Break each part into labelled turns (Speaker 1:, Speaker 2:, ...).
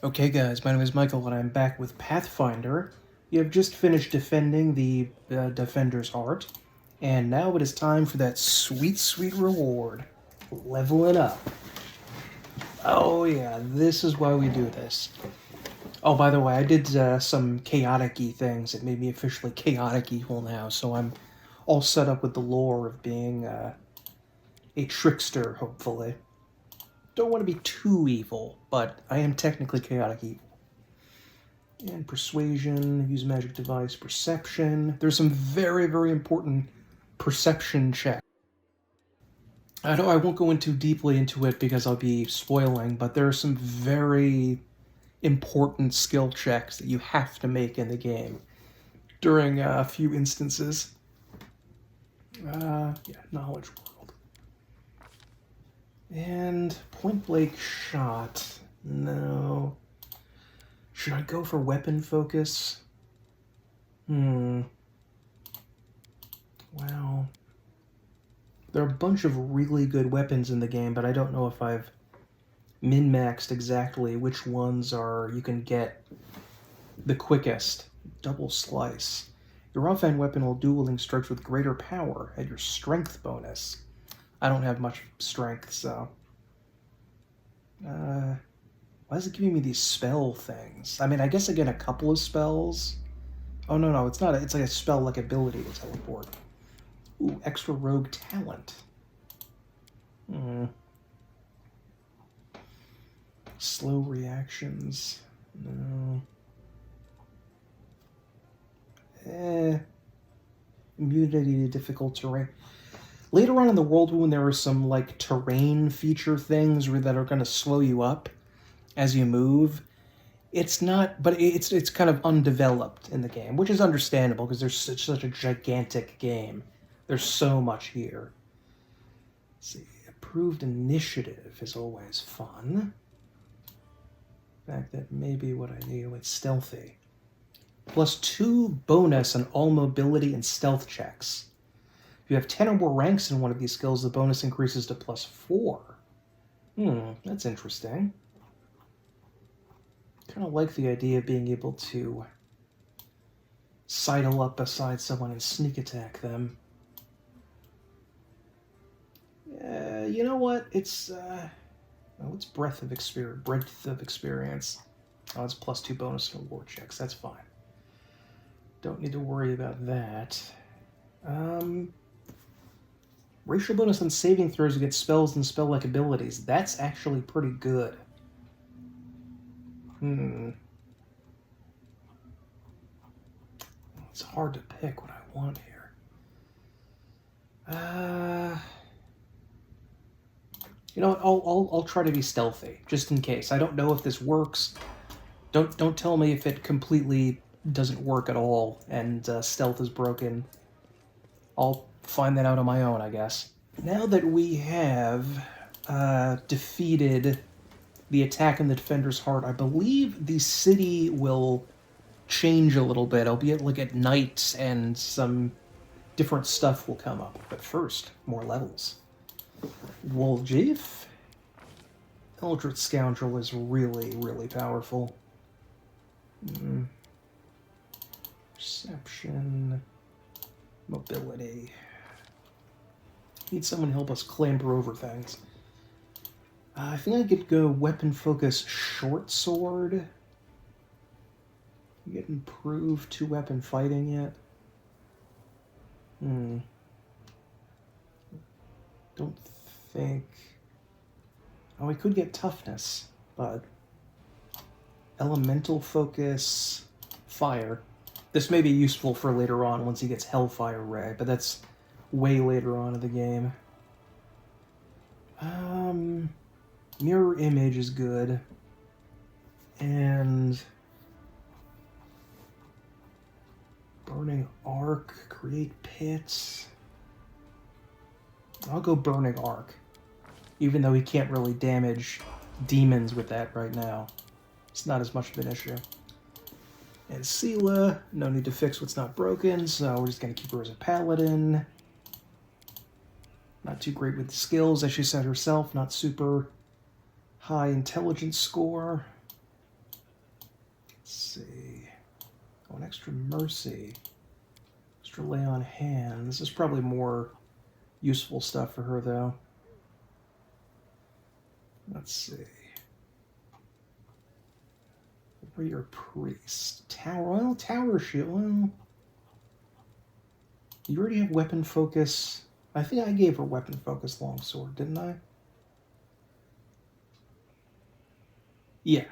Speaker 1: Okay guys, my name is Michael and I'm back with Pathfinder. You have just finished defending the Defender's Heart, and now it is time for that sweet, sweet reward. Leveling up. Oh yeah, this is why we do this. Oh, by the way, I did some chaotic-y things that made me officially chaotic evil now, so I'm all set up with the lore of being a trickster, hopefully. Don't want to be too evil, but I am technically chaotic evil. And persuasion, use magic device, perception. There's some very, very important perception checks. I know I won't go into deeply into it because I'll be spoiling, but there are some very important skill checks that you have to make in the game during a few instances. Yeah, knowledge world. And point blank shot. No. Should I go for weapon focus? Wow. There are a bunch of really good weapons in the game, but I don't know if I've min-maxed exactly which ones are you can get the quickest. Double slice. Your offhand weapon while dueling strikes with greater power at your strength bonus. I don't have much strength, so... why is it giving me these spell things? I mean, I guess I get a couple of spells. Oh, no, it's not. It's like a spell-like ability to teleport. Ooh, extra rogue talent. Slow reactions. No. Immunity to difficult terrain. Later on in the World Wound, there are some, like, terrain feature things that are going to slow you up as you move. It's not, but it's kind of undeveloped in the game, which is understandable because there's such a gigantic game. There's so much here. Let's see, approved initiative is always fun. In fact, that may be what I need with stealthy. +2 bonus on all mobility and stealth checks. If you have 10 or more ranks in one of these skills, the bonus increases to +4. That's interesting. Kind of like the idea of being able to sidle up beside someone and sneak attack them. You know what? It's breadth of experience. Oh, it's +2 bonus to war checks. That's fine. Don't need to worry about that. Racial bonus on saving throws against spells and spell-like abilities. That's actually pretty good. It's hard to pick what I want here. You know what? I'll try to be stealthy just in case. I don't know if this works. Don't tell me if it completely doesn't work at all and stealth is broken. I'll find that out on my own, I guess. Now that we have defeated the attack in the Defender's Heart, I believe the city will change a little bit, albeit like at night, and some different stuff will come up. But first, more levels. Woljeef. Eldritch Scoundrel is really, really powerful. Perception. Mobility. Need someone to help us clamber over things. I think I could go weapon focus short sword. You get improved 2-weapon fighting yet? Don't think... Oh, we could get toughness, but... Elemental focus... Fire. This may be useful for later on once he gets Hellfire Ray, but that's way later on in the game. Mirror Image is good. And... Burning Arc, create pits. I'll go Burning Arc, even though he can't really damage demons with that right now. It's not as much of an issue. And Sela, no need to fix what's not broken, so we're just going to keep her as a paladin. Not too great with the skills, as she said herself, not super high intelligence score. Let's see. Oh, an extra mercy. Extra lay on hand. This is probably more useful stuff for her, though. Let's see. Warrior priest. Tower. Well, tower shield. Well, you already have weapon focus. I think I gave her weapon focus longsword, didn't I? Yeah.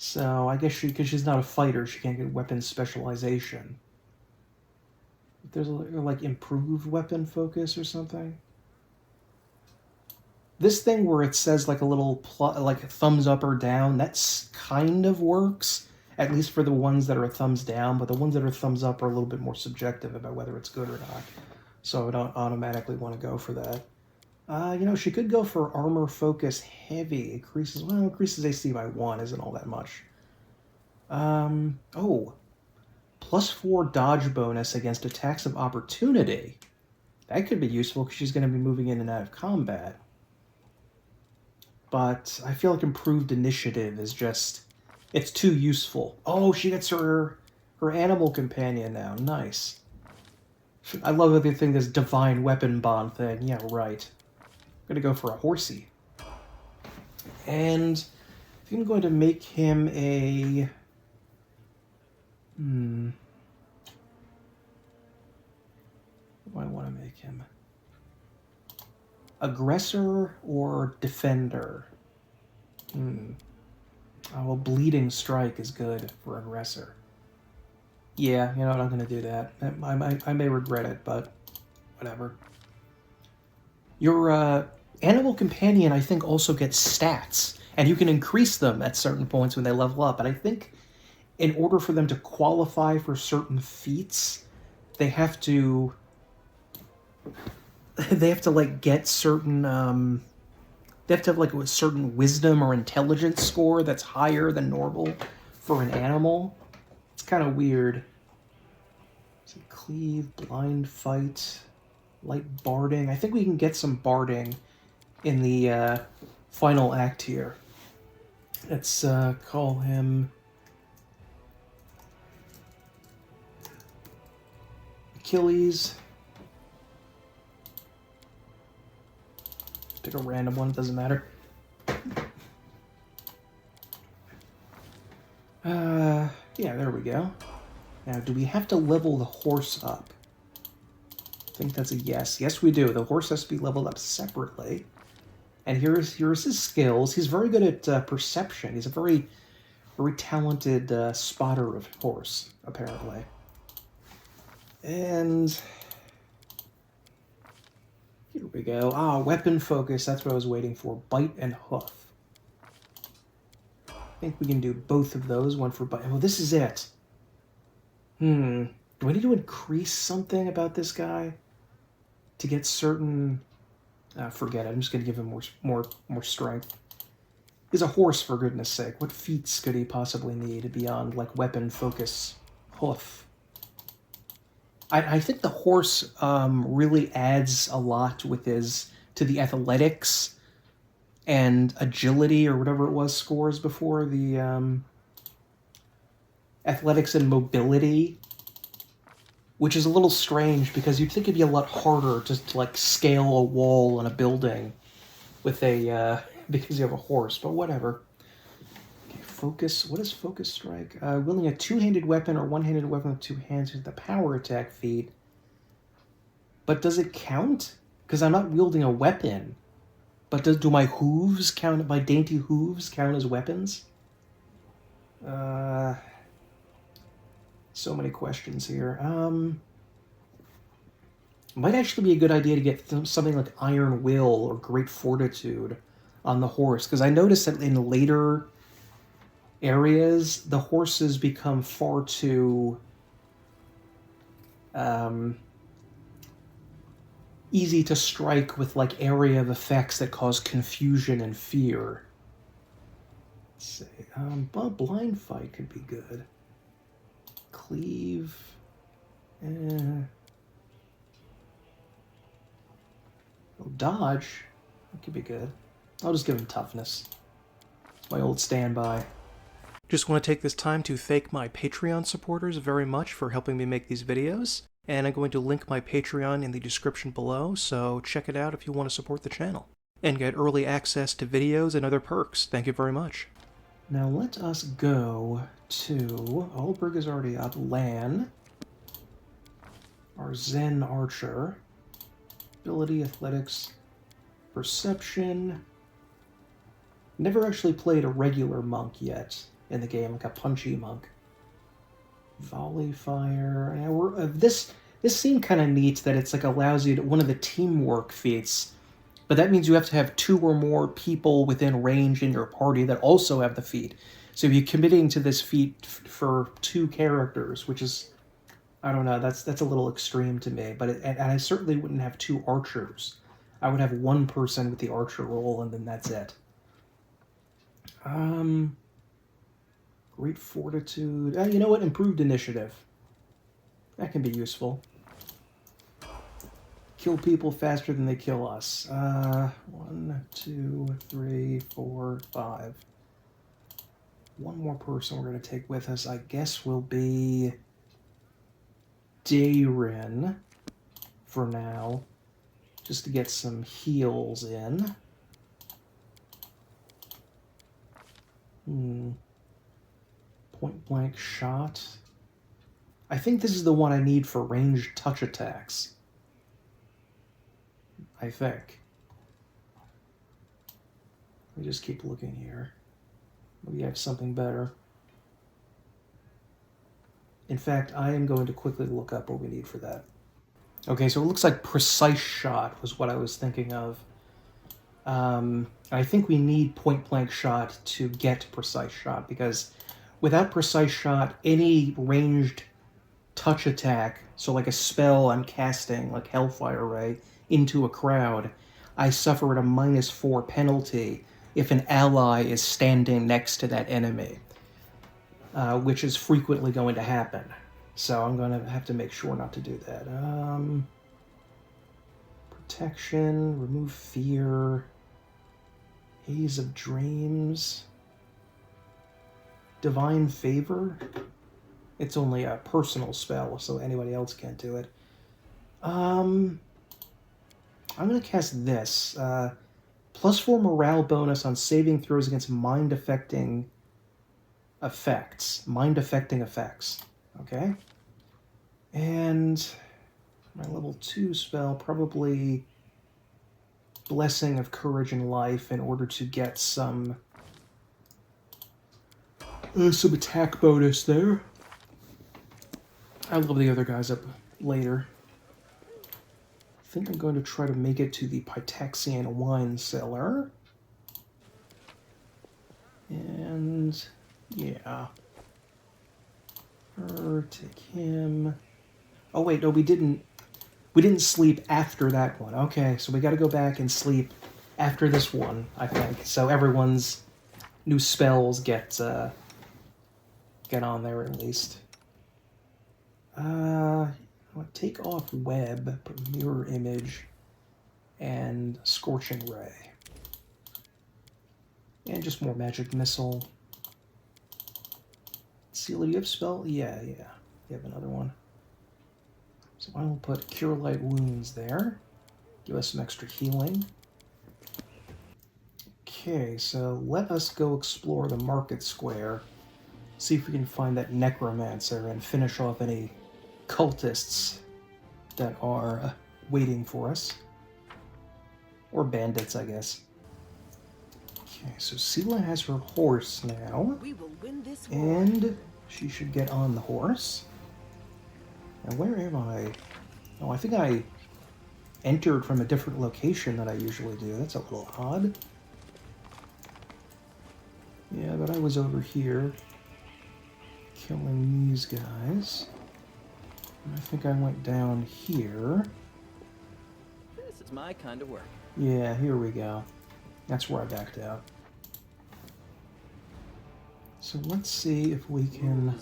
Speaker 1: So I guess because she's not a fighter, she can't get weapon specialization. There's like improved weapon focus or something. This thing where it says like a little like a thumbs up or down, that's kind of works, at least for the ones that are a thumbs down, but the ones that are thumbs up are a little bit more subjective about whether it's good or not. So I don't automatically want to go for that. You know, she could go for armor focus heavy. Increases AC by 1, isn't all that much. Oh. +4 dodge bonus against attacks of opportunity. That could be useful because she's going to be moving in and out of combat. But I feel like improved initiative is just... It's too useful. Oh, she gets her animal companion now. Nice. I love that they think this divine weapon bond thing. Yeah, right. I'm going to go for a horsey. And I think I'm going to make him a... What do I want to make him? Aggressor or defender? Oh, well, bleeding strike is good for aggressor. Yeah, you know what, I'm going to do that. I may regret it, but whatever. Your animal companion, I think, also gets stats, and you can increase them at certain points when they level up. And I think in order for them to qualify for certain feats, they have to like get certain they have to have like a certain wisdom or intelligence score that's higher than normal for an animal. It's kind of weird. So cleave, blind fight, light barding. I think we can get some barding in the final act here. Let's call him Achilles. Pick a random one, doesn't matter. Yeah, there we go. Now, do we have to level the horse up? I think that's a yes. Yes, we do. The horse has to be leveled up separately. And here's his skills. He's very good at perception. He's a very, very talented spotter of horse, apparently. And here we go. Ah, weapon focus. That's what I was waiting for. Bite and hoof. I think we can do both of those. One for bite. Oh, this is it. Do I need to increase something about this guy to get certain? Forget it. I'm just gonna give him more strength. He's a horse, for goodness sake. What feats could he possibly need beyond like weapon focus, hoof? I think the horse really adds a lot with to the athletics and agility or whatever it was scores before the athletics and mobility, which is a little strange because you'd think it'd be a lot harder to like scale a wall in a building with a because you have a horse, but whatever. Okay, focus. What is focus strike? Wielding a two-handed weapon or one-handed weapon with two hands with the power attack feat. But does it count? Because I'm not wielding a weapon. But do my hooves count? My dainty hooves count as weapons? So many questions here. Might actually be a good idea to get something like Iron Will or Great Fortitude on the horse, because I noticed that in later areas, the horses become far too easy to strike with like area of effects that cause confusion and fear. Let's see. Blind fight could be good. Cleave. Dodge. That could be good. I'll just give him toughness. It's my old standby. Just want to take this time to thank my Patreon supporters very much for helping me make these videos, and I'm going to link my Patreon in the description below, so check it out if you want to support the channel. And get early access to videos and other perks. Thank you very much. Now let us go to... Aldberg is already up. Lan. Our Zen Archer. Ability, Athletics, Perception. Never actually played a regular monk yet in the game, like a punchy monk. Volley Fire. Yeah, this seemed kind of neat that it's like allows you to... One of the teamwork feats. But that means you have to have 2 or more people within range in your party that also have the feat. So you're committing to this feat for 2 characters, which is, I don't know, that's a little extreme to me. But and I certainly wouldn't have 2 archers. I would have 1 person with the archer role, and then that's it. Great Fortitude. You know what? Improved Initiative. That can be useful. Kill people faster than they kill us. 1, 2, 3, 4, 5. One more person we're going to take with us, I guess, will be Dayrin for now, just to get some heals in. Point blank shot. I think this is the one I need for ranged touch attacks. I think. Let me just keep looking here. Maybe I have something better. In fact, I am going to quickly look up what we need for that. Okay, so it looks like Precise Shot was what I was thinking of. I think we need Point Blank Shot to get Precise Shot, because without Precise Shot, any ranged touch attack, so like a spell I'm casting, like Hellfire Ray, into a crowd, I suffer at a -4 penalty if an ally is standing next to that enemy, which is frequently going to happen. So I'm going to have to make sure not to do that. Protection, remove fear, Haze of Dreams, Divine Favor. It's only a personal spell, so anybody else can't do it. I'm going to cast this. +4 morale bonus on saving throws against mind-affecting effects. Mind-affecting effects. Okay? And my level 2 spell, probably Blessing of Courage and Life, in order to get some attack bonus there. I'll level the other guys up later. I think I'm going to try to make it to the Pytaxian wine cellar. And yeah. Take him. Oh wait, no, we didn't sleep after that one. Okay, so we got to go back and sleep after this one, I think. So everyone's new spells get on there at least. Take off Web, put Mirror Image, and Scorching Ray. And just more Magic Missile. Seal, do you have spell? Yeah. You have another one. So I will put Cure Light Wounds there. Give us some extra healing. Okay, so let us go explore the market square. See if we can find that Necromancer and finish off any cultists that are waiting for us. Or bandits, I guess. Okay, so Sela has her horse now.
Speaker 2: We will win this war.
Speaker 1: And she should get on the horse. Now, where am I? Oh, I think I entered from a different location than I usually do. That's a little odd. Yeah, but I was over here killing these guys. And I think I went down here.
Speaker 2: This is my kind of work.
Speaker 1: Yeah, here we go. That's where I backed out. So let's see if we can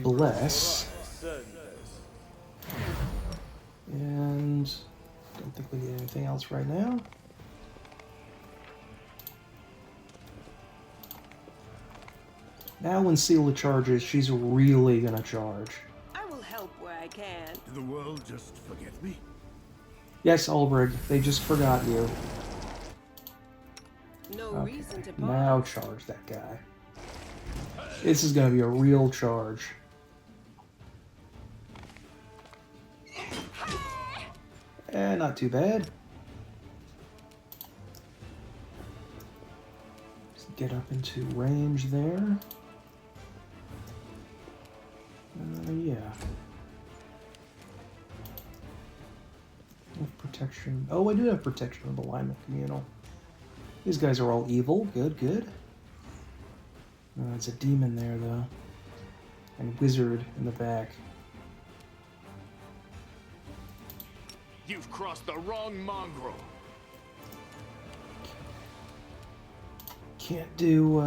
Speaker 1: bless. And don't think we need anything else right now. Now when Sela charges, she's really gonna charge.
Speaker 3: I will help where I can.
Speaker 4: Did the world just forget me?
Speaker 1: Yes, Ulbrig, they just forgot you.
Speaker 3: No
Speaker 1: Okay,
Speaker 3: reason to
Speaker 1: now
Speaker 3: pause.
Speaker 1: charge that guy. This is gonna be a real charge. Not too bad. Just get up into range there. Yeah. With protection. Oh, I do have protection of alignment communal. These guys are all evil. Good, good. It's a demon there, though. And wizard in the back.
Speaker 4: You've crossed the wrong mongrel.
Speaker 1: Can't do,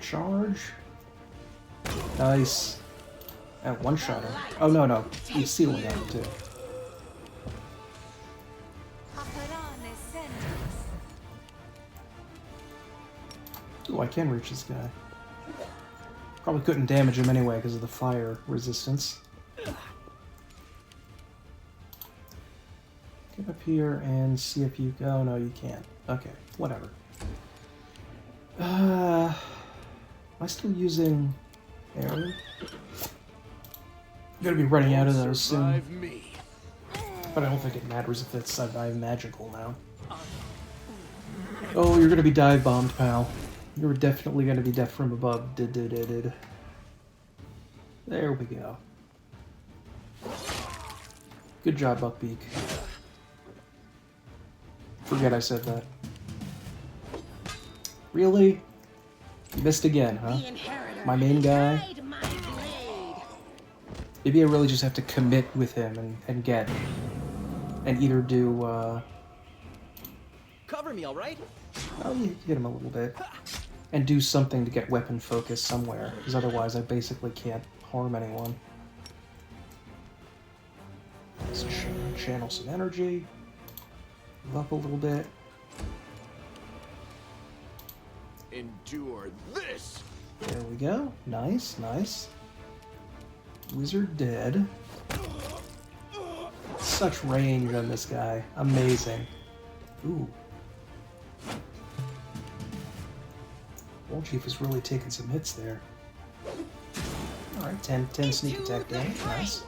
Speaker 1: charge. Nice. And one shot him. Oh, no. He's sealing out, too. Ooh, I can reach this guy. Probably couldn't damage him anyway because of the fire resistance. Get up here and see if you... Oh, no, you can't. Okay, whatever. Am I still using air? I'm gonna be running out of those soon.
Speaker 4: Me.
Speaker 1: But I don't think it matters if it's dive magical now. Oh, you're gonna be dive bombed, pal. You're definitely gonna be death from above. There we go. Good job, Buckbeak. Forget I said that. Really? You missed again, huh? My main guy? Maybe I really just have to commit with him and get... And either do,
Speaker 2: Cover me, all right?
Speaker 1: Oh, you hit him a little bit. And do something to get weapon focus somewhere, because otherwise I basically can't harm anyone. Let's channel some energy. Move up a little bit.
Speaker 4: Endure this.
Speaker 1: There we go. Nice, nice. Wizard dead. Such range on this guy. Amazing. Ooh. War Chief is really taking some hits there. Alright, 10 sneak attack damage. Nice.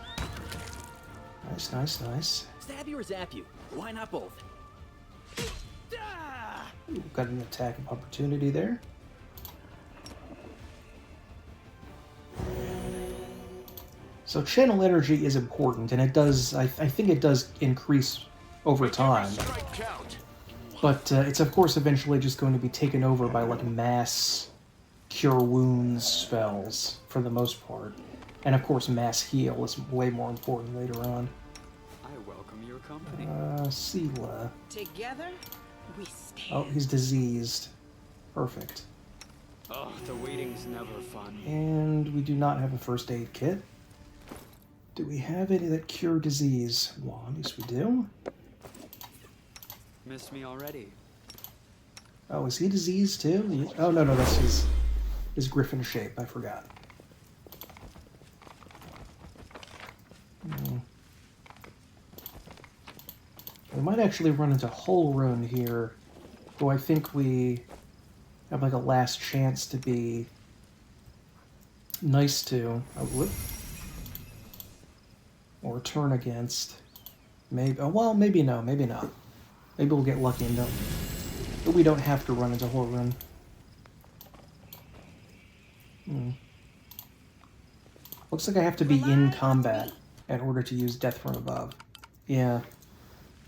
Speaker 1: Nice.
Speaker 2: Stab you or zap you? Why not both?
Speaker 1: Ooh, got an attack of opportunity there. So channel energy is important, and it does, I think it does increase over time.
Speaker 4: Strike count.
Speaker 1: But it's of course eventually just going to be taken over by like mass cure wounds spells for the most part. And of course mass heal is way more important later on.
Speaker 5: I welcome your company.
Speaker 1: Sela.
Speaker 3: Together, we stand.
Speaker 1: Oh, he's diseased. Perfect.
Speaker 5: Oh, the waiting's never fun.
Speaker 1: And we do not have a first aid kit. Do we have any that cure disease? Well, yes we do.
Speaker 5: Missed me already.
Speaker 1: Oh, is he diseased too? Oh, no, that's his griffin shape. I forgot. We might actually run into Hull Run here, though I think we have like a last chance to be nice to. Oh, whoop. Or turn against. Maybe. Oh, well, maybe no, maybe not. Maybe we'll get lucky and don't. But we don't have to run into Hull Run. Looks like I have to be in combat in order to use Death from Above. Yeah.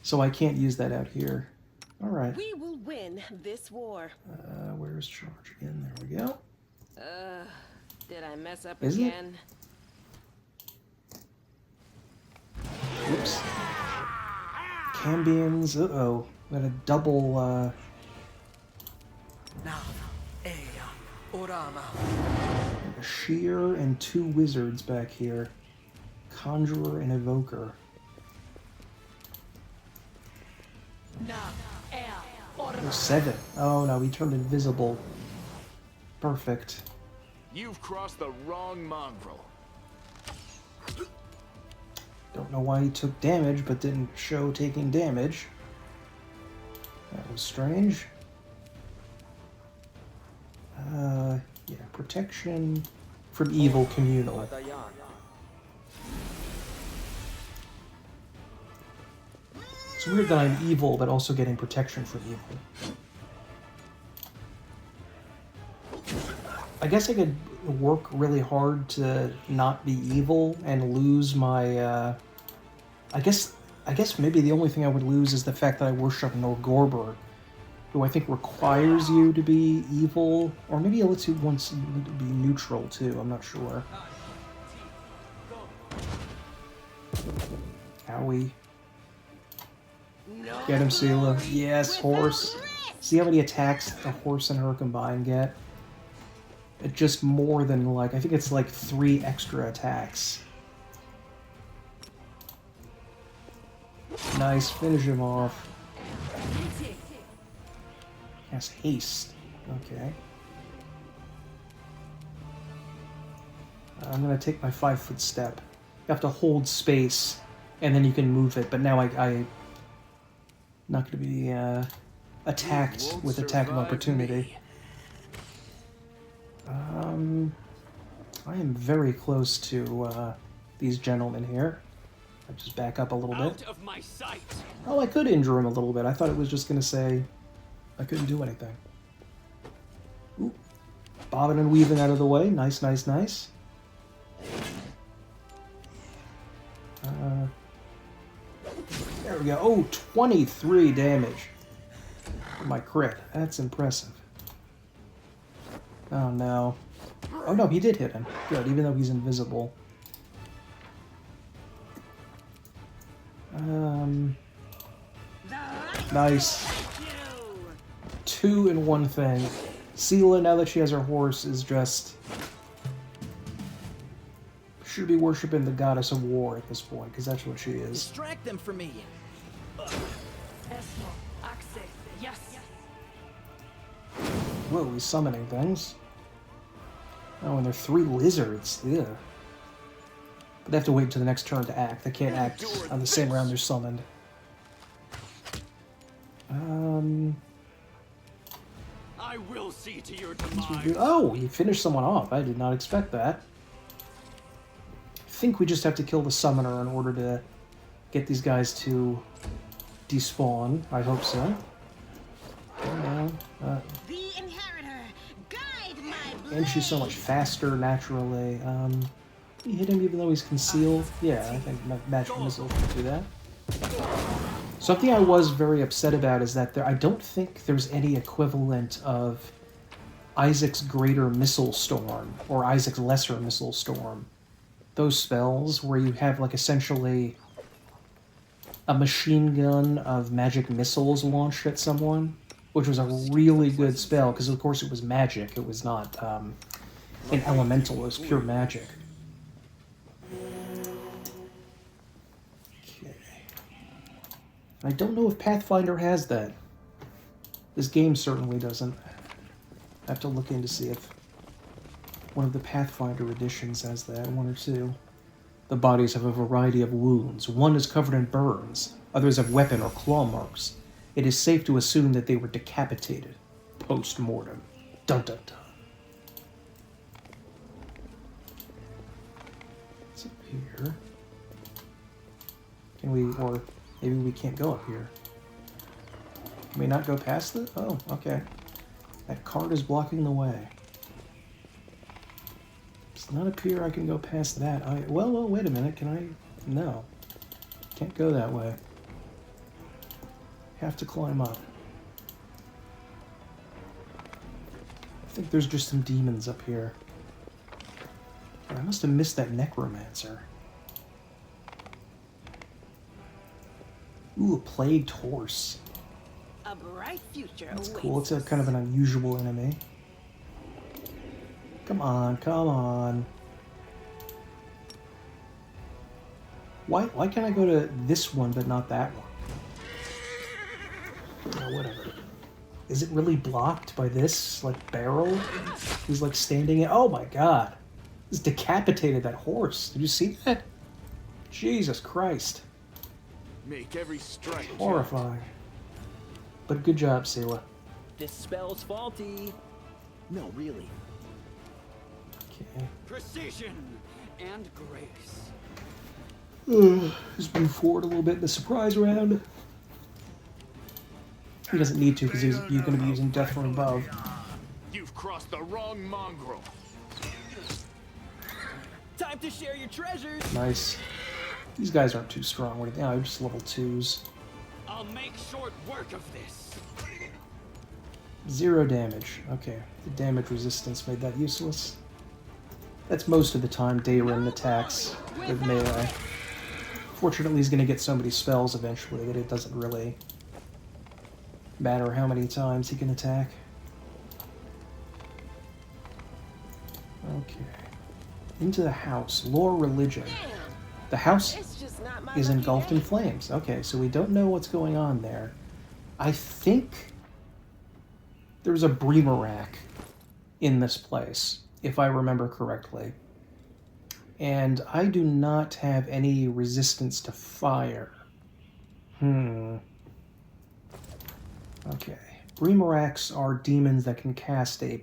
Speaker 1: So I can't use that out here. Alright.
Speaker 3: We will win this war.
Speaker 1: Where's charge in? There we go.
Speaker 3: Did I mess up
Speaker 1: Is it?
Speaker 3: again?
Speaker 1: Oops. Cambions. Uh-oh. Got a double, a Shear and 2 wizards back here. Conjurer and Evoker. 7. Oh no, he turned invisible. Perfect.
Speaker 4: You've crossed the wrong mongrel.
Speaker 1: Don't know why he took damage, but didn't show taking damage. That was strange. Yeah, protection from evil communal. It's weird that I'm evil, but also getting protection from evil. I guess I could work really hard to not be evil and lose my, I guess maybe the only thing I would lose is the fact that I worship Norgorber, who I think requires you to be evil, or maybe it lets you once to be neutral too, I'm not sure. Owie. Get him, Sela. Yes, horse. See how many attacks the horse and her combined get? It just more than, like, I think it's like 3 extra attacks. Nice, finish him off. Yes, haste. Okay. I'm gonna take my 5-foot step. You have to hold space, and then you can move it, but now I'm not gonna be attacked with attack of opportunity. I am very close to these gentlemen here. I'll just back up a little bit.
Speaker 4: Out of my sight.
Speaker 1: Oh, I could injure him a little bit. I thought it was just gonna say I couldn't do anything. Ooh. Bobbing and weaving out of the way. Nice, nice, nice. There we go. Oh, 23 damage. For my crit. That's impressive. Oh no. Oh no, he did hit him. Good, even though he's invisible. Nice. 2 in one thing. Sela, now that she has her horse, is just... should be worshipping the goddess of war at this point, because that's what she is.
Speaker 2: Distract them for me.
Speaker 1: Whoa, he's summoning things. Oh, and there are 3 lizards. Yeah. But they have to wait until the next turn to act. They can't act on the same round they're summoned.
Speaker 4: I will see to your demise.
Speaker 1: Oh, he finished someone off. I did not expect that. I think we just have to kill the summoner in order to get these guys to despawn. I hope so.
Speaker 3: The inheritor, guide my blade.
Speaker 1: And she's so much faster naturally. You hit him even though he's concealed? Yeah, I think magic missile can do that. Something I was very upset about is that I don't think there's any equivalent of Isaac's Greater Missile Storm or Isaac's Lesser Missile Storm. Those spells where you have, like, essentially a machine gun of magic missiles launched at someone, which was a really good spell, because of course it was magic. It was not an elemental, it was pure magic. Okay. I don't know if Pathfinder has that. This game certainly doesn't. I have to look in to see if one of the Pathfinder editions has that, 1 or 2. The bodies have a variety of wounds. One is covered in burns. Others have weapon or claw marks. It is safe to assume that they were decapitated post-mortem. Dun dun dun. What's up here? Can we, or maybe we can't go up here. Can we not go past it? Oh, okay. That cart is blocking the way. It's not up here I can go past that. Well, wait a minute. Can I? No. Can't go that way. Have to climb up. I think there's just some demons up here. I must have missed that necromancer. Ooh, a plagued horse.
Speaker 3: A bright future
Speaker 1: That's
Speaker 3: awaits
Speaker 1: cool. It's a
Speaker 3: us.
Speaker 1: kind of an unusual enemy. Come on, come on. Why can't I go to this one but not that one? Oh, whatever. Is it really blocked by this, like, barrel? He's, like, standing in... Oh, my God. This decapitated that horse. Did you see that? Jesus Christ.
Speaker 4: Make every strike count.
Speaker 1: Horrifying. But good job, Seela.
Speaker 2: This spell's faulty. No, really.
Speaker 1: Okay.
Speaker 5: Precision and grace.
Speaker 1: Just move forward a little bit in the surprise round. He doesn't need to because he's going to be using Death from Above.
Speaker 4: You've crossed the wrong mongrel.
Speaker 2: Time to share your treasures.
Speaker 1: Nice. These guys aren't too strong. What do you think? Oh, they're just level 2s.
Speaker 5: I'll make short work of this.
Speaker 1: 0 damage. Okay. The damage resistance made that useless. That's most of the time Dayrin attacks with melee. Fortunately, he's going to get so many spells eventually that it doesn't really matter how many times he can attack. Okay. Into the house. Lore religion. The house
Speaker 3: It's just not my
Speaker 1: is
Speaker 3: lucky
Speaker 1: engulfed
Speaker 3: day.
Speaker 1: in flames. Okay, so we don't know what's going on there. I think there's a Bremerak in this place, if I remember correctly. And I do not have any resistance to fire. Okay. Bremeraks are demons that can cast a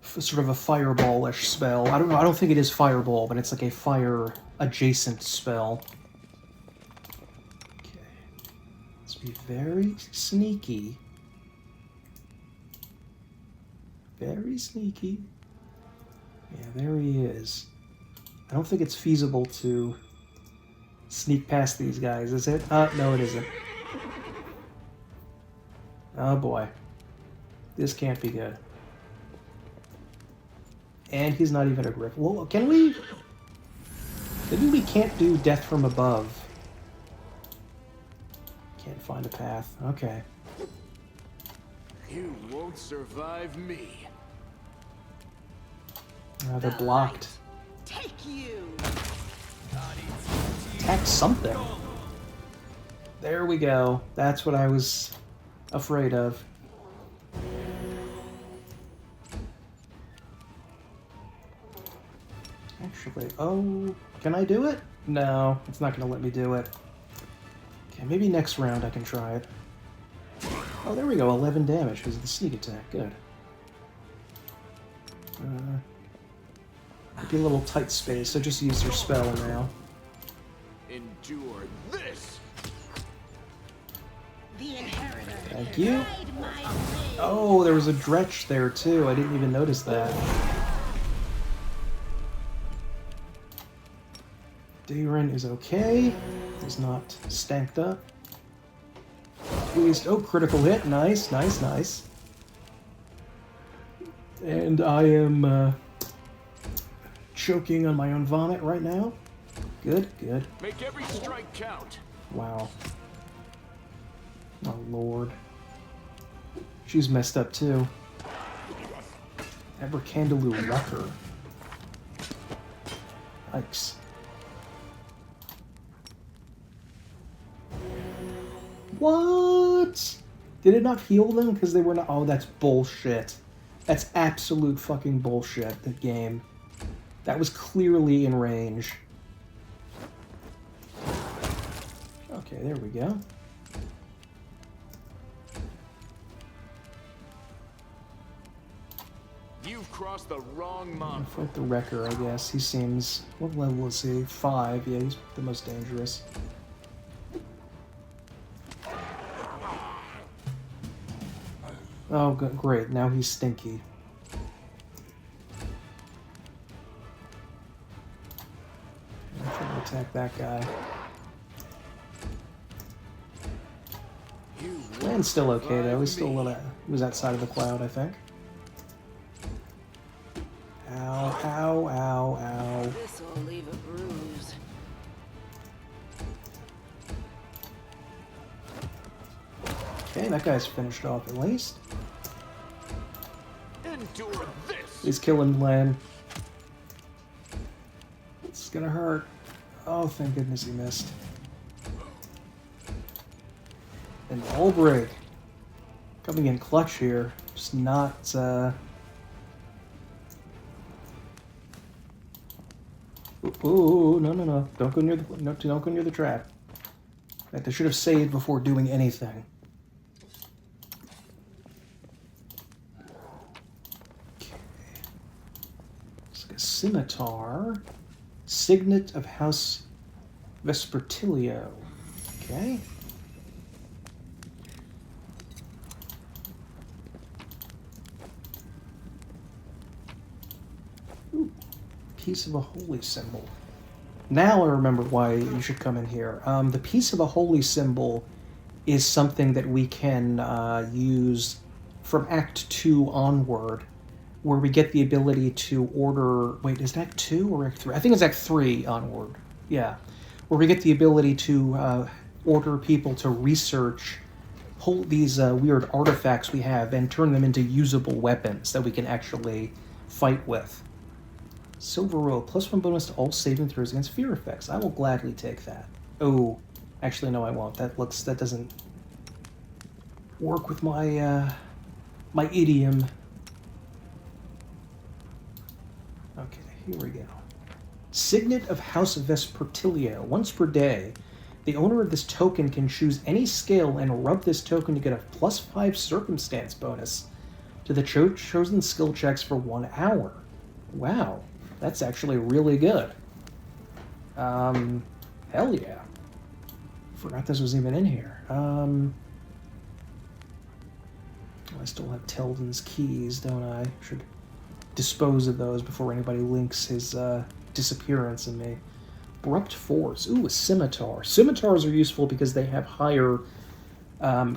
Speaker 1: sort of a fireball-ish spell. I don't know, I don't think it is fireball, but it's like a fire-adjacent spell. Okay. Let's be very sneaky. Very sneaky. Yeah, there he is. I don't think it's feasible to sneak past these guys, is it? No, it isn't. Oh boy. This can't be good. And he's not even a grip. Well, can we... Maybe we can't do Death from Above. Can't find a path. Okay.
Speaker 4: You won't survive me.
Speaker 1: They're blocked.
Speaker 3: Take you.
Speaker 1: Attack something. There we go. That's what I was afraid of. Actually, oh, can I do it? No, it's not going to let me do it. Okay, maybe next round I can try it. Oh, there we go, 11 damage because of the sneak attack. Good. Might be a little tight space, so just use your spell now.
Speaker 4: Endure this.
Speaker 3: The inheritor.
Speaker 1: Thank you.
Speaker 3: Guide my blade.
Speaker 1: Oh, there was a Dretch there too. I didn't even notice that. Dayrin is okay. He's not stanked up. Please. Oh, critical hit. Nice, nice, nice. And I am choking on my own vomit right now. Good, good.
Speaker 4: Make every strike count.
Speaker 1: Wow. Oh, Lord. She's messed up, too. Abracandaloo Wrecker. Yikes. What? Did it not heal them because they were not... Oh, that's bullshit. That's absolute fucking bullshit, the game. That was clearly in range. Okay, there we go.
Speaker 4: You've crossed the wrong
Speaker 1: I'll
Speaker 4: mongrel.
Speaker 1: fight the Wrecker, I guess. He seems... What level is he? 5. Yeah, he's the most dangerous. Oh, great. Now he's stinky. I'm trying to attack that guy.
Speaker 4: You
Speaker 1: Land's still okay, though. He's still a
Speaker 4: me.
Speaker 1: little... He was outside of the cloud, I think. Ow, ow, ow, ow.
Speaker 3: This'll leave a bruise.
Speaker 1: Okay, that guy's finished off at least.
Speaker 4: endure this.
Speaker 1: He's killing Len. It's gonna hurt. Oh, thank goodness he missed. And Ulbrich. Coming in clutch here. Just not, Ooh, no. Don't go near the, no, don't go near the trap. In fact, I should have saved before doing anything. Okay. It's like a scimitar. Signet of House Vespertilio. Okay. Ooh, piece of a holy symbol. Now I remember why you should come in here. The piece of a holy symbol is something that we can use from Act 2 onward, where we get the ability to order... Wait, is it Act 2 or Act 3? I think it's Act 3 onward. Yeah. Where we get the ability to order people to research these weird artifacts we have and turn them into usable weapons that we can actually fight with. Silver roll, +1 bonus to all saving throws against fear effects. I will gladly take that. Oh, actually no, I won't. That doesn't work with my my idiom. Okay, here we go. Signet of House Vespertilio. Once per day, the owner of this token can choose any skill and rub this token to get a +5 circumstance bonus to the chosen skill checks for 1 hour. Wow. That's actually really good. Hell yeah. Forgot this was even in here. I still have Teldon's keys, don't I? Should dispose of those before anybody links his disappearance in me. Abrupt Force. Ooh, a scimitar. Scimitars are useful because they have higher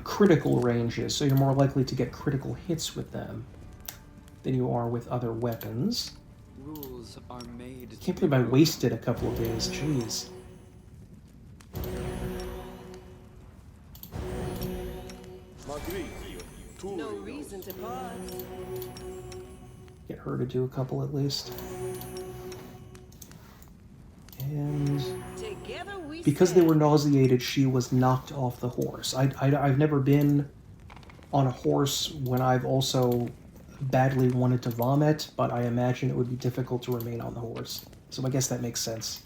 Speaker 1: critical ranges, so you're more likely to get critical hits with them than you are with other weapons.
Speaker 5: Rules are made.
Speaker 1: I can't believe I wasted a couple of days. Jeez.
Speaker 3: No reason to pause.
Speaker 1: Get her to do a couple at least. And
Speaker 3: Together we
Speaker 1: because they
Speaker 3: stand.
Speaker 1: were nauseated, she was knocked off the horse. I've never been on a horse when I've also badly wanted to vomit, but I imagine it would be difficult to remain on the horse. So I guess that makes sense.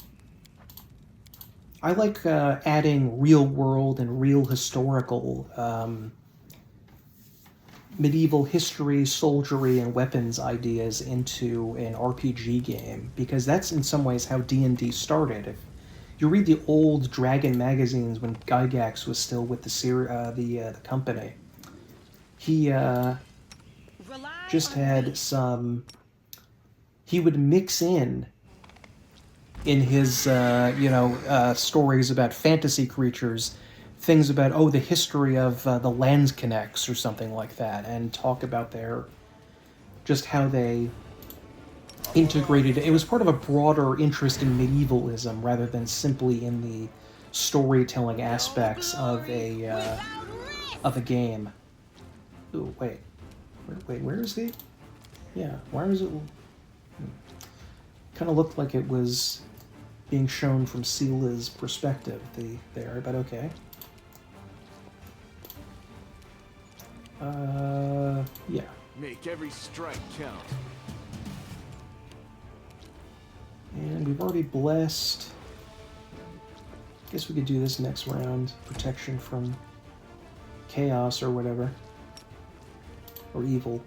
Speaker 1: I like adding real world and real historical medieval history, soldiery, and weapons ideas into an RPG game, because that's in some ways how D&D started. If you read the old Dragon magazines when Gygax was still with the company, he just had some... He would mix in his, stories about fantasy creatures, things about, the history of the Landsknechts or something like that, and talk about just how they integrated. It was part of a broader interest in medievalism rather than simply in the storytelling aspects of a game. Ooh, wait, where is he? Yeah, why is it? Kind of looked like it was being shown from Sela's perspective there, but okay. Yeah.
Speaker 4: Make every strike count.
Speaker 1: And we've already blessed. Guess we could do this next round. Protection from chaos or whatever. Or evil.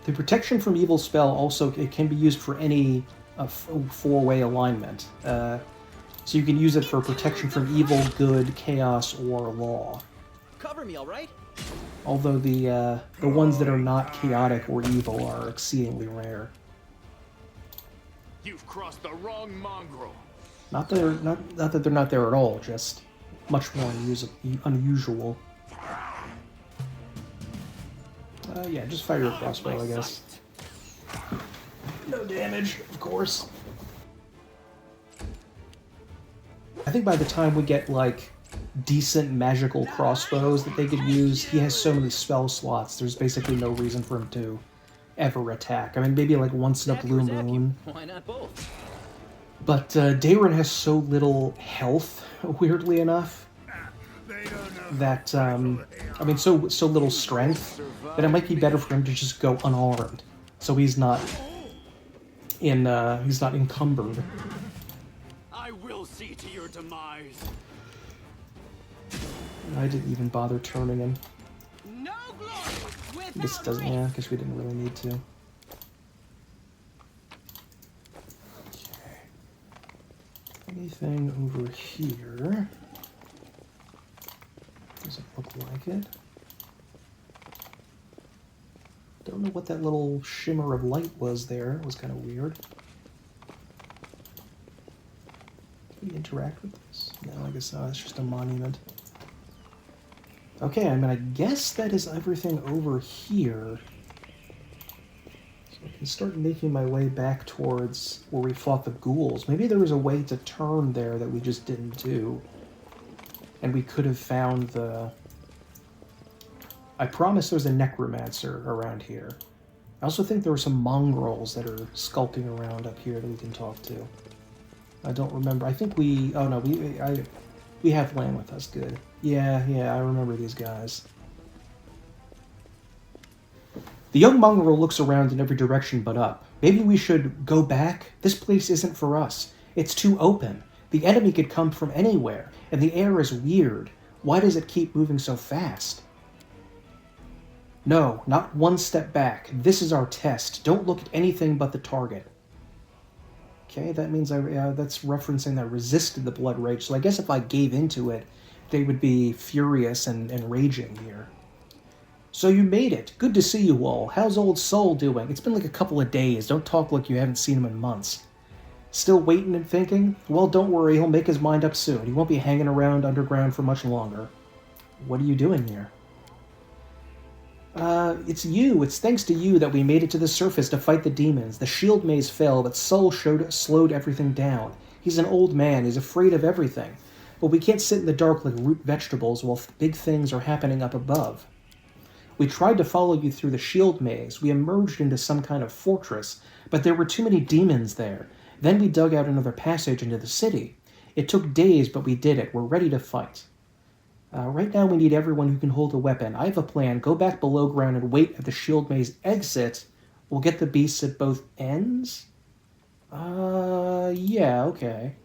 Speaker 1: The protection from evil spell also, it can be used for any four-way alignment. So you can use it for protection from evil, good, chaos, or law.
Speaker 2: Cover me, all right?
Speaker 1: Although the ones that are not chaotic or evil are exceedingly rare.
Speaker 4: You've crossed the wrong mongrel.
Speaker 1: Not that they're not there at all, just much more unusual. Yeah, just fire your crossbow, I guess. No damage, of course. I think by the time we get, like, decent magical crossbows that they could use, he has so many spell slots, there's basically no reason for him to ever attack. I mean, maybe, like, once in a blue moon.
Speaker 2: Why not both?
Speaker 1: But Daron has so little health, weirdly enough.
Speaker 4: They don't know
Speaker 1: that, I mean, so little strength that it might be better for him to just go unarmed, so he's not encumbered.
Speaker 4: I will see to your demise.
Speaker 1: I didn't even bother turning him.
Speaker 3: No glory
Speaker 1: I guess it doesn't. Yeah, I guess we didn't really need to. Okay. Anything over here? Doesn't look like it. Don't know what that little shimmer of light was there. It was kind of weird. Can we interact with this? No, I guess not. It's just a monument. Okay, I mean, I guess that is everything over here. So I can start making my way back towards where we fought the ghouls. Maybe there was a way to turn there that we just didn't do. And we could have found the... I promise there's a necromancer around here. I also think there were some mongrels that are skulking around up here that we can talk to. I don't remember. I think we... Oh, no, we have Lan with us. Good. Yeah, I remember these guys. The young mongrel looks around in every direction but up. Maybe we should go back? This place isn't for us. It's too open. The enemy could come from anywhere, and the air is weird. Why does it keep moving so fast? No, not one step back. This is our test. Don't look at anything but the target. Okay, that means that's referencing that I resisted the blood rage, so I guess if I gave into it, they would be furious and raging here. So you made it. Good to see you all. How's old Soul doing? It's been like a couple of days. Don't talk like you haven't seen him in months. Still waiting and thinking? Well, don't worry. He'll make his mind up soon. He won't be hanging around underground for much longer. What are you doing here? It's you. It's thanks to you that we made it to the surface to fight the demons. The shield maze fell, but Soul slowed everything down. He's an old man. He's afraid of everything. But we can't sit in the dark like root vegetables while big things are happening up above. We tried to follow you through the shield maze. We emerged into some kind of fortress, but there were too many demons there. Then we dug out another passage into the city. It took days, but we did it. We're ready to fight. Right now we need everyone who can hold a weapon. I have a plan. Go back below ground and wait at the shield maze exit. We'll get the beasts at both ends? Yeah, okay.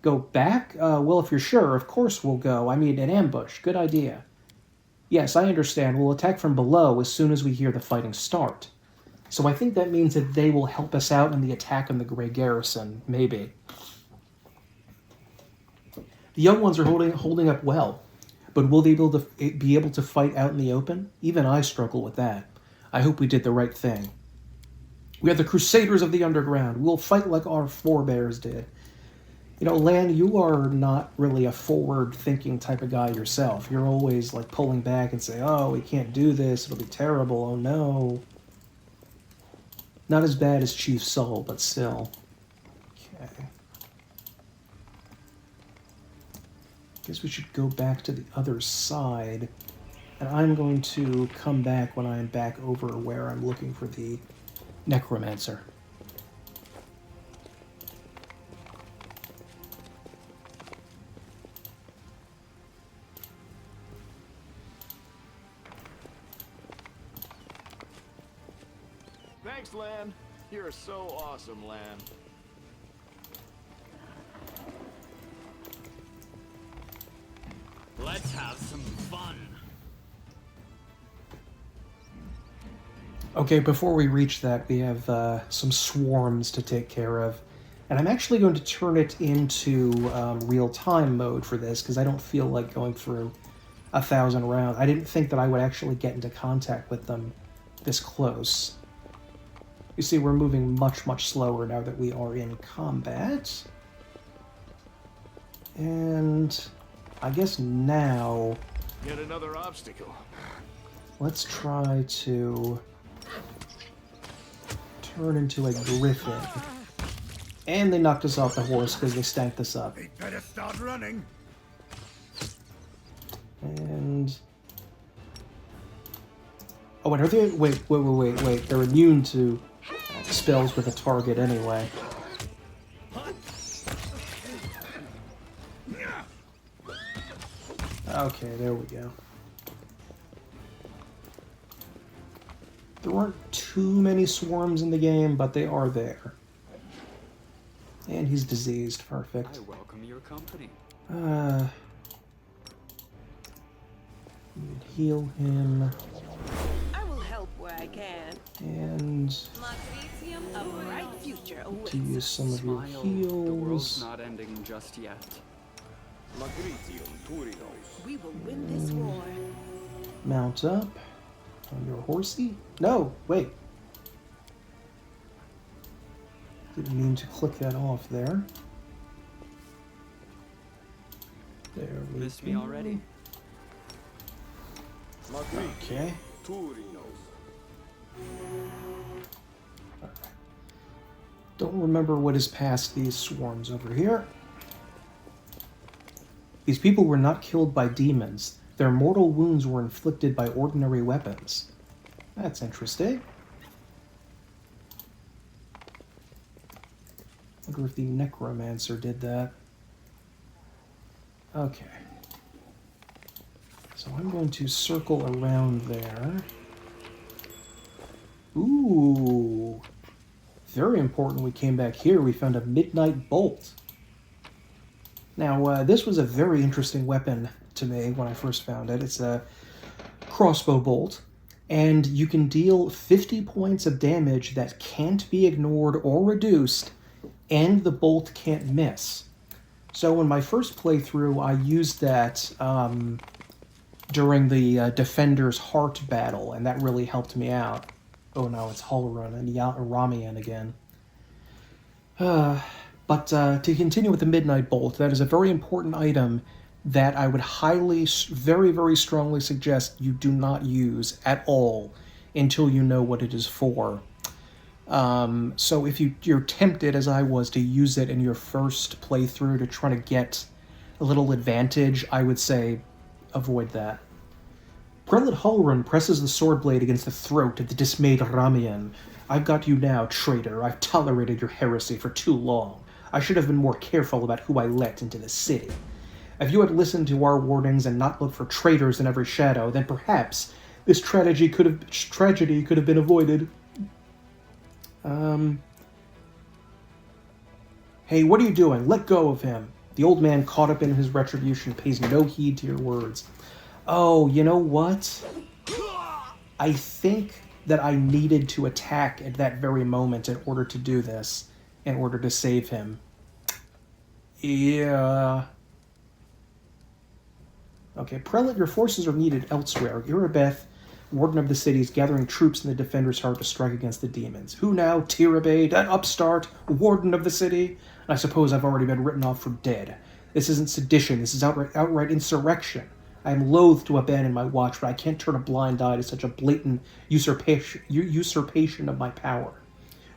Speaker 1: Go back? Well, if you're sure, of course we'll go. I mean, an ambush. Good idea. Yes, I understand. We'll attack from below as soon as we hear the fighting start. So I think that means that they will help us out in the attack on the Grey Garrison. Maybe. The young ones are holding up well. But will they be able to fight out in the open? Even I struggle with that. I hope we did the right thing. We are the Crusaders of the Underground. We will fight like our forebears did. You know, Lan, you are not really a forward-thinking type of guy yourself. You're always, like, pulling back and say, oh, we can't do this, it'll be terrible, oh no. Not as bad as Chief Soul, but still. Okay. Guess we should go back to the other side. And I'm going to come back when I'm back over where I'm looking for the Necromancer.
Speaker 6: Thanks, Lan. You're so awesome, Lan.
Speaker 4: Let's have some fun.
Speaker 1: Okay, before we reach that, we have some swarms to take care of. And I'm actually going to turn it into real-time mode for this, because I don't feel like going through 1,000 rounds. I didn't think that I would actually get into contact with them this close. You see, we're moving much, much slower now that we are in combat. And I guess now...
Speaker 6: Yet another obstacle.
Speaker 1: Let's try to turn into a griffin. And they knocked us off the horse because they stanked us up.
Speaker 6: They'd better start running.
Speaker 1: And... Oh, wait, are they... Wait. They're immune to spells with a target anyway. Okay, there we go. There aren't too many swarms in the game, but they are there. And he's diseased. Perfect.
Speaker 5: I welcome your company.
Speaker 1: Heal him.
Speaker 3: I will help where I can.
Speaker 1: And
Speaker 3: A bright future
Speaker 1: to
Speaker 3: awaits.
Speaker 1: use some of your
Speaker 5: Smile. The world's
Speaker 1: heals.
Speaker 5: not ending just yet.
Speaker 3: We will win this war.
Speaker 1: Mount up on your horsey. No, wait. Didn't mean to click that off there. There we
Speaker 5: Missed
Speaker 1: go.
Speaker 5: me already?
Speaker 1: Okay. Don't remember what is past these swarms over here. These people were not killed by demons. Their mortal wounds were inflicted by ordinary weapons. That's interesting. I wonder if the necromancer did that. Okay. So I'm going to circle around there. Ooh. Very important we came back here. We found a midnight bolt. Now, this was a very interesting weapon to me when I first found it. It's a crossbow bolt, and you can deal 50 points of damage that can't be ignored or reduced, and the bolt can't miss. So in my first playthrough, I used that during the Defender's Heart battle, and that really helped me out. Oh no, it's Halrun and Ramian again. But to continue with the Midnight Bolt, that is a very important item that I would highly, very, very strongly suggest you do not use at all until you know what it is for. So if you're tempted, as I was, to use it in your first playthrough to try to get a little advantage, I would say avoid that. Prelate Halrun presses the sword blade against the throat of the dismayed Ramian. I've got you now, traitor. I've tolerated your heresy for too long. I should have been more careful about who I let into the city. If you had listened to our warnings and not looked for traitors in every shadow, then perhaps this tragedy could have been avoided. Hey, what are you doing? Let go of him. The old man, caught up in his retribution, pays no heed to your words. Oh, you know what? I think that I needed to attack at that very moment in order to do this, in order to save him. Yeah. Okay, Prelate, your forces are needed elsewhere. Irabeth, Warden of the City, is gathering troops in the Defender's Heart to strike against the demons. Who now? Tirabade, that upstart, Warden of the City? I suppose I've already been written off for dead. This isn't sedition, this is outright insurrection. I am loath to abandon my watch, but I can't turn a blind eye to such a blatant usurpation of my power.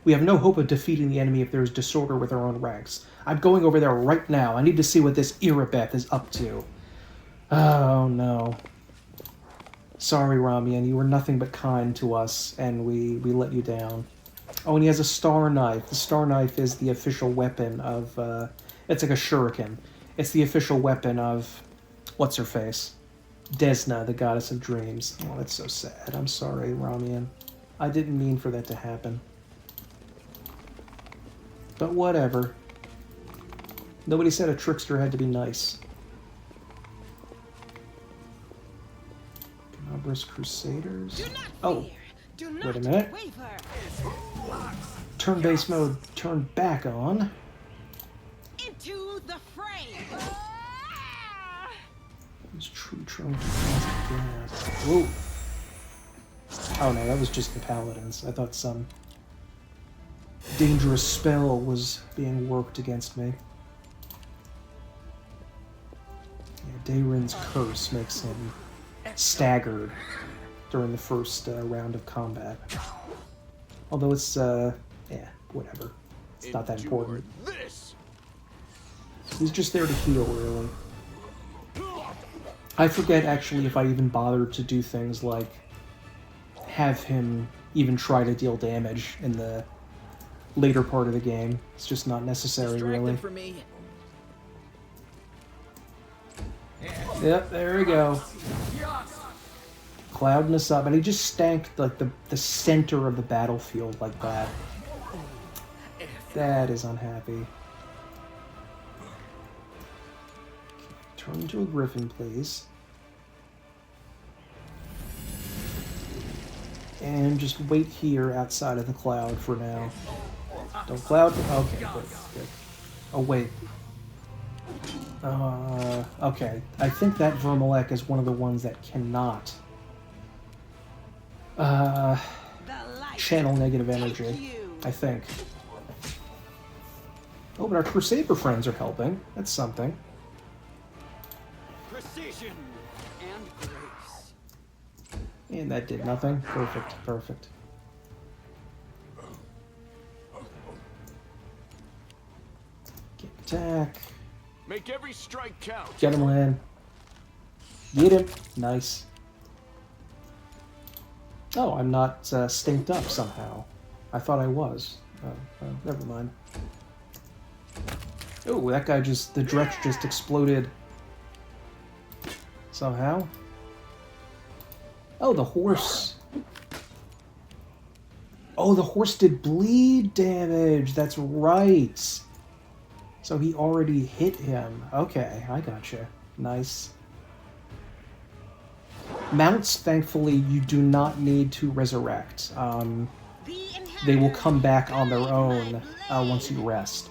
Speaker 1: We have no hope of defeating the enemy if there is disorder with our own ranks. I'm going over there right now. I need to see what this Irabeth is up to. Oh, no. Sorry, Ramian, you were nothing but kind to us, and we let you down. Oh, and he has a star knife. The star knife is the official weapon of, it's like a shuriken. It's the official weapon of, what's-her-face? Desna, the goddess of dreams. Oh, that's so sad. I'm sorry, Ramian. I didn't mean for that to happen. But whatever. Nobody said a trickster had to be nice. Canobras Crusaders. Oh,
Speaker 3: Do not
Speaker 1: wait a minute.
Speaker 3: waver.
Speaker 1: Turn-based mode turned back on.
Speaker 3: Into the fray.
Speaker 1: It's true gas. Whoa. Oh no, that was just the paladins. I thought some dangerous spell was being worked against me. Yeah, Dayrin's curse makes him staggered during the first round of combat. Although it's, yeah, whatever. It's not that important.
Speaker 6: This.
Speaker 1: He's just there to heal, really. I forget, actually, if I even bothered to do things like have him even try to deal damage in the later part of the game. It's just not necessary, really.
Speaker 2: For me.
Speaker 1: Yep, there we go. Clouding us up, and he just stanked like the center of the battlefield like that. That is unhappy. Turn into a griffin, please. And just wait here outside of the cloud for now. Don't cloud? Okay, good. Oh, wait. Okay. I think that Vermalek is one of the ones that cannot channel negative energy. I think. Oh, but our Crusader friends are helping. That's something.
Speaker 5: Precision and grace.
Speaker 1: And that did nothing. Perfect, perfect. Get attack.
Speaker 6: Make every strike count.
Speaker 1: Get him, Lan. Get him. Nice. Oh, I'm not stinked up somehow. I thought I was. Never mind. Oh, that guy just... The Dretch just exploded. Somehow. Oh, the horse. Oh, the horse did bleed damage. That's right. So he already hit him. Okay, I gotcha. Nice. Mounts, thankfully, you do not need to resurrect. They will come back on their own once you rest.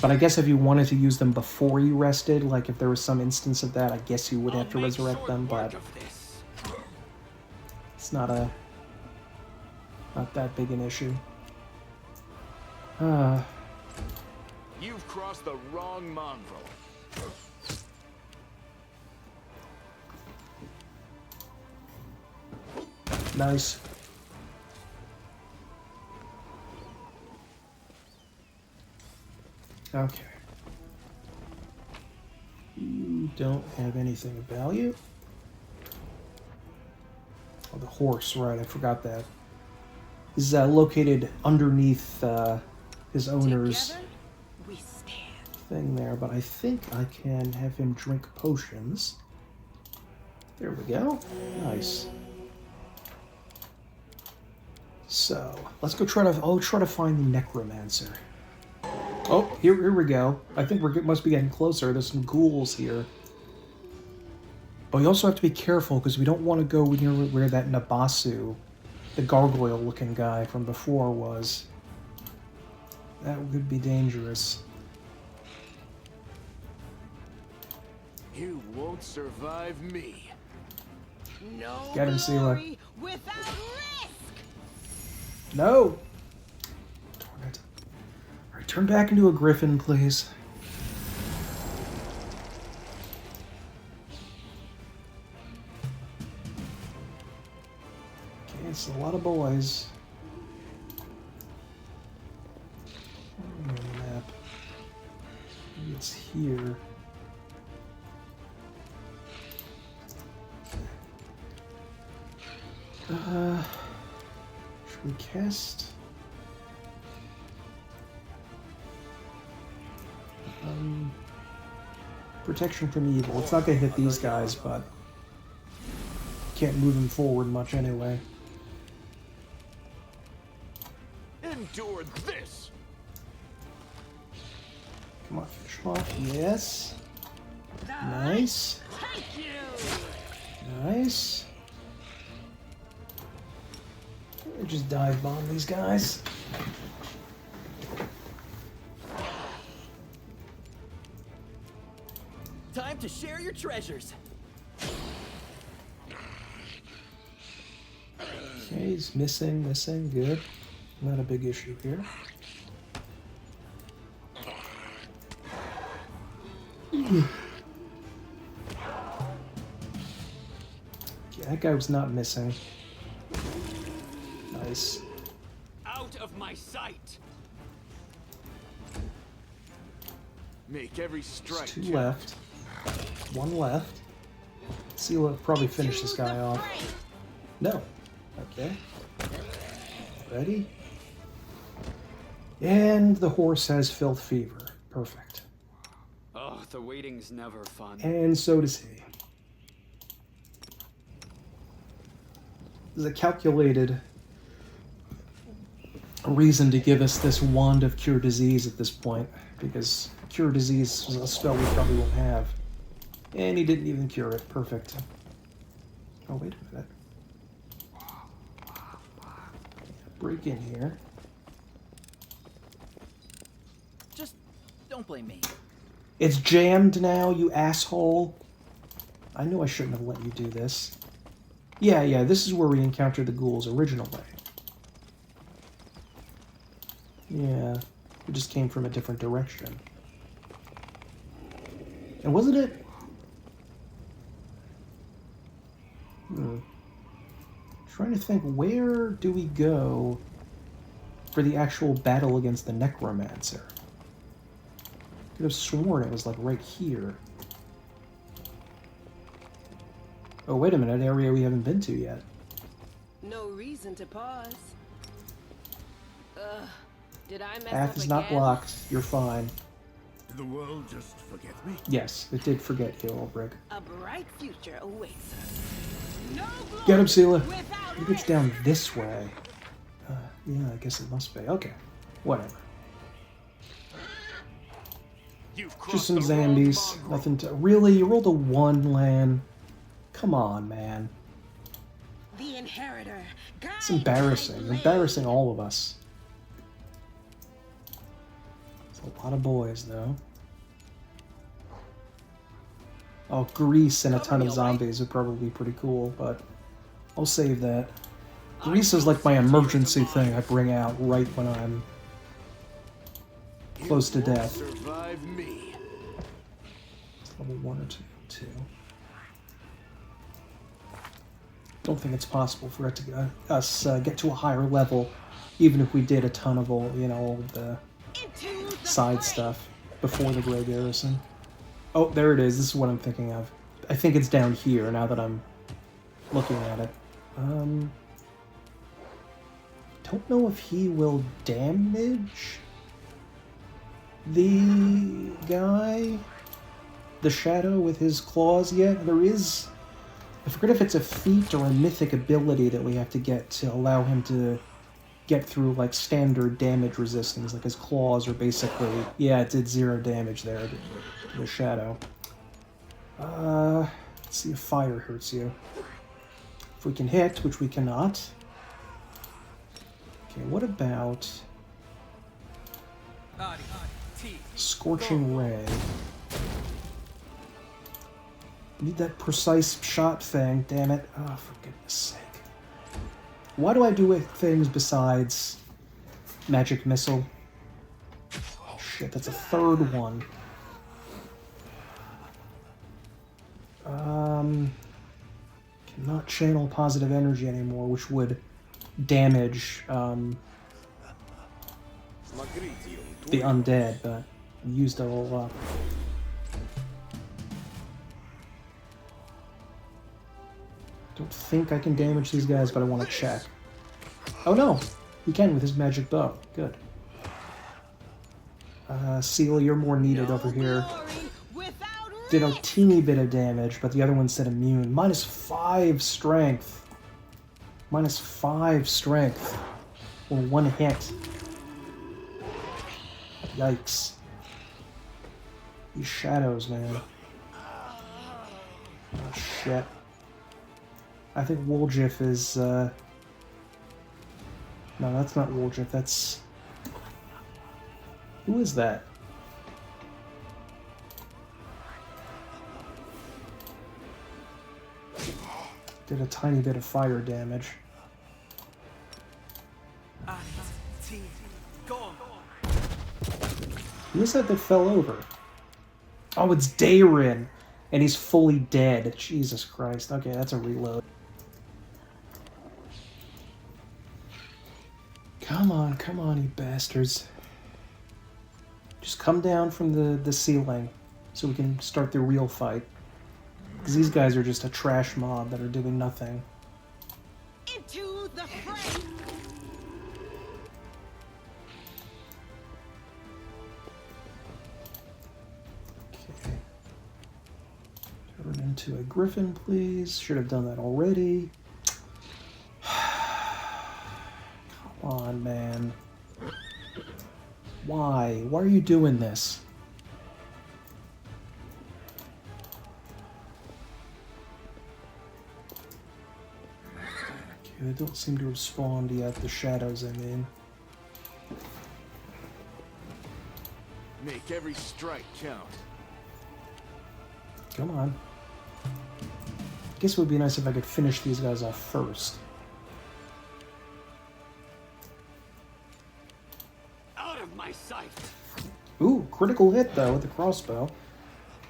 Speaker 1: But I guess if you wanted to use them before you rested, like if there was some instance of that, I guess you would have to resurrect them, but it's not that big an issue.
Speaker 6: You've crossed the wrong mongrel.
Speaker 1: Nice. Okay. You don't have anything of value. Oh, the horse, right, I forgot that. This is located underneath his owner's thing there, but I think I can have him drink potions. There we go. Nice. So, let's go try to find the Necromancer. Oh, here we go. I think we must be getting closer. There's some ghouls here. But we also have to be careful because we don't want to go near where that Nabasu, the gargoyle-looking guy from before, was. That would be dangerous.
Speaker 6: You won't survive me.
Speaker 3: No
Speaker 1: Get him, Seela.
Speaker 3: glory without risk.
Speaker 1: No! Darn it. Alright, turn back into a griffin, please. Okay, it's a lot of boys. Map. Maybe it's here. Should we cast? Protection from evil. It's not gonna hit these guys, but can't move them forward much anyway.
Speaker 6: Endure this.
Speaker 1: Come on, finish him off. Yes. Nice.
Speaker 3: Thank you.
Speaker 1: Nice. Just dive bomb these guys.
Speaker 2: Time to share your treasures.
Speaker 1: Okay, he's missing, good. Not a big issue here. Okay, that guy was not missing. Nice.
Speaker 4: Out of my sight.
Speaker 6: Make every strike.
Speaker 1: There's two left. One left. See, we'll probably finish this guy off. No. Okay. Ready? And the horse has filth fever. Perfect.
Speaker 4: Oh,
Speaker 5: the waiting's never fun.
Speaker 1: And so does he. This is a calculated reason to give us this Wand of Cure Disease at this point, because Cure Disease is a spell we probably won't have. And he didn't even cure it. Perfect. Oh, wait a minute. Break in here.
Speaker 2: Just don't blame me.
Speaker 1: It's jammed now, you asshole. I knew I shouldn't have let you do this. Yeah, this is where we encountered the ghouls originally. Yeah, we just came from a different direction. And wasn't it? Trying to think, where do we go for the actual battle against the Necromancer? I could have sworn it was like right here. Oh, wait a minute, an area we haven't been to yet.
Speaker 3: No reason to pause. Did I mess
Speaker 1: Path
Speaker 3: up
Speaker 1: is
Speaker 3: again?
Speaker 1: not blocked. You're fine.
Speaker 7: Did the world just forget me?
Speaker 1: Yes, it did forget you, Ulbrich.
Speaker 3: A bright future awaits us. No glory
Speaker 1: Get him, Sela.
Speaker 3: without
Speaker 1: It gets
Speaker 3: risk.
Speaker 1: down this way. Yeah, I guess it must be. Okay, whatever.
Speaker 6: You've
Speaker 1: Just
Speaker 6: crossed
Speaker 1: some
Speaker 6: the wrong
Speaker 1: zombies.
Speaker 6: mongrel.
Speaker 1: Nothing to... Really? You rolled a 1, Lan? Come on, man.
Speaker 3: The inheritor.
Speaker 1: It's embarrassing. Embarrassing all of us. It's a lot of boys, though. Oh, Grease and a ton of zombies would probably be pretty cool, but I'll save that. Grease is like my emergency thing I bring out right when I'm close to
Speaker 6: You won't
Speaker 1: death.
Speaker 6: Survive me.
Speaker 1: Level 1 or 2. Don't think it's possible for it to get us get to a higher level, even if we did a ton of all, all the
Speaker 3: Into the
Speaker 1: side
Speaker 3: fray.
Speaker 1: stuff before the Grey Garrison. Oh, there it is. This is what I'm thinking of. I think it's down here now that I'm looking at it. Don't know if he will damage the guy, the shadow with his claws yet. There is, I forget if it's a feat or a mythic ability that we have to get to allow him to get through like standard damage resistance. Like his claws are basically, yeah, it did 0 damage there to the shadow. Let's see if fire hurts you. If we can hit, which we cannot. Okay, what about Scorching Ray? Need that precise shot thing, damn it. Oh, for goodness sake. Why do I do things besides Magic Missile? Oh, shit, that's a 3rd one. Cannot channel positive energy anymore, which would damage the undead, but I used it all up. Don't think I can damage these guys, but I want to check. Oh no! He can with his magic bow. Good. Seal, you're more needed over here.
Speaker 3: Glory without
Speaker 1: Did a
Speaker 3: risk.
Speaker 1: teeny bit of damage, but the other one said immune. -5 strength. -5 strength. Or 1 hit. Yikes. These shadows, man. Oh, shit. I think Woljif is, No, that's not Woljif, that's... Who is that? Did a tiny bit of fire damage. Who is that fell over? Oh, it's Dayrin! And he's fully dead. Jesus Christ. Okay, that's a reload. Come on, you bastards. Just come down from the ceiling so we can start the real fight. Because these guys are just a trash mob that are doing nothing.
Speaker 3: Into the fray.
Speaker 1: Okay. Into a griffin, please. Should have done that already. Come on, man. Why? Why are you doing this? Okay, they don't seem to have spawned yet, the shadows, I mean.
Speaker 6: Make every strike count.
Speaker 1: Come on. I guess it would be nice if I could finish these guys off first.
Speaker 4: Out of my sight.
Speaker 1: Ooh, critical hit though with the crossbow.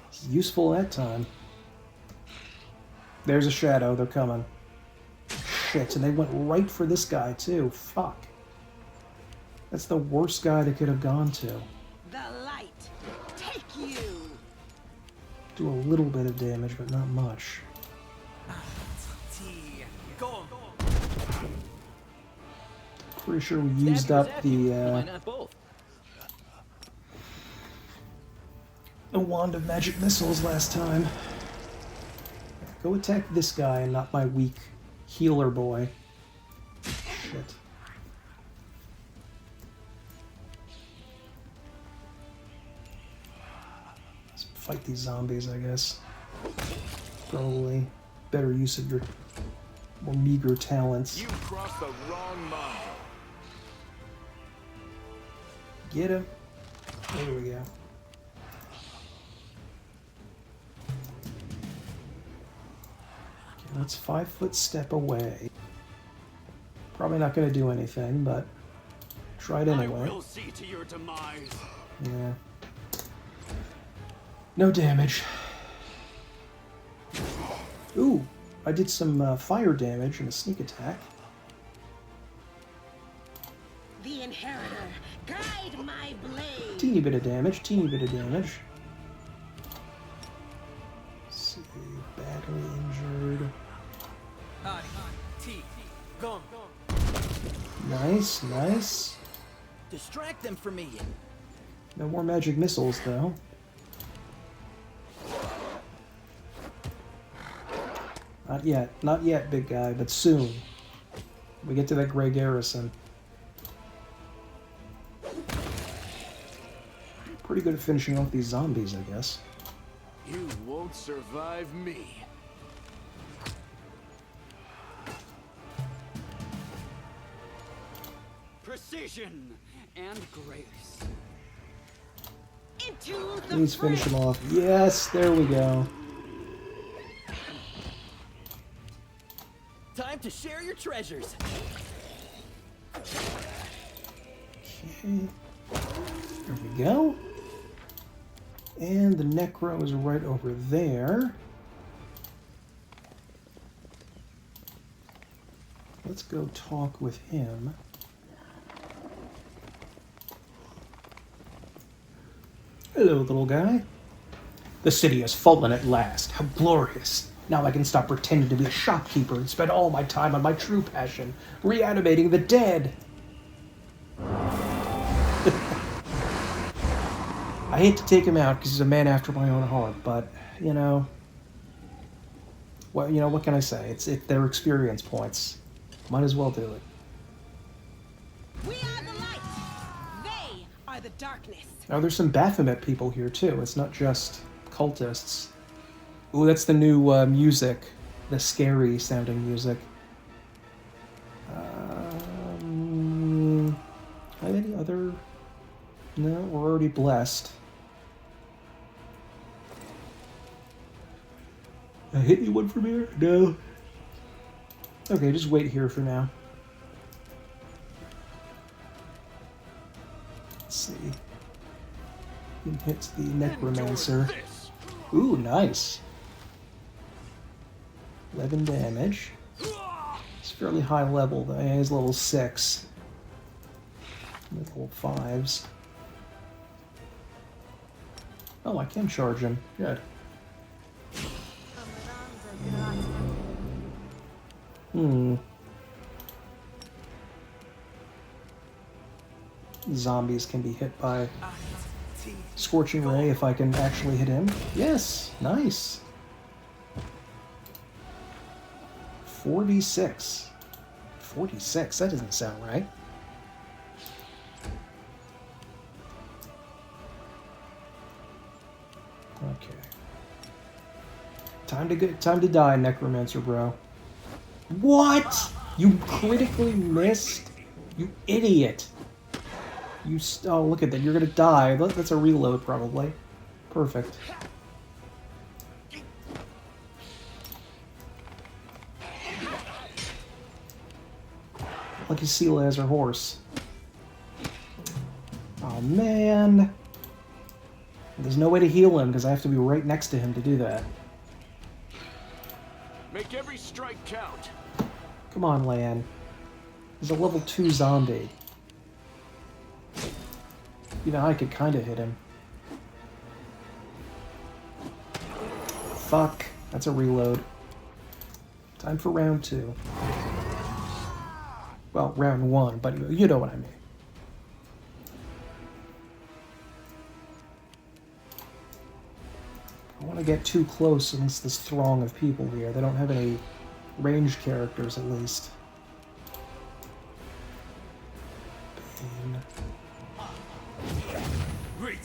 Speaker 1: It's useful that time. There's a shadow, they're coming. Shit, and they went right for this guy too. Fuck. That's the worst guy they could have gone to.
Speaker 3: The light. Take you.
Speaker 1: Do a little bit of damage, but not much. Pretty sure we used up
Speaker 2: Why not both?
Speaker 1: the wand of magic missiles last time. Go attack this guy and not my weak healer boy. Shit. Let's fight these zombies, I guess. Probably better use of your more meager talents.
Speaker 6: You crossed the wrong line.
Speaker 1: Get him. There we go. Okay, let's 5-foot step away. Probably not going to do anything, but try it
Speaker 4: I
Speaker 1: anyway.
Speaker 4: will see to your demise.
Speaker 1: Yeah. No damage. Ooh, I did some fire damage and a sneak attack.
Speaker 3: The inheritor. Guide my blade.
Speaker 1: Teeny bit of damage, teeny bit of damage. Let's see, badly injured. Nice, nice.
Speaker 2: Distract them for me.
Speaker 1: No more magic missiles, though. Not yet, big guy, but soon. We get to that Grey Garrison. Pretty good at finishing off these zombies, I guess.
Speaker 6: You won't survive me.
Speaker 5: Precision and grace.
Speaker 3: Into the
Speaker 1: Please finish him off. Yes, there we go.
Speaker 2: Time to share your treasures.
Speaker 1: Okay. There we go. And the Necro is right over there. Let's go talk with him. Hello, little guy. The city has fallen at last. How glorious. Now I can stop pretending to be a shopkeeper and spend all my time on my true passion, reanimating the dead. I hate to take him out because he's a man after my own heart, but, you know, what can I say? It's their experience points. Might as well do it.
Speaker 3: We are the light. They are the darkness.
Speaker 1: Now, there's some Baphomet people here, too. It's not just cultists. Ooh, that's the new music. The scary-sounding music. Have any other... No, we're already blessed. I hit anyone from here? No. Okay, just wait here for now. Let's see. He hits the Necromancer. Ooh, nice. 11 damage. It's fairly high level, though. Yeah, he's level 6. Level 5s. Oh, I can charge him. Good. Zombies can be hit by Scorching Ray if I can actually hit him. Yes! Nice! 4d6. 46? That doesn't sound right. Okay. Time to die, Necromancer bro. What? You critically missed? You idiot. Oh, look at that. You're gonna die. That's a reload, probably. Perfect. Lucky Sela has her horse. Oh, man. There's no way to heal him, because I have to be right next to him to do that.
Speaker 6: Make every strike count.
Speaker 1: Come on, Lan. He's a level 2 zombie. You know, I could kind of hit him. Fuck. That's a reload. Time for round 2. Well, round 1, but you know what I mean. I want to get too close against this throng of people here. They don't have any ranged characters, at least. Pain.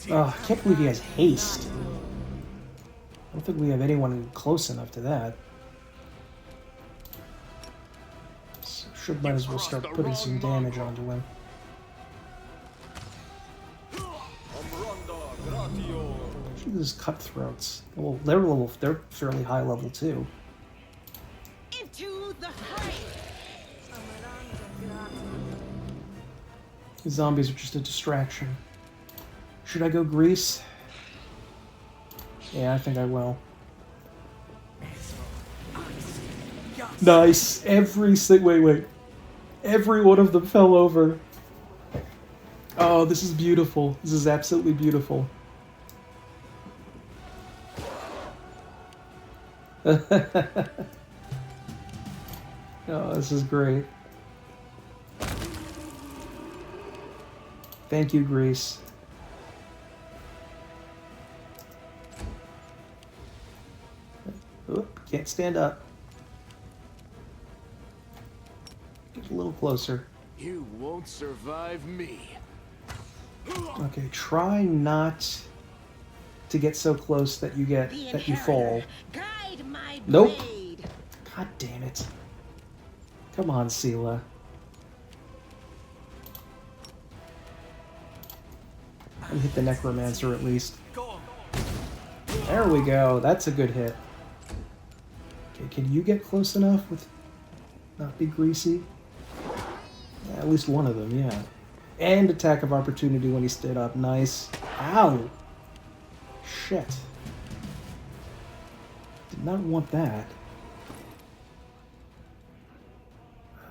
Speaker 1: Oh, I can't believe he has haste. I don't think we have anyone close enough to that. So should might as well start putting some damage onto him. Look at these cutthroats. Well, they're fairly high level too.
Speaker 3: Into the fray.
Speaker 1: These zombies are just a distraction. Should I go Grease? Yeah, I think I will. Nice. Wait. Every one of them fell over. Oh, this is beautiful. This is absolutely beautiful. Oh, this is great. Thank you, Grease. Oop, can't stand up. Get a little closer.
Speaker 6: You won't survive me.
Speaker 1: Okay, try not to get so close that you fall.
Speaker 3: Guide my
Speaker 1: Nope.
Speaker 3: blade.
Speaker 1: God damn it. Come on, Sela. And hit the Necromancer at least. There we go. That's a good hit. Okay, can you get close enough with not be greasy? Yeah, at least one of them, yeah. And attack of opportunity when he stood up. Nice. Ow! Shit. Did not want that.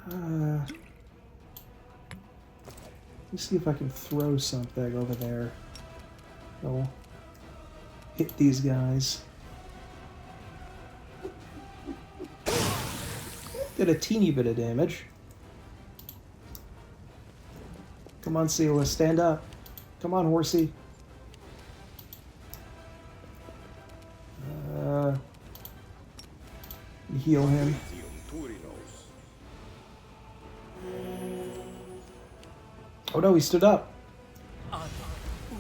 Speaker 1: Let me see if I can throw something over there. I'll hit these guys. Did a teeny bit of damage. Come on, Sela, stand up. Come on, horsey. Heal him. Oh no, he stood up.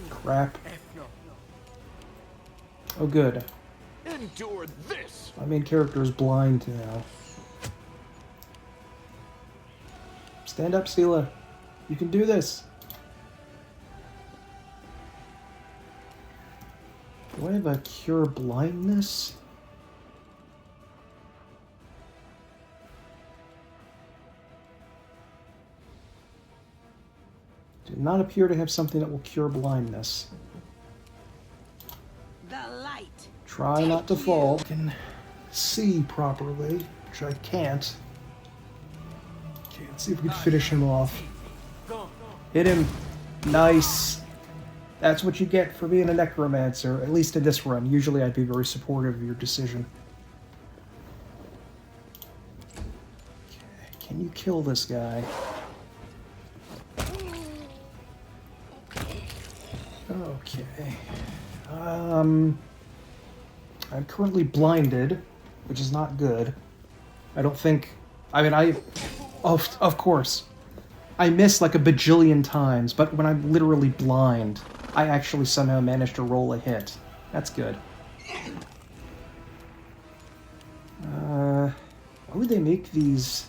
Speaker 1: Crap. Oh good.
Speaker 6: Endure this.
Speaker 1: My main character is blind now. Stand up, Sela. You can do this. Do I have a cure blindness? Do not appear to have something that will cure blindness.
Speaker 3: The light.
Speaker 1: Try not to fall. I can see properly, which I can't. Okay, let's see if we can finish him off. Hit him. Nice. That's what you get for being a necromancer, at least in this run. Usually I'd be very supportive of your decision. Okay, can you kill this guy? Okay. I'm currently blinded, which is not good. I don't think I mean, of course. I miss like a bajillion times, but when I'm literally blind, I actually somehow managed to roll a hit. That's good. Why would they make these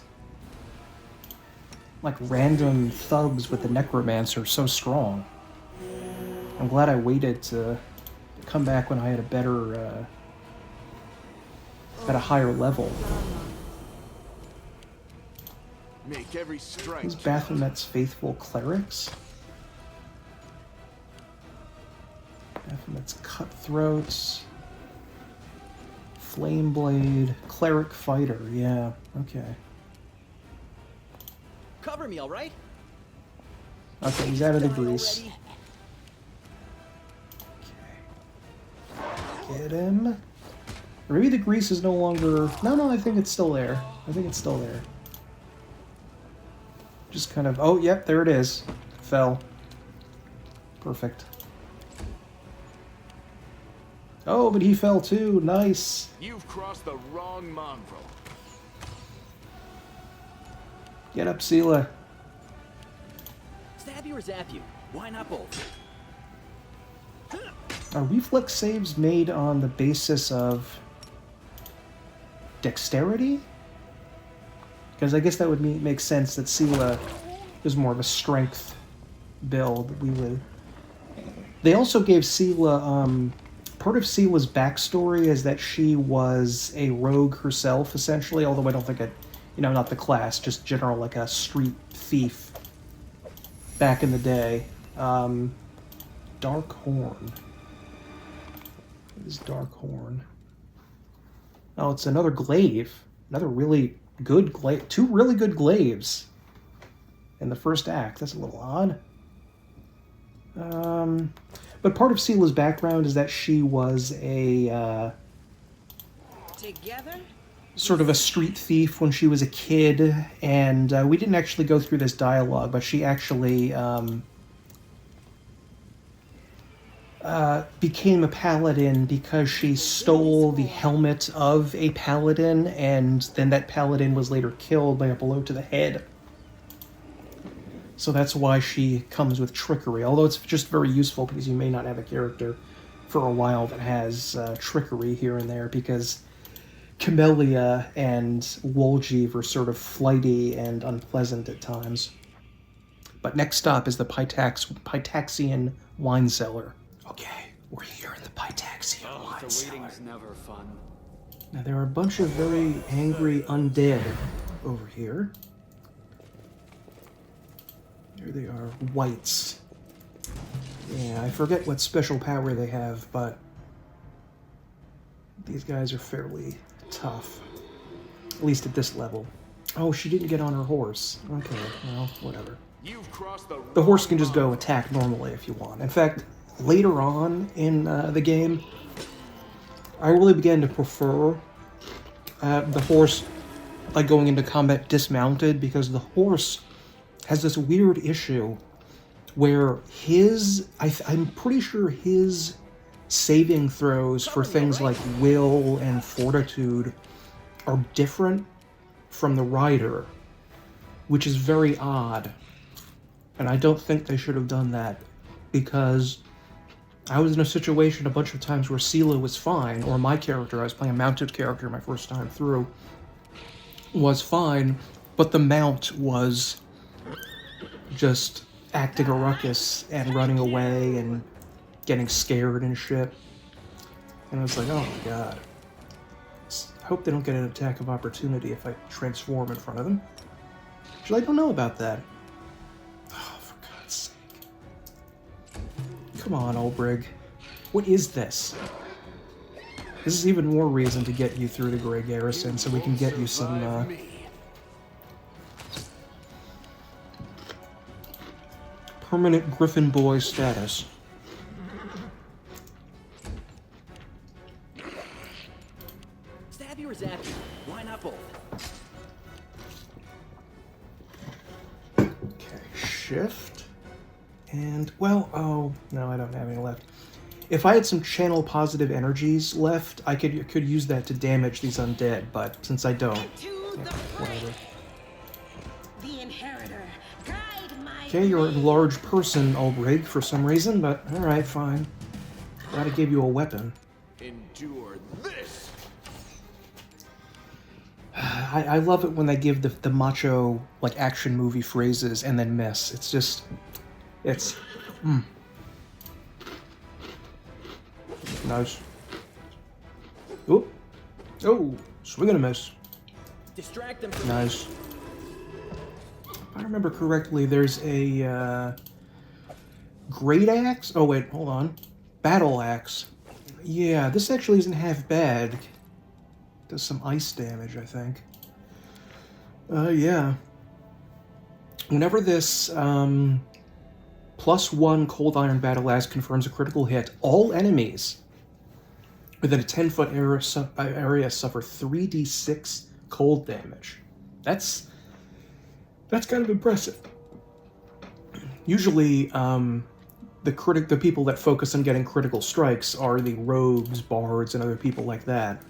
Speaker 1: like random thugs with the necromancer so strong? I'm glad I waited to come back when I had a better, at a higher level.
Speaker 6: Make every strike.
Speaker 1: These Baphomet's faithful clerics. Baphomet's cutthroats. Flameblade, cleric fighter. Yeah, okay.
Speaker 2: Cover me, all right?
Speaker 1: Okay, he's out of the grease. Okay. Get him. Or maybe the grease is no longer... No, I think it's still there. I think it's still there. Just kind of... Oh, yep, there it is. Fell. Perfect. Oh, but he fell too. Nice.
Speaker 6: You've crossed the wrong mongrel.
Speaker 1: Get up, Sela.
Speaker 2: Stab you or zap you? Why not both?
Speaker 1: Are reflex saves made on the basis of dexterity? Because I guess that would make sense that Sela is more of a strength build. They also gave Sela... part of Sela's backstory is that she was a rogue herself, essentially, although I don't think not the class, just general, like a street thief back in the day. Dark Horn. What is Dark Horn? Oh, it's another glaive. Another really good glaive. 2 really good glaives in the first act. That's a little odd. But part of Sela's background is that she was a
Speaker 3: Together?
Speaker 1: sort of a street thief when she was a kid, and we didn't actually go through this dialogue, but she actually became a paladin because she stole the helmet of a paladin, and then that paladin was later killed by a blow to the head. So that's why she comes with trickery, although it's just very useful because you may not have a character for a while that has trickery here and there, because Camellia and Wolgiv are sort of flighty and unpleasant at times. But next stop is the Pytaxian wine cellar. Okay, we're here in the Pytaxian wine
Speaker 5: The
Speaker 1: cellar.
Speaker 5: waiting's never fun.
Speaker 1: Now there are a bunch of very angry undead over here. Here they are, whites. Yeah, I forget what special power they have, but these guys are fairly tough. At least at this level. Oh, she didn't get on her horse. Okay, well, whatever.
Speaker 6: You've crossed
Speaker 1: The horse can just go attack normally if you want. In fact, later on in the game, I really began to prefer the horse like going into combat dismounted, because the horse has this weird issue where I'm pretty sure his saving throws for things like will and fortitude are different from the rider, which is very odd. And I don't think they should have done that, because I was in a situation a bunch of times where Sela was fine, or my character, I was playing a mounted character my first time through, was fine, but the mount was just acting a ruckus and running away and getting scared and shit. And I was like, oh my god. I hope they don't get an attack of opportunity if I transform in front of them. Actually, I don't know about that. Oh, for God's sake. Come on, Olbrig. What is this? This is even more reason to get you through the Grey Garrison, so we can get you some, permanent Griffin Boy status.
Speaker 2: Stab you or zap you? Why not both?
Speaker 1: Okay, shift. And, well, oh, no, I don't have any left. If I had some channel positive energies left, I could use that to damage these undead, but since I don't,
Speaker 3: To the
Speaker 1: whatever.
Speaker 3: fray! The inheritor, guide my
Speaker 1: Okay, you're a
Speaker 3: blade.
Speaker 1: large person, Ulbrig, for some reason, but alright, fine. Glad I gave you a weapon.
Speaker 6: Endure this.
Speaker 1: I love it when they give the macho, like, action movie phrases and then miss. It's just... It's... Nice. Oop. Oh, swing and a miss.
Speaker 2: Distract them from
Speaker 1: Nice. If I remember correctly, there's a, great axe? Oh, wait, hold on. Battle axe. Yeah, this actually isn't half bad. Does some ice damage, I think. Yeah. Whenever this, +1 Cold Iron Battle Axe confirms a critical hit, all enemies within a 10-foot area suffer 3d6 cold damage. That's kind of impressive. Usually, the people that focus on getting critical strikes are the rogues, bards, and other people like that,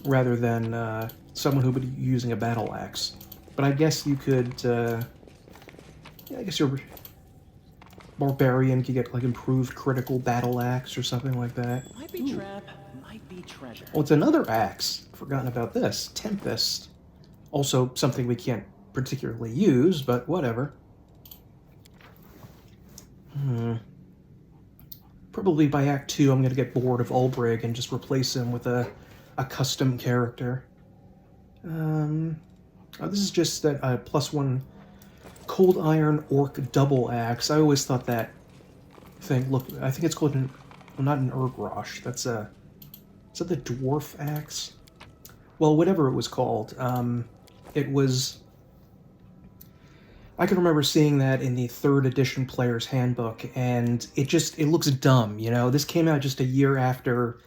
Speaker 1: rather than someone who would be using a battle axe. But I guess you could, yeah, I guess your barbarian could get like improved critical battle axe or something like that.
Speaker 2: Might be trap, might be treasure.
Speaker 1: Oh, it's another axe. Forgotten about this. Tempest. Also something we can't particularly use, but whatever. Probably by Act 2 I'm going to get bored of Ulbrig and just replace him with a custom character. Oh, this is just a +1 Cold Iron Orc Double Axe. I always thought that thing looked... I think it's called an... Well, not an Urgrosh. That's a... Is that the Dwarf Axe? Well, whatever it was called. It was... I can remember seeing that in the 3rd edition Player's Handbook, and it looks dumb, you know? This came out just a year after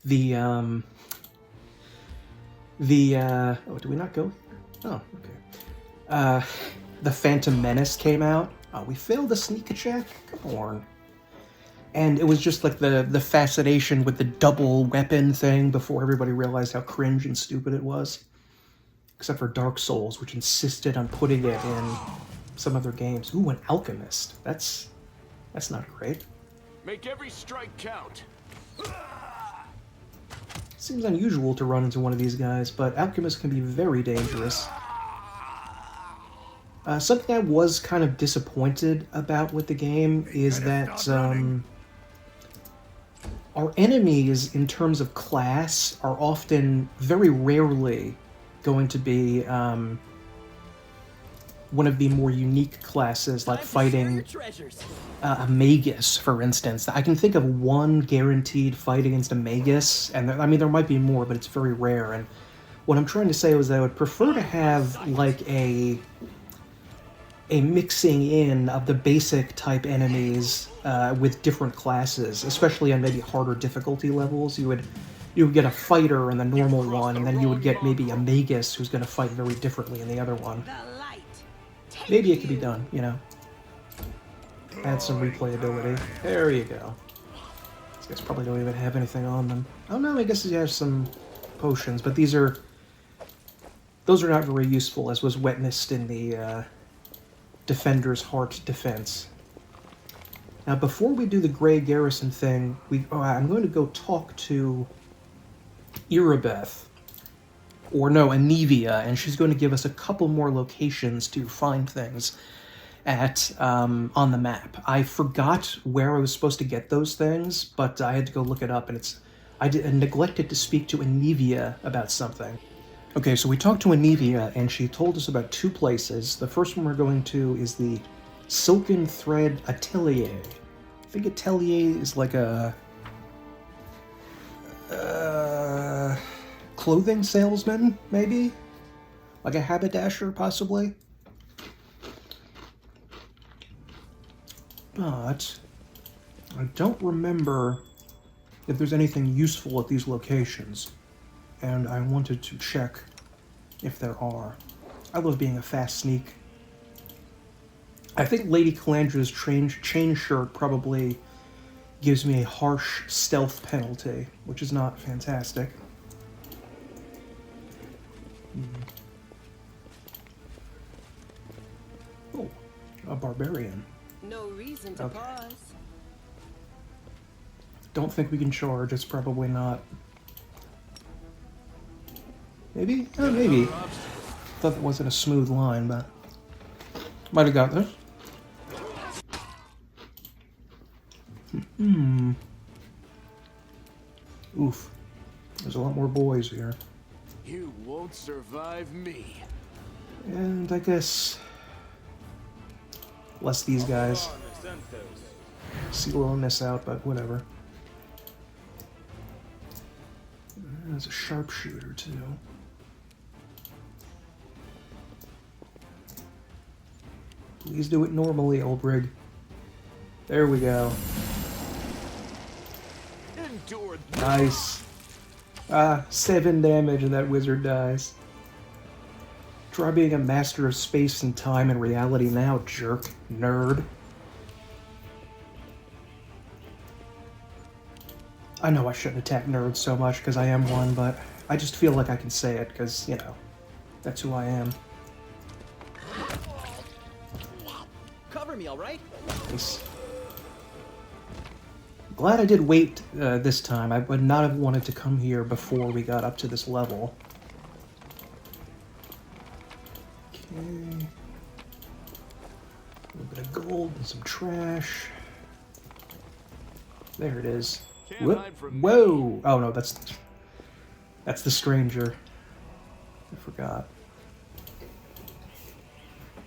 Speaker 1: the, oh, do we not go here? Oh, okay. The Phantom Menace came out. Oh, we failed a sneak check? Come on. And it was just like the fascination with the double weapon thing before everybody realized how cringe and stupid it was. Except for Dark Souls, which insisted on putting it in some other games. Ooh, an Alchemist. That's not great.
Speaker 6: Make every strike count.
Speaker 1: Seems unusual to run into one of these guys, but Alchemists can be very dangerous. Something I was kind of disappointed about with the game is that our enemies, in terms of class, are often very rarely going to be one of the more unique classes, like fighting a Magus, for instance. I can think of one guaranteed fight against a Magus, and I mean, there might be more, but it's very rare. And what I'm trying to say was that I would prefer to have, like, a mixing in of the basic type enemies with different classes, especially on maybe harder difficulty levels. You would get a fighter in the normal one, and then you would get maybe a Magus who's going to fight very differently in the other one. Maybe it could be done, you know. Add some replayability. There you go. These guys probably don't even have anything on them. Oh no, I guess he has some potions, but those are not very useful, as was witnessed in the Defender's Heart defense. Now, before we do the Grey Garrison thing, I'm going to go talk to Irabeth. Or no, Anivia, and she's going to give us a couple more locations to find things at on the map. I forgot where I was supposed to get those things, but I had to go look it up, and I neglected to speak to Anivia about something. Okay, so we talked to Anivia, and she told us about 2 places. The first one we're going to is the Silken Thread Atelier. I think Atelier is like a clothing salesman, maybe? Like a haberdasher, possibly? But I don't remember if there's anything useful at these locations, and I wanted to check if there are. I love being a fast sneak. I think Lady Calandra's chain shirt probably gives me a harsh stealth penalty, which is not fantastic. A barbarian.
Speaker 3: No reason to
Speaker 1: Okay.
Speaker 3: pause.
Speaker 1: Don't think we can charge. It's probably not. Maybe? Oh, maybe. Thought that wasn't a smooth line, but might have got this. Oof. There's a lot more boys here.
Speaker 6: You won't survive me.
Speaker 1: And I guess less these guys. See what I'll miss out, but whatever. There's a sharpshooter too. Please do it normally, old rig. There we go.
Speaker 6: Endure
Speaker 1: Nice. 7 damage and that wizard dies. Try being a master of space and time and reality now, jerk. Nerd. I know I shouldn't attack nerds so much because I am one, but I just feel like I can say it because, you know, that's who I am.
Speaker 2: Cover me, all right?
Speaker 1: Nice. Glad I did wait this time. I would not have wanted to come here before we got up to this level. Okay. A little bit of gold and some trash. There it is.
Speaker 6: Can't hide from me.
Speaker 1: Whoa! Oh no, that's the stranger. I forgot.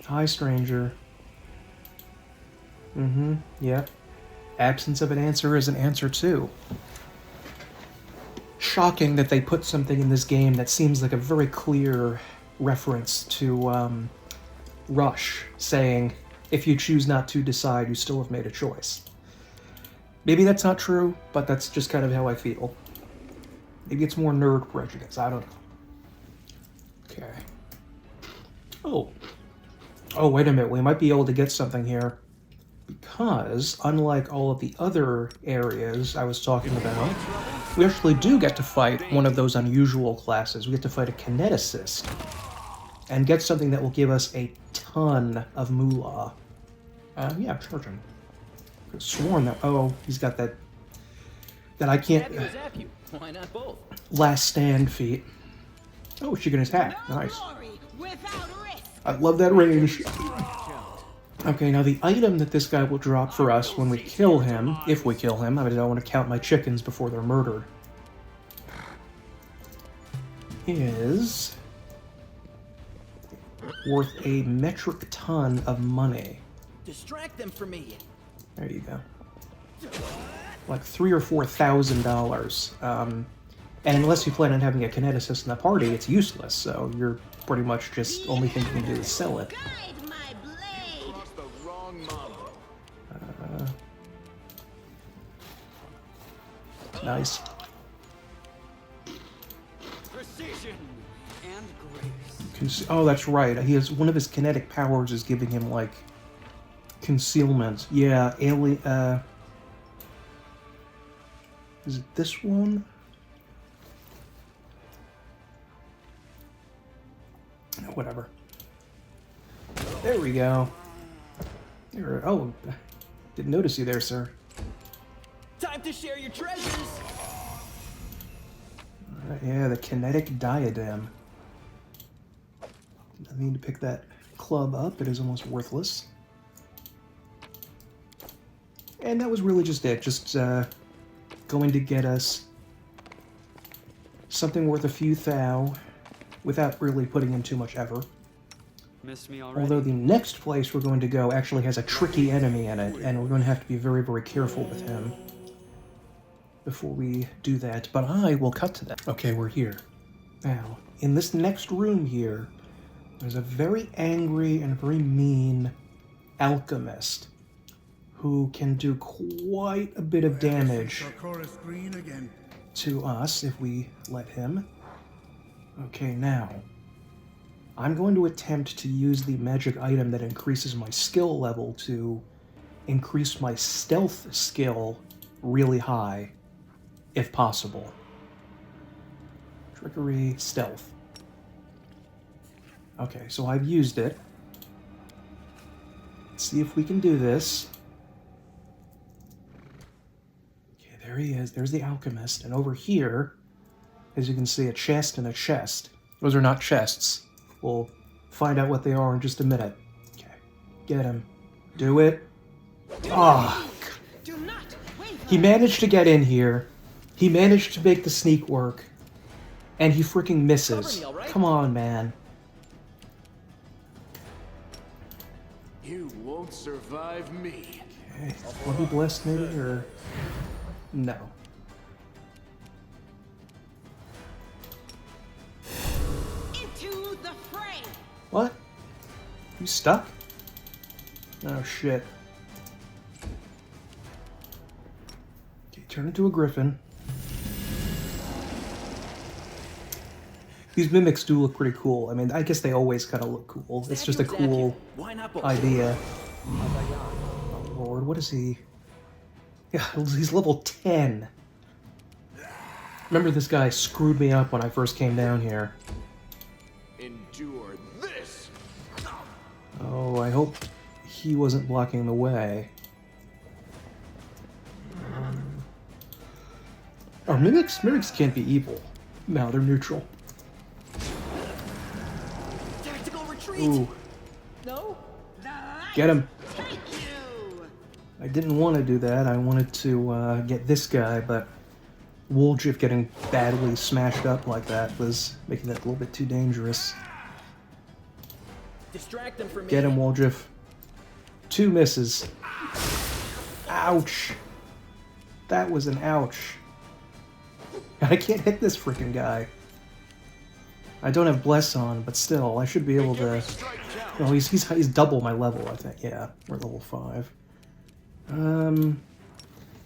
Speaker 1: Hi, stranger. Yep. Absence of an answer is an answer too. Shocking that they put something in this game that seems like a very clear reference to Rush, saying, if you choose not to decide, you still have made a choice. Maybe that's not true, but that's just kind of how I feel. Maybe it's more nerd prejudice, I don't know. Okay. Oh, wait a minute, we might be able to get something here. Because, unlike all of the other areas I was talking about, we actually do get to fight one of those unusual classes. We get to fight a kineticist. And get something that will give us a ton of moolah. Yeah, charge him. Could've sworn that, oh, he's got that I can't,
Speaker 2: Zap you, zap you. Why not both?
Speaker 1: last stand feat. Oh, she can attack, nice.
Speaker 3: Glory without risk.
Speaker 1: I love that range. Okay, now the item that this guy will drop for us when we kill him, if we kill him, I don't want to count my chickens before they're murdered, is worth a metric ton of money.
Speaker 2: Distract them from me.
Speaker 1: There you go. Like $3,000 or $4,000. And unless you plan on having a kineticist in the party, it's useless, so you're pretty much just only thing you can do is sell it.
Speaker 3: Guide my blade.
Speaker 6: Cross the wrong mob.
Speaker 1: Nice.
Speaker 5: Precision and grace.
Speaker 1: Oh, that's right. He has one of his kinetic powers is giving him like concealment. Yeah, alien. Is it this one? Whatever. There we go. There. Oh, didn't notice you there, sir.
Speaker 2: Time to share your treasures.
Speaker 1: Yeah, the kinetic diadem. I need to pick that club up. It is almost worthless. And that was really just it. Just going to get us something worth a few thou without really putting in too much effort.
Speaker 4: Missed me already?
Speaker 1: Although the next place we're going to go actually has a tricky enemy in it, and we're going to have to be very, very careful with him before we do that. But I will cut to that. Okay, we're here. Now, in this next room here, there's a very angry and very mean alchemist who can do quite a bit of damage
Speaker 7: Sarkoris Green again.
Speaker 1: to us if we let him. Okay, now, I'm going to attempt to use the magic item that increases my skill level to increase my stealth skill really high, if possible. Trickery, stealth. Okay, so I've used it. Let's see if we can do this. Okay, there he is. There's the alchemist. And over here, as you can see, a chest and a chest. Those are not chests. We'll find out what they are in just a minute. Okay, get him. Do it. Ah,
Speaker 3: Do not waver.
Speaker 1: he managed to get in here. He managed to make the sneak work. And he freaking misses.
Speaker 2: Cover me, all right?
Speaker 1: Come on, man.
Speaker 6: You won't survive me.
Speaker 1: Okay, will he blessed maybe, or... No.
Speaker 3: Into the fray.
Speaker 1: What? You stuck? Oh, shit. Okay, turn into a griffin. These mimics do look pretty cool. I mean, I guess they always kind of look cool. It's just a cool
Speaker 2: Why not both?
Speaker 1: idea. Oh, Lord, what is he? Yeah, he's level 10. Remember, this guy screwed me up when I first came down here.
Speaker 6: Endure this.
Speaker 1: Oh, I hope he wasn't blocking the way. Oh, mimics can't be evil. No, they're neutral.
Speaker 2: Tactical retreat.
Speaker 1: Ooh,
Speaker 2: No.
Speaker 3: The light.
Speaker 1: get him.
Speaker 3: Take you.
Speaker 1: I didn't want to do that. I wanted to get this guy, but Woljif getting badly smashed up like that was making that a little bit too dangerous.
Speaker 2: Distract them from me.
Speaker 1: Get him, Woljif. 2 misses. Ouch. That was an ouch. I can't hit this freaking guy. I don't have Bless on, but still, I should be able to...
Speaker 6: Strike down.
Speaker 1: No, he's double my level, I think. Yeah, we're level 5.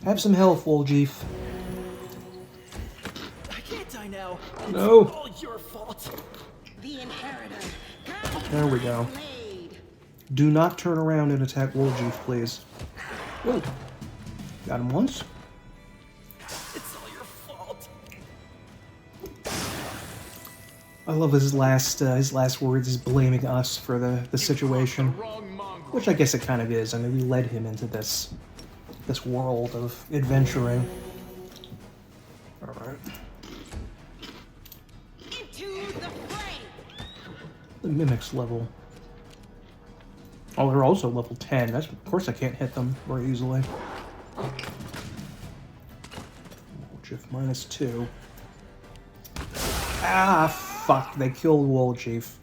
Speaker 1: Have some health, Woljif.
Speaker 2: I can't die now. It's
Speaker 1: No.
Speaker 2: all your fault.
Speaker 3: The inheritor. Come
Speaker 1: There we go.
Speaker 3: blade.
Speaker 1: Do not turn around and attack Woljif, please. Whoa. Got him once.
Speaker 2: It's all your fault.
Speaker 1: I love his last words is blaming us for the situation,
Speaker 6: Wrong mongrel.
Speaker 1: which I guess it kind of is. I mean, we led him into this world of adventuring. All right.
Speaker 3: Into the fray.
Speaker 1: The mimics level. Oh, they're also level 10. That's, of course I can't hit them very easily. Woljif -2. Ah, fuck. They killed Woljif.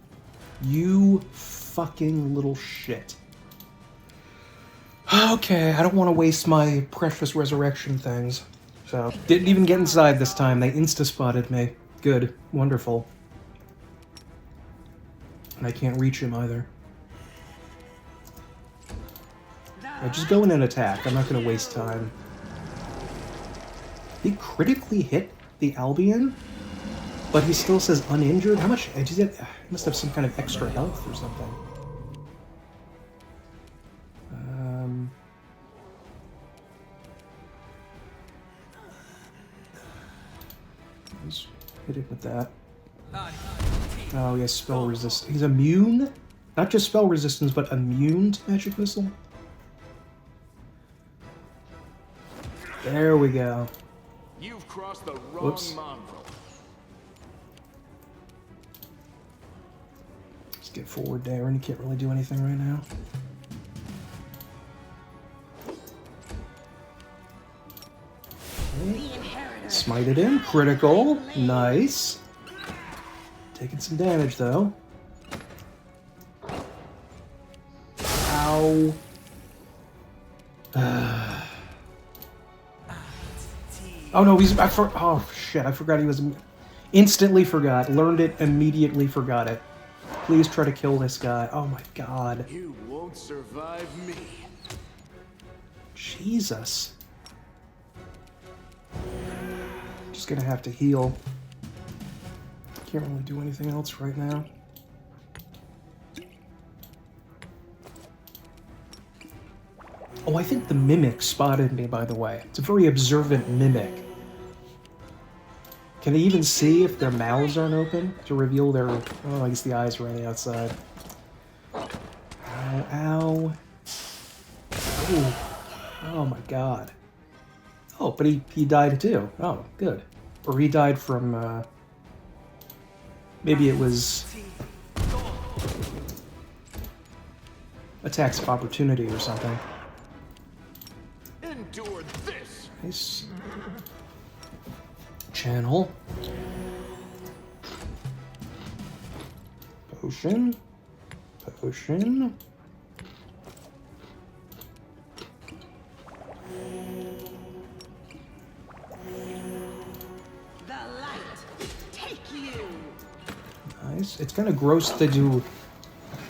Speaker 1: You fucking little shit. Okay, I don't want to waste my precious resurrection things. So, didn't even get inside this time. They insta-spotted me. Good. Wonderful. And I can't reach him either. Yeah, just go in and attack. I'm not going to waste time. He critically hit the Albion, but he still says uninjured. How much? He must have some kind of extra health or something. Let's hit it with that. Oh, he has spell resist. He's immune? Not just spell resistance, but immune to magic missile? There we go.
Speaker 6: You've crossed the wrong
Speaker 1: Whoops.
Speaker 6: mongrel.
Speaker 1: Let's get forward there, and you can't really do anything right now. Okay.
Speaker 3: The inheritor.
Speaker 1: Smited him. Critical. Nice. Taking some damage, though. Ow. Oh no, oh shit, I forgot he was... Instantly forgot. Learned it, immediately forgot it. Please try to kill this guy. Oh my god.
Speaker 6: You won't survive me.
Speaker 1: Jesus. Just gonna have to heal. Can't really do anything else right now. Oh, I think the mimic spotted me, by the way. It's a very observant mimic. Can they even see if their mouths aren't open to reveal their... Oh, I guess the eyes are on the outside. Ow, ow. god. Oh, but he died too. Oh, good. Or he died from, maybe it was attacks of opportunity or something.
Speaker 6: Endure this.
Speaker 1: Nice. Channel. Potion. Potion.
Speaker 3: The light, take you.
Speaker 1: Nice. It's kind of gross to do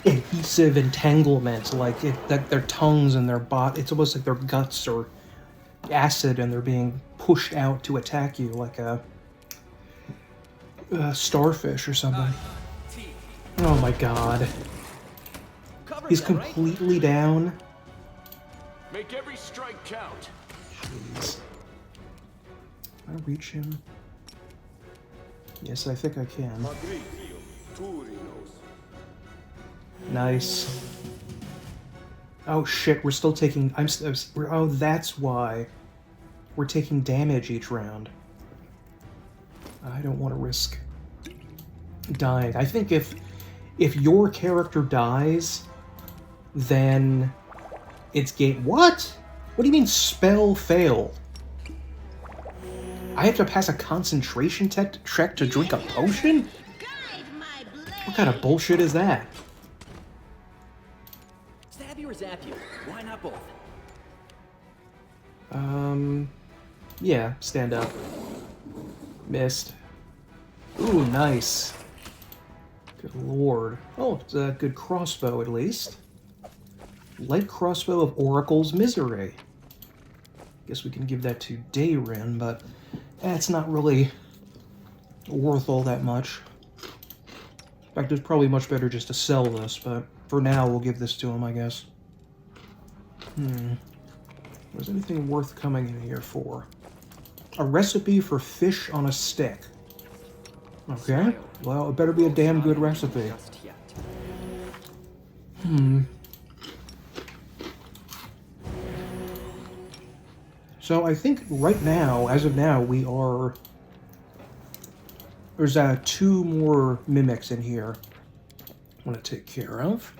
Speaker 1: adhesive entanglement, like that their tongues and their it's almost like their guts are acid and they're being pushed out to attack you like a starfish or something. Oh my god. He's completely down.
Speaker 6: Make every strike count.
Speaker 1: Jeez. Can I reach him? Yes, I think I can. Nice. Oh shit, we're still taking... oh, that's why. We're taking damage each round. I don't want to risk dying. I think if your character dies, then it's game... What? What do you mean spell failed? I have to pass a concentration check to drink a potion?
Speaker 3: Guide my blade.
Speaker 1: What kind of bullshit is that?
Speaker 2: Stab you or zap you? Why not both?
Speaker 1: Yeah, stand up. Missed. Ooh, nice. Good lord. Oh, it's a good crossbow at least. Light crossbow of Oracle's Misery. Guess we can give that to Dayrin, but it's not really worth all that much. In fact, it's probably much better just to sell this, but for now we'll give this to him, I guess. Was anything worth coming in here for? A recipe for fish on a stick. Okay, well, it better be a damn good recipe.
Speaker 2: Just yet.
Speaker 1: So I think right now, as of now, we are... There's 2 more mimics in here I want to take care of.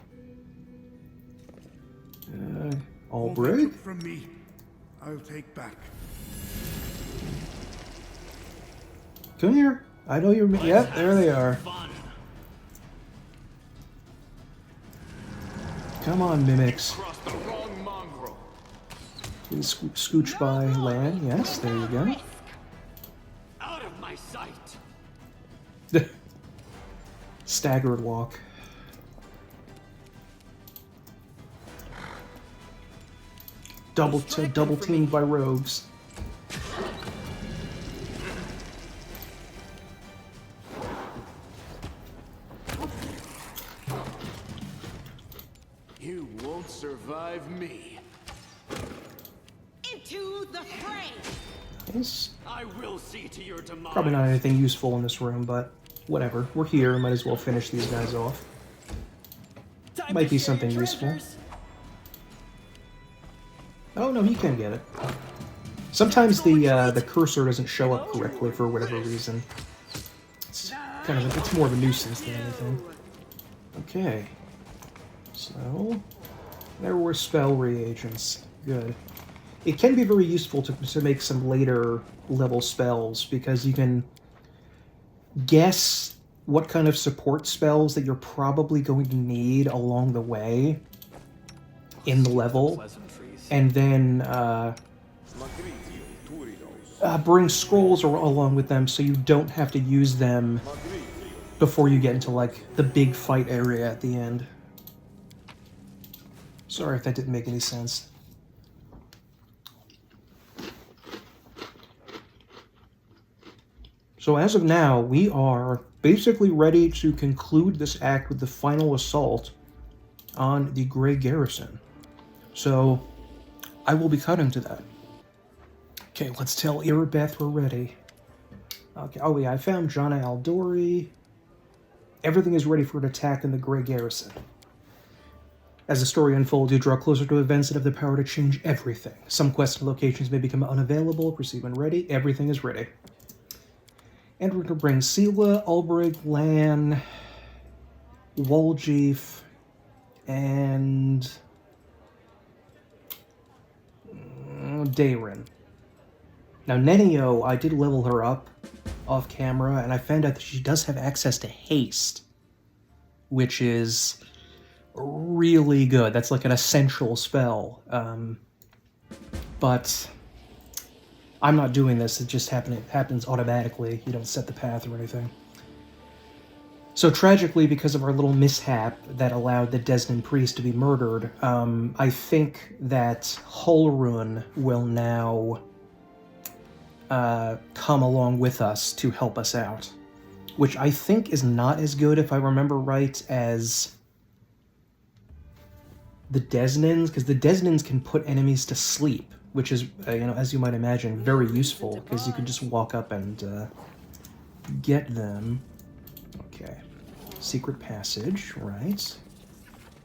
Speaker 1: Albrecht.
Speaker 7: From me, I'll take back.
Speaker 1: Come here. I know you're... Yep, there they are.
Speaker 4: Fun.
Speaker 1: Come on, mimics.
Speaker 6: Cross the wrong mongrel.
Speaker 1: Please scooch by land. Yes, there you go.
Speaker 4: Out of my sight.
Speaker 1: Staggered walk. Double teamed by rogues.
Speaker 6: You won't survive me.
Speaker 3: Into the fray.
Speaker 1: Nice.
Speaker 4: I will see to your demise.
Speaker 1: Probably not anything useful in this room, but whatever. We're here. Might as well finish these guys off.
Speaker 2: Time
Speaker 1: Might
Speaker 2: to
Speaker 1: be
Speaker 2: share
Speaker 1: something
Speaker 2: your
Speaker 1: useful.
Speaker 2: treasures.
Speaker 1: Oh no, he can get it. Sometimes the cursor doesn't show up correctly for whatever reason. It's kind of it's more of a nuisance than anything. Okay. So there were spell reagents. Good. It can be very useful to make some later level spells because you can guess what kind of support spells that you're probably going to need along the way in the level, and then bring scrolls along with them so you don't have to use them before you get into like the big fight area at the end. Sorry if that didn't make any sense. So as of now, we are basically ready to conclude this act with the final assault on the Grey Garrison. So I will be cutting to that. Okay, let's tell Irabeth we're ready. Okay, oh yeah, I found Jana Aldori. Everything is ready for an attack in the Grey Garrison. As the story unfolds, you draw closer to events that have the power to change everything. Some quests and locations may become unavailable. Proceed when ready. Everything is ready. And we're going to bring Sela, Ulbrich, Lan, Waljeef, and Dayrin. Now, Nenio, I did level her up off camera, and I found out that she does have access to haste, which is really good. That's like an essential spell. But I'm not doing this. It just happens automatically. You don't set the path or anything. So tragically, because of our little mishap that allowed the Desnan priest to be murdered, I think that Holrun will now come along with us to help us out. Which I think is not as good, if I remember right, as the Desnans, because the Desnans can put enemies to sleep, which is, as you might imagine, very useful, because you can just walk up and get them. Okay. Secret passage, right.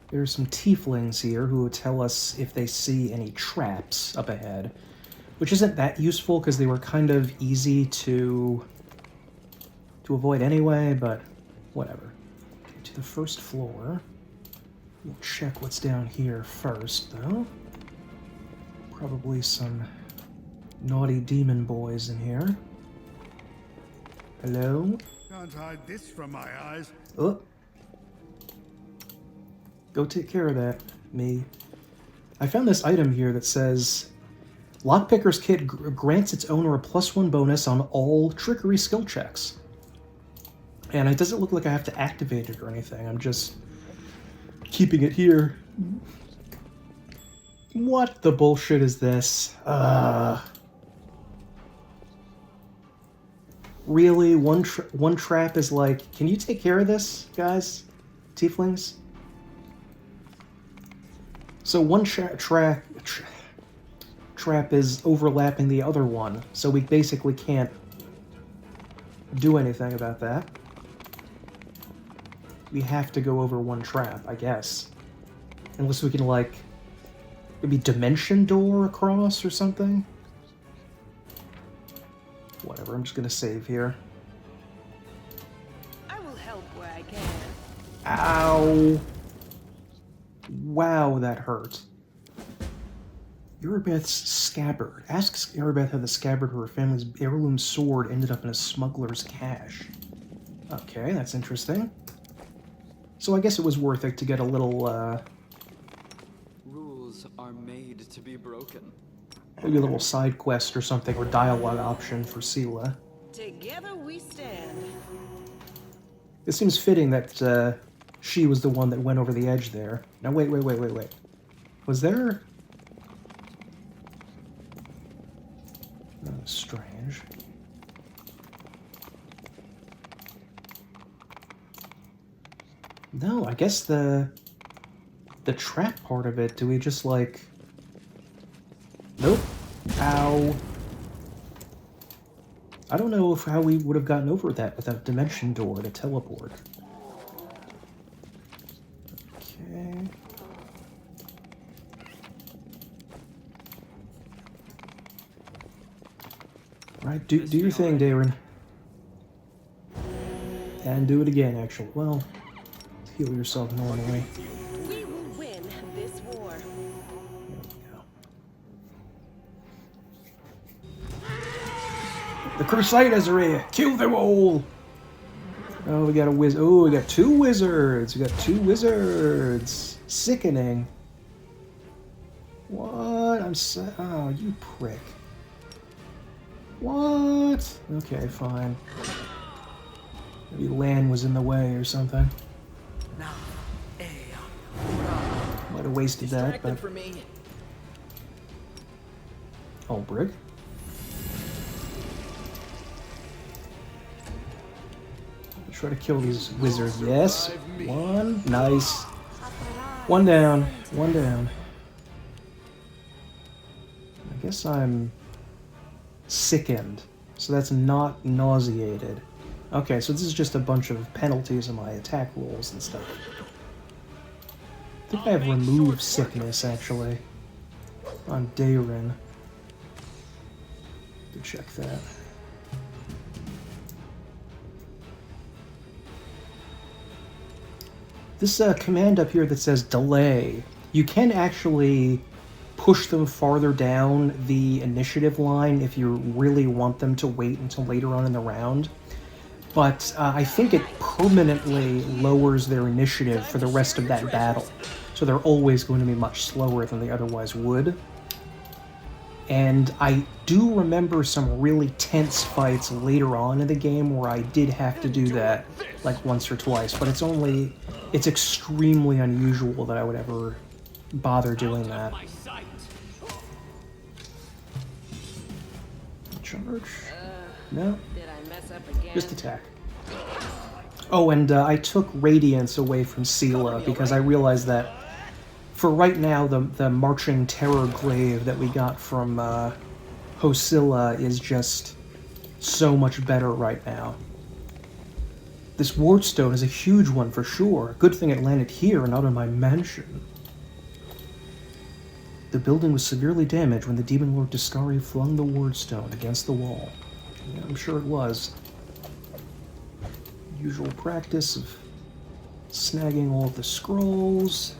Speaker 1: There's some tieflings here who will tell us if they see any traps up ahead, which isn't that useful, because they were kind of easy to avoid anyway, but whatever. Okay, to the first floor. We'll check what's down here first, though. Probably some naughty demon boys in here. Hello?
Speaker 7: Can't hide this from my eyes.
Speaker 1: Oh. Go take care of that, me. I found this item here that says, Lockpicker's Kit grants its owner a +1 bonus on all trickery skill checks. And it doesn't look like I have to activate it or anything. I'm just keeping it here. What the bullshit is this? Really? One trap is like, can you take care of this, guys? Tieflings? So one trap is overlapping the other one, so we basically can't do anything about that. We have to go over one trap, I guess. Unless we can, like, maybe dimension door across or something? Whatever, I'm just gonna save here.
Speaker 3: I will help where I can.
Speaker 1: Ow! Wow, that hurt. Erebeth's scabbard. Asks Erebeth how the scabbard of her family's heirloom sword ended up in a smuggler's cache. Okay, that's interesting. So I guess it was worth it to get a little,
Speaker 5: Rules are made to be broken.
Speaker 1: maybe a little side quest or something, or dialogue option for Sela.
Speaker 3: Together we stand.
Speaker 1: It seems fitting that she was the one that went over the edge there. Now wait. Was there... That was strange. No, I guess the trap part of it, do we just like... Nope. Ow. I don't know how we would have gotten over that without dimension door to teleport. Okay. Right, do your thing, Dayrin. And do it again, actually. Well, heal yourself normally.
Speaker 3: We will win this war.
Speaker 1: There we go. The Crusaders are here! Kill them all! Oh, we got a wizard. Oh, we got two wizards! We got two wizards! Sickening. What? Oh, you prick. What? Okay, fine. Maybe Lan was in the way or something. Might have wasted that, but...
Speaker 2: for me.
Speaker 1: Oh, Brig? Try to kill these wizards. Yes. One. Nice. One down. One down. I guess I'm sickened. So that's not nauseated. Okay, so this is just a bunch of penalties on my attack rolls and stuff. I think I have removed sickness, actually, on Dayrin. To check that. This command up here that says delay, you can actually push them farther down the initiative line if you really want them to wait until later on in the round. But I think it permanently lowers their initiative for the rest of that battle. So they're always going to be much slower than they otherwise would. And I do remember some really tense fights later on in the game where I did have to do that like once or twice, but it's extremely unusual that I would ever bother doing that. Charge? No?
Speaker 3: Did I mess up again?
Speaker 1: Just attack. Oh, and I took Radiance away from Sela because I realized that for right now, the Marching Terror Glaive that we got from Hosilla is just so much better right now. This Wardstone is a huge one for sure. Good thing it landed here and not in my mansion. The building was severely damaged when the Demon Lord Discari flung the Wardstone against the wall. Yeah, I'm sure it was. Usual practice of snagging all of the scrolls.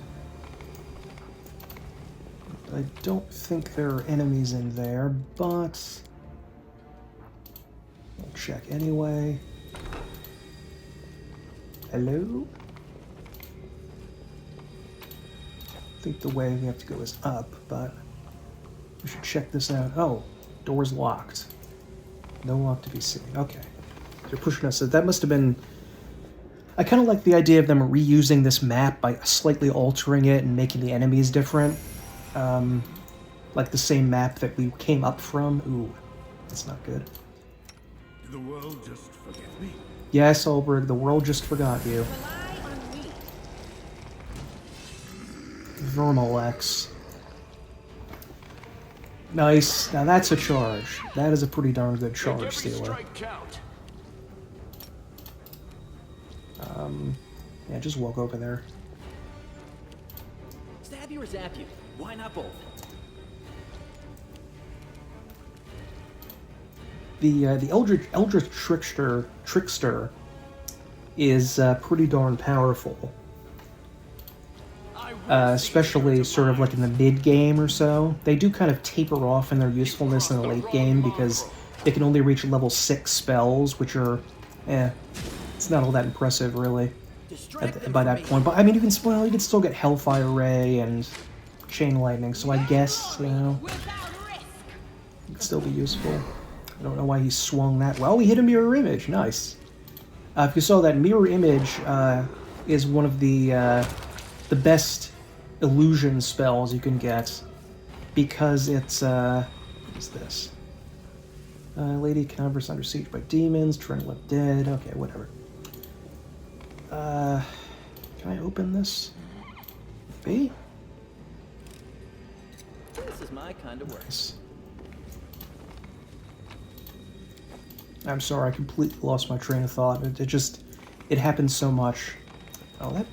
Speaker 1: I don't think there are enemies in there, but I'll check anyway. Hello? I think the way we have to go is up, but we should check this out. Oh, door's locked. No lock to be seen. Okay. They're pushing us. So that must have been... I kind of like the idea of them reusing this map by slightly altering it and making the enemies different. Like the same map that we came up from. Ooh, that's not good.
Speaker 7: Did the world just forget me?
Speaker 1: Yes, Olberg, the world just forgot you.
Speaker 3: Rely on me.
Speaker 1: Vermalex. Nice. Now that's a charge. That is a pretty darn good charge stealer. Yeah, just walk over there.
Speaker 2: Stab you or zap you? Why not both?
Speaker 1: The Eldritch Trickster is pretty darn powerful. Especially sort of like in the mid-game or so. They do kind of taper off in their usefulness in the late game because they can only reach level 6 spells, which are, it's not all that impressive really by that point. But I mean, you can still get Hellfire Ray and Chain Lightning, so I guess, you know, it could still be useful. I don't know why he swung that well. We hit a mirror image. Nice. If you saw that, mirror image is one of the best illusion spells you can get because it's what is this? Lady Converse under siege by demons. Trent left dead. Okay, whatever. Can I open this? B?
Speaker 2: This is my kind of work.
Speaker 1: Nice. I'm sorry, I completely lost my train of thought. It happened so much. Oh, that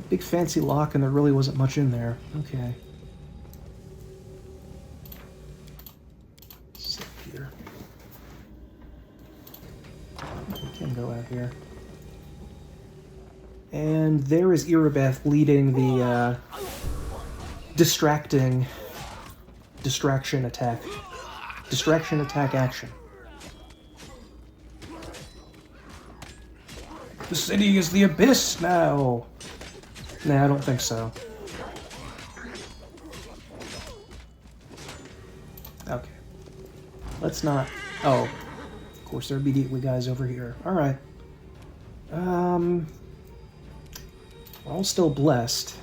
Speaker 1: big fancy lock, and there really wasn't much in there. Okay. Sit here. We can go out here. And there is Irabeth leading the distraction attack. Distraction attack action. The city is the abyss now! Nah, I don't think so. Okay. Let's not... Oh. Of course, there are immediately guys over here. Alright. We're all still blessed.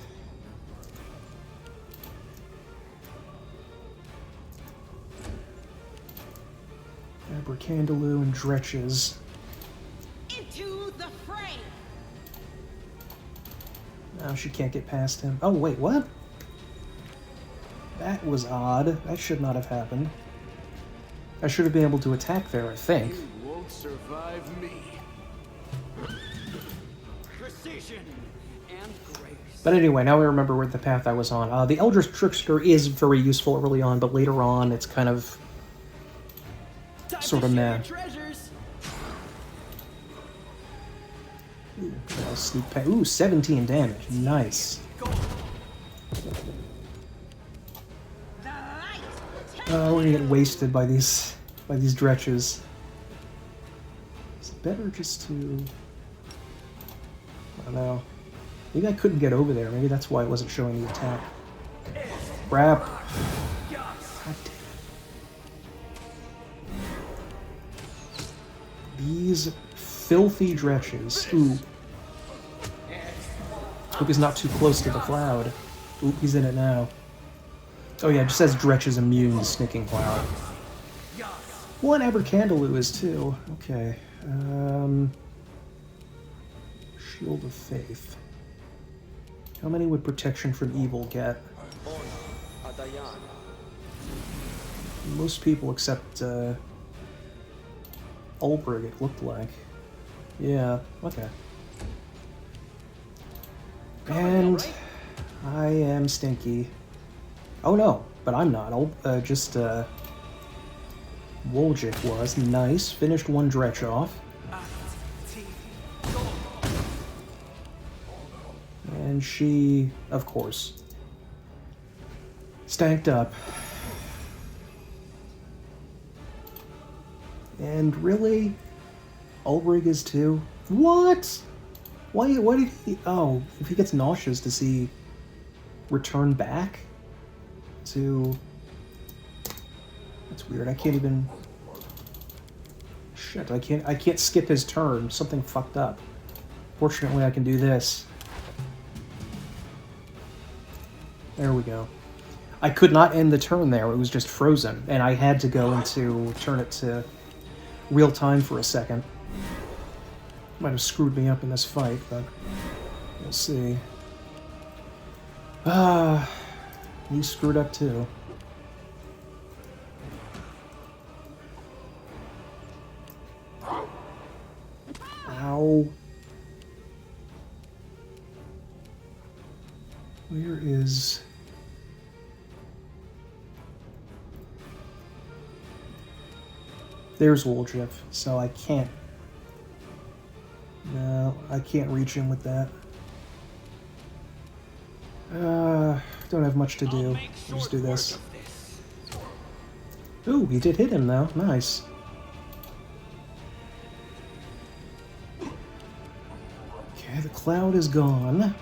Speaker 1: Abercandaloo and Dretches.
Speaker 3: Into the fray.
Speaker 1: Now she can't get past him. Oh, wait, what? That was odd. That should not have happened. I should have been able to attack there, I think.
Speaker 6: You won't survive me.
Speaker 4: Precision and grace.
Speaker 1: But anyway, now I remember where the path I was on. The Eldritch Trickster is very useful early on, but later on it's kind of sort of meh. Ooh, 17 damage. Nice. Oh, we're gonna get wasted by these dretches. It's better just to... I don't know. Maybe I couldn't get over there. Maybe that's why it wasn't showing the attack. Crap. God damn it. These filthy dretches. Ooh. Hope he's not too close to the cloud. Oop, he's in it now. Oh yeah, it just says Dretch is immune to Snicking Cloud. One Abercandaloo is too. Okay. Shield of Faith. How many would Protection from Evil get? Most people except Ulbrich, it looked like. Yeah, okay. And I am stinky. Oh no, but I'm not. Woljik was. Nice. Finished one Dretch off. And she, of course, stacked up. And really? Ulbrich is too? What? Why did he... Oh, if he gets nauseous, does he return back to... That's weird. I can't even... Shit, I can't skip his turn. Something fucked up. Fortunately, I can do this. There we go. I could not end the turn there. It was just frozen, and I had to go into turn it to real time for a second. Might have screwed me up in this fight, but we'll see. You screwed up too. Ow. Where is... There's Woljif, so I can't... No, I can't reach him with that. Don't have much to do. I'll just do this. Ooh, he did hit him though. Nice. Okay, the cloud is gone.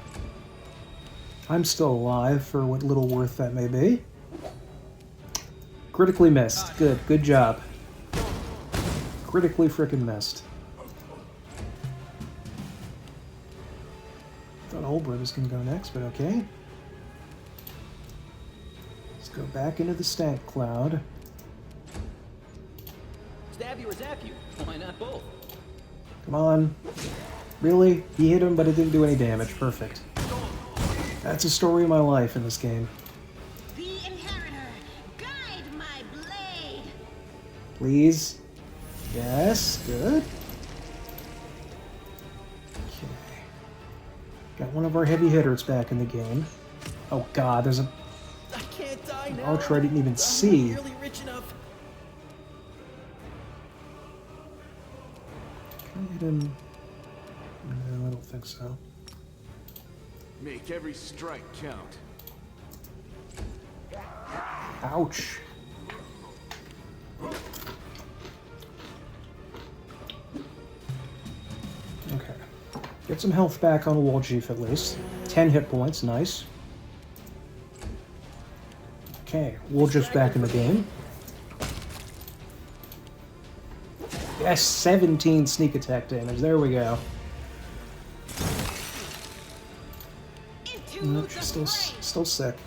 Speaker 1: I'm still alive for what little worth that may be. Critically missed. Good job. Critically frickin' missed. Thought Ulbrich was gonna go next, but okay. Let's go back into the stank cloud.
Speaker 2: Stab you or zap you? Why not both?
Speaker 1: Come on. Really? He hit him, but it didn't do any damage. Perfect. That's the story of my life in this game.
Speaker 3: The Inheritor, guide my blade.
Speaker 1: Please. Yes, good. Okay. Got one of our heavy hitters back in the game. Oh god, there's a...
Speaker 2: I can't die now.
Speaker 1: Archer I didn't even see.
Speaker 2: Barely rich enough.
Speaker 1: Can I hit him? No, I don't think so.
Speaker 6: Make every strike count.
Speaker 1: Ouch. Okay. Get some health back on Woljif at least. 10 hit points, nice. Okay, Woljif's back in the game. Yes, 17 sneak attack damage. There we go. Nope, she's still sick.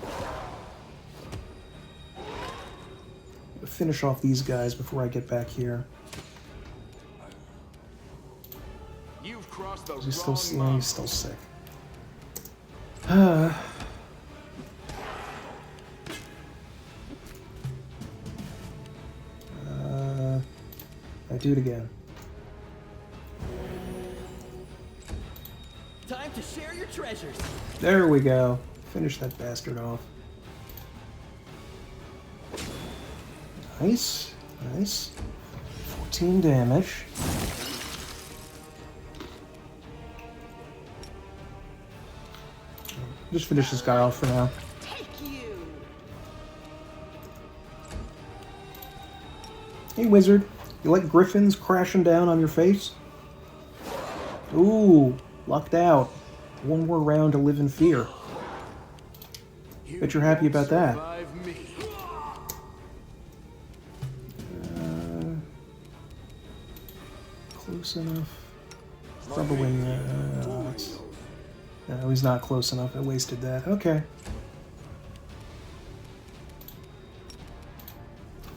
Speaker 1: Finish off these guys before I get back here.
Speaker 6: You've crossed the
Speaker 1: He's
Speaker 6: wrong line.
Speaker 1: he's still sick. I do it again.
Speaker 2: Time like to share your treasures.
Speaker 1: There we go. Finish that bastard off. Nice. Nice. 14 damage. Just finish this guy off for now.
Speaker 3: Take you.
Speaker 1: Hey, wizard. You like griffins crashing down on your face? Ooh, lucked out. One more round to live in fear. Bet you're happy about that.
Speaker 6: Survive me.
Speaker 1: Close enough. Probably not. No, he's not close enough. I wasted that. Okay.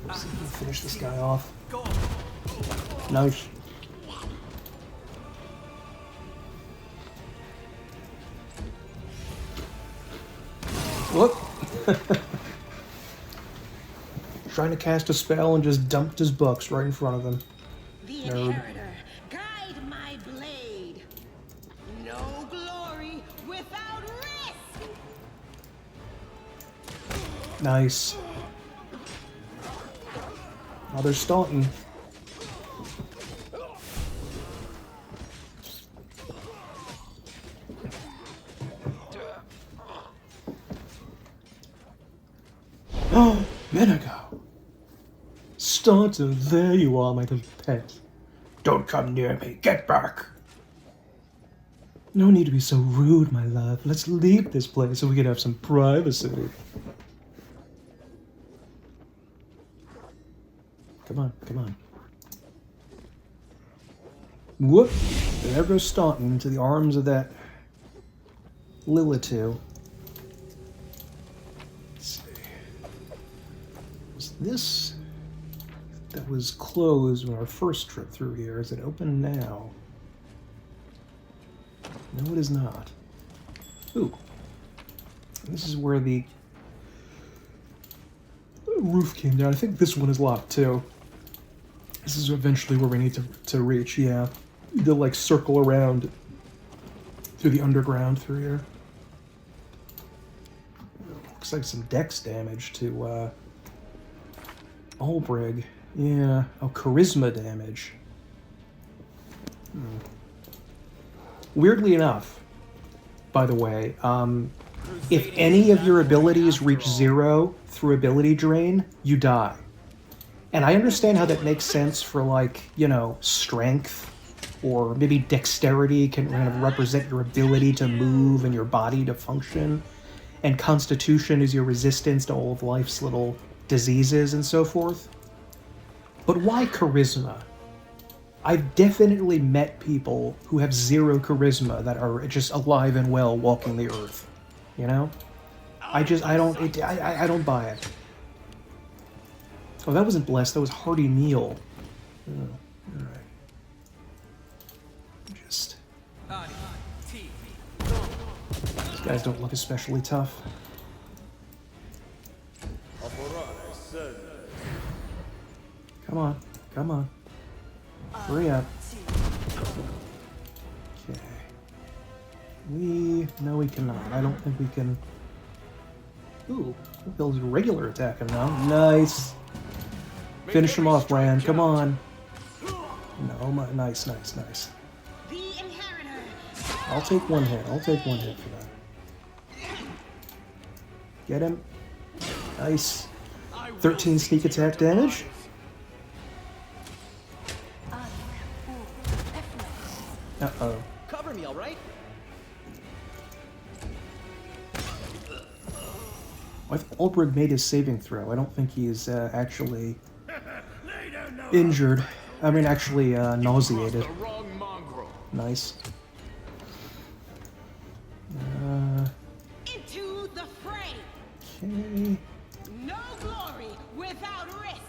Speaker 1: Let's see if we can finish this guy off. Nice. Whoop. Trying to cast a spell and just dumped his books right in front of him.
Speaker 3: The
Speaker 1: Nerd.
Speaker 3: inheritor, guide my blade. No glory without risk.
Speaker 1: Nice. Now they're stalking. Oh, Menago. Starter, there you are, my little pet. Don't come near me. Get back. No need to be so rude, my love. Let's leave this place so we can have some privacy. Come on, come on. Whoop! There goes Staunton into the arms of that Lilitu. Let's see. Was this that was closed on our first trip through here? Is it open now? No, it is not. Ooh. This is where the roof came down. I think this one is locked too. This is eventually where we need to reach, yeah. They'll like circle around through the underground through here. Looks like some dex damage to Ulbrig. Yeah. Oh, charisma damage. Weirdly enough, by the way, if any of your abilities reach 0 through ability drain, you die. And I understand how that makes sense for, like, you know, strength, or maybe dexterity can kind of represent your ability to move and your body to function, and constitution is your resistance to all of life's little diseases and so forth. But why charisma? I've definitely met people who have 0 charisma that are just alive and well walking the earth, you know? I don't buy it. Oh, that wasn't blessed, that was hearty meal. Oh, alright. Just... These guys don't look especially tough. Come on, come on. Hurry up. Okay. No, we cannot. I don't think we can... Ooh, Bill's regular attacking now. Nice. Finish him off, Ryan. Come on. No, nice, nice, nice.
Speaker 3: The inheritor.
Speaker 1: I'll take one hit. I'll take one hit for that. Get him. Nice. 13 sneak attack damage. Uh-oh.
Speaker 2: Cover me, all right?
Speaker 1: If Ulbrig made his saving throw, I don't think he's actually injured. I mean, actually nauseated.
Speaker 6: The wrong mongrel.
Speaker 1: Nice.
Speaker 3: Into the fray.
Speaker 1: Okay.
Speaker 3: No glory without risk.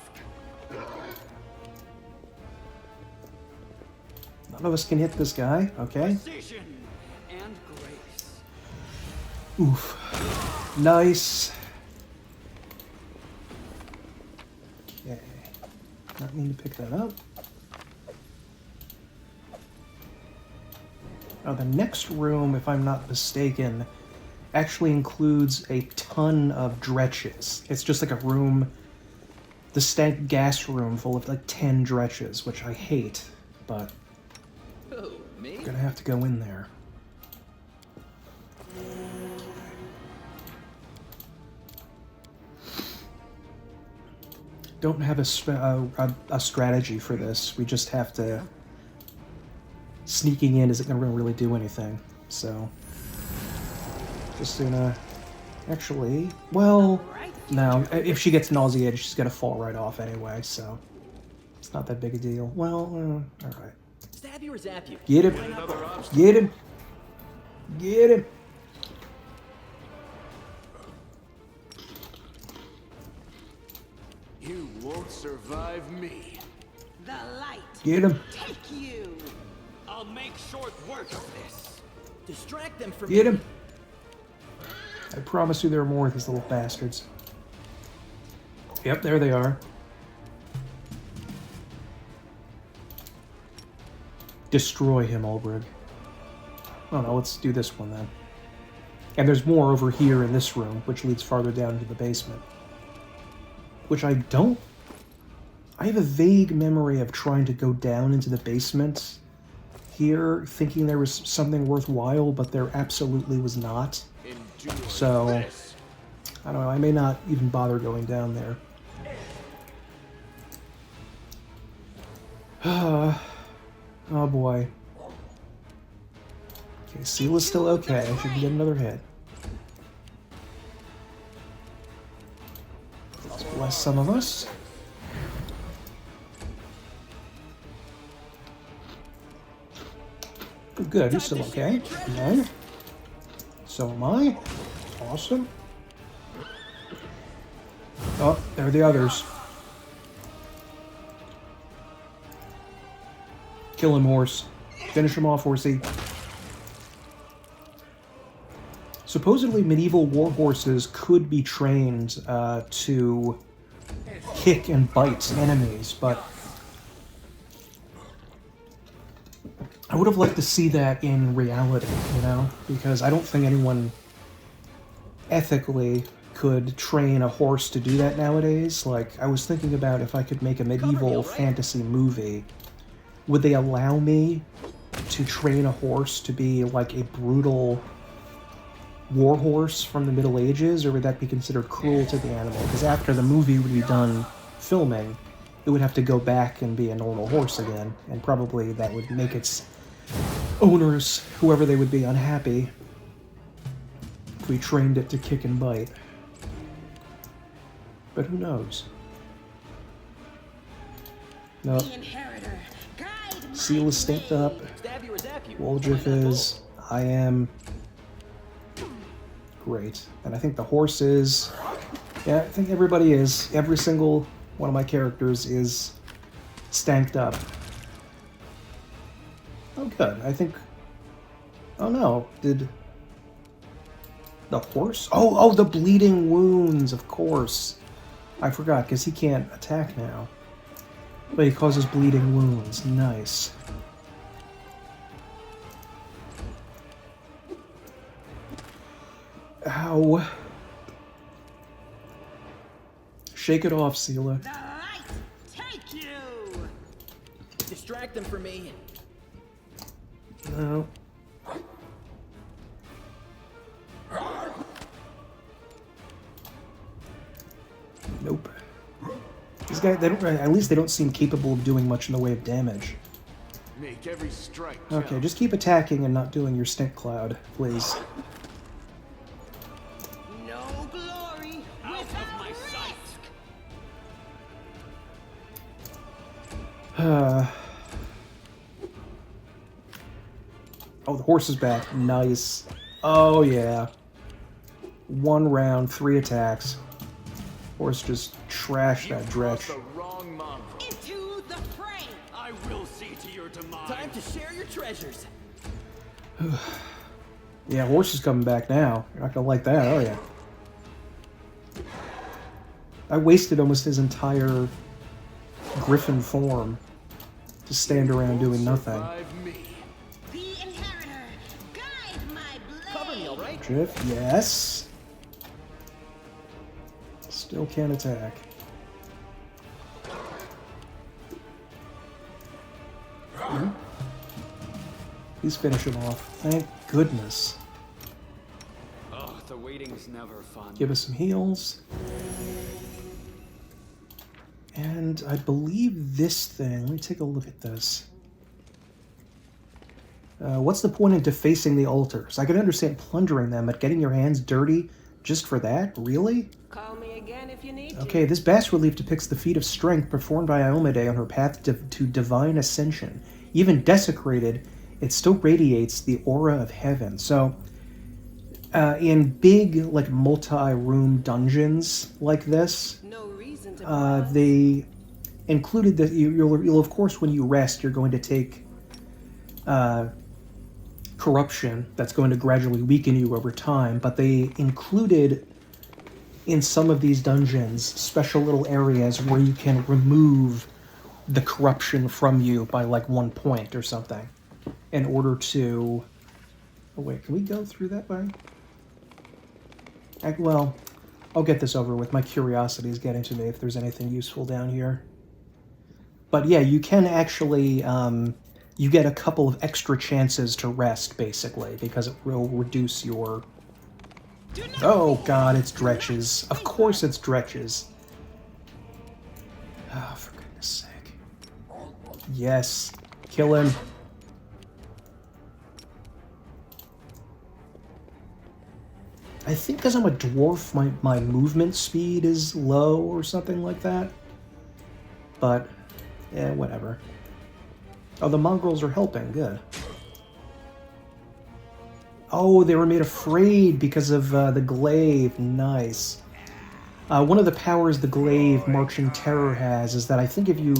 Speaker 1: None of us can hit this guy. Okay.
Speaker 4: Precision and grace.
Speaker 1: Oof. Nice. Okay. Not mean to pick that up. Now, the next room, if I'm not mistaken, actually includes a ton of dretches. It's just like a room, the stank gas room full of like 10 dretches, which I hate, but
Speaker 2: Who, me?
Speaker 1: I'm gonna have to go in there. Don't have a strategy for this. We just have to... Sneaking in isn't going to really do anything. So... Just gonna... Actually... Well... No. If she gets nauseated, she's going to fall right off anyway, so... It's not that big a deal. Well, alright.
Speaker 2: Stab you or zap you?
Speaker 1: Get him! Get him! Get him!
Speaker 6: You won't survive me.
Speaker 3: The light.
Speaker 1: Get him!
Speaker 3: Take you.
Speaker 4: I'll make short work of this.
Speaker 2: Distract them from
Speaker 1: Get
Speaker 2: me.
Speaker 1: him! I promise you there are more of these little bastards. Yep, there they are. Destroy him, Ulbrich. Oh no, let's do this one then. And there's more over here in this room, which leads farther down into the basement. Which I don't... I have a vague memory of trying to go down into the basement here, thinking there was something worthwhile, but there absolutely was not.
Speaker 6: Endure
Speaker 1: So,
Speaker 6: this.
Speaker 1: I don't know, I may not even bother going down there. Oh boy. Okay, Seal is still okay. She can get another hit. Let's bless some of us. Good, he's still okay. Okay. So am I. Awesome. Oh, there are the others. Kill him, horse. Finish him off, horsey. Supposedly, medieval war horses could be trained to kick and bite enemies, but I would have liked to see that in reality, you know? Because I don't think anyone ethically could train a horse to do that nowadays. Like, I was thinking about if I could make a medieval fantasy movie, would they allow me to train a horse to be like a brutal war horse from the Middle Ages, or would that be considered cruel to the animal? Because after the movie would be done filming, it would have to go back and be a normal horse again, and probably that would make its owners, whoever they would be, unhappy if we trained it to kick and bite. But who knows? Nope.
Speaker 3: The inheritor. Guide my
Speaker 1: Seal is stamped
Speaker 3: way.
Speaker 1: up.
Speaker 2: Stab you or zap you?
Speaker 1: Woldriff is. I am. Great. And I think the horse is. Yeah, I think everybody is. Every single one of my characters is stanked up. Oh, good. I think... Oh, no. Did... The horse? Oh, the bleeding wounds, of course. I forgot, because he can't attack now. But he causes bleeding wounds. Nice. Ow. Shake it off, Seela.
Speaker 3: The light. Take you.
Speaker 2: Distract them from me.
Speaker 1: No. Nope. These guys, they don't. At least they don't seem capable of doing much in the way of damage.
Speaker 6: Make every strike
Speaker 1: Okay,
Speaker 6: count.
Speaker 1: just keep attacking and not doing your stink cloud, please.
Speaker 3: No glory
Speaker 4: Out of
Speaker 3: without
Speaker 4: my sight.
Speaker 1: Oh, the horse is back. Nice. Oh, yeah. 1 round, 3 attacks. Horse just trashed that
Speaker 6: You've
Speaker 1: dretch.
Speaker 6: crossed the wrong mongrel.
Speaker 3: into the fray.
Speaker 4: I will see to your demise.
Speaker 2: Time to share your treasures.
Speaker 1: Yeah, horse is coming back now. You're not gonna like that, are you? I wasted almost his entire griffin form to stand around doing nothing.
Speaker 6: Survive me.
Speaker 3: The inheritor.
Speaker 1: handkerchief. Yes. Still can't attack. Please finish him off. Thank goodness.
Speaker 5: Oh, the waiting's never fun.
Speaker 1: Give us some heals. And I believe this thing... Let me take a look at this. What's the point in defacing the altars? I can understand plundering them, but getting your hands dirty just for that? Really?
Speaker 3: Call me again if you need
Speaker 1: Okay, this bas relief depicts the feat of strength performed by Iomade on her path to divine ascension. Even desecrated, it still radiates the aura of heaven. So, in big, like, multi-room dungeons like this,
Speaker 3: to. No reason to pause.
Speaker 1: they included that you'll, of course, when you rest, you're going to take corruption that's going to gradually weaken you over time, but they included in some of these dungeons special little areas where you can remove the corruption from you by like 1 point or something in order to... Oh wait, can we go through that way? Well, I'll get this over with. My curiosity is getting to me if there's anything useful down here. But yeah, you can actually... you get a couple of extra chances to rest, basically, because it will reduce your... Oh god, it's Dretches. Of course it's Dretches. Oh, for goodness sake. Yes. Kill him. I think because I'm a dwarf, my movement speed is low or something like that. But, yeah, whatever. Oh, the mongrels are helping. Good. Oh, they were made afraid because of the glaive. Nice. One of the powers the glaive Marching Terror has is that I think if you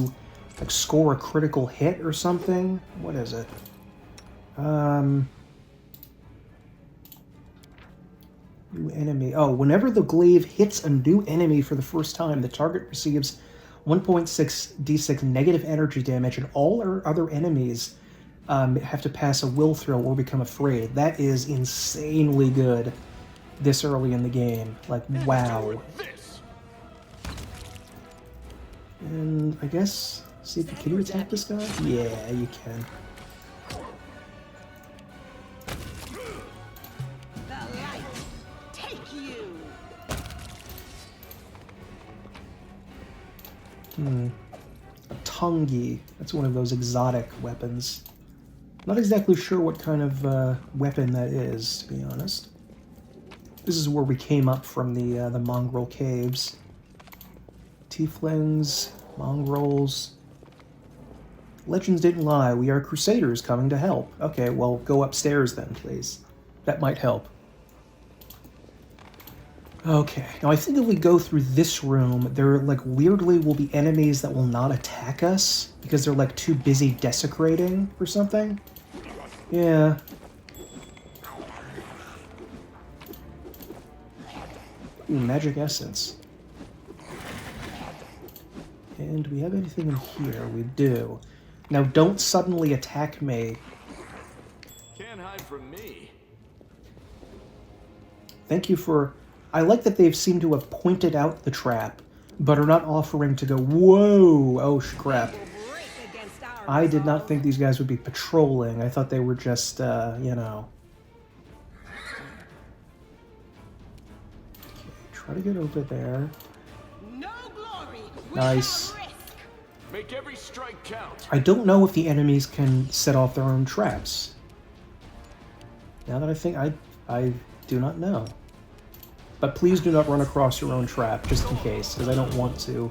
Speaker 1: like score a critical hit or something... What is it? New enemy. Oh, whenever the glaive hits a new enemy for the first time, the target receives 1.6 d6 negative energy damage, and all our other enemies have to pass a will throw or become afraid. That is insanely good this early in the game. Like, wow. And I guess, see if you can attack this guy? Yeah, you can.
Speaker 3: The light take you.
Speaker 1: A Tongi. That's one of those exotic weapons. Not exactly sure what kind of weapon that is, to be honest. This is where we came up from the mongrel caves. Tieflings, mongrels. Legends didn't lie. We are crusaders coming to help. Okay, well, go upstairs then, please. That might help. Okay, now I think if we go through this room, there, like, weirdly will be enemies that will not attack us because they're, like, too busy desecrating or something. Yeah. Ooh, magic essence. And do we have anything in here? We do. Now, don't suddenly attack me.
Speaker 6: Can't hide from me.
Speaker 1: Thank you for... I like that they've seemed to have pointed out the trap, but are not offering to go, whoa, oh crap. I did not think these guys would be patrolling. I thought they were just, you know. Okay, try to get over there.
Speaker 3: No glory.
Speaker 1: Nice.
Speaker 6: Make every strike count.
Speaker 1: I don't know if the enemies can set off their own traps. Now that I think, I do not know. But please do not run across your own trap, just in case, because I don't want to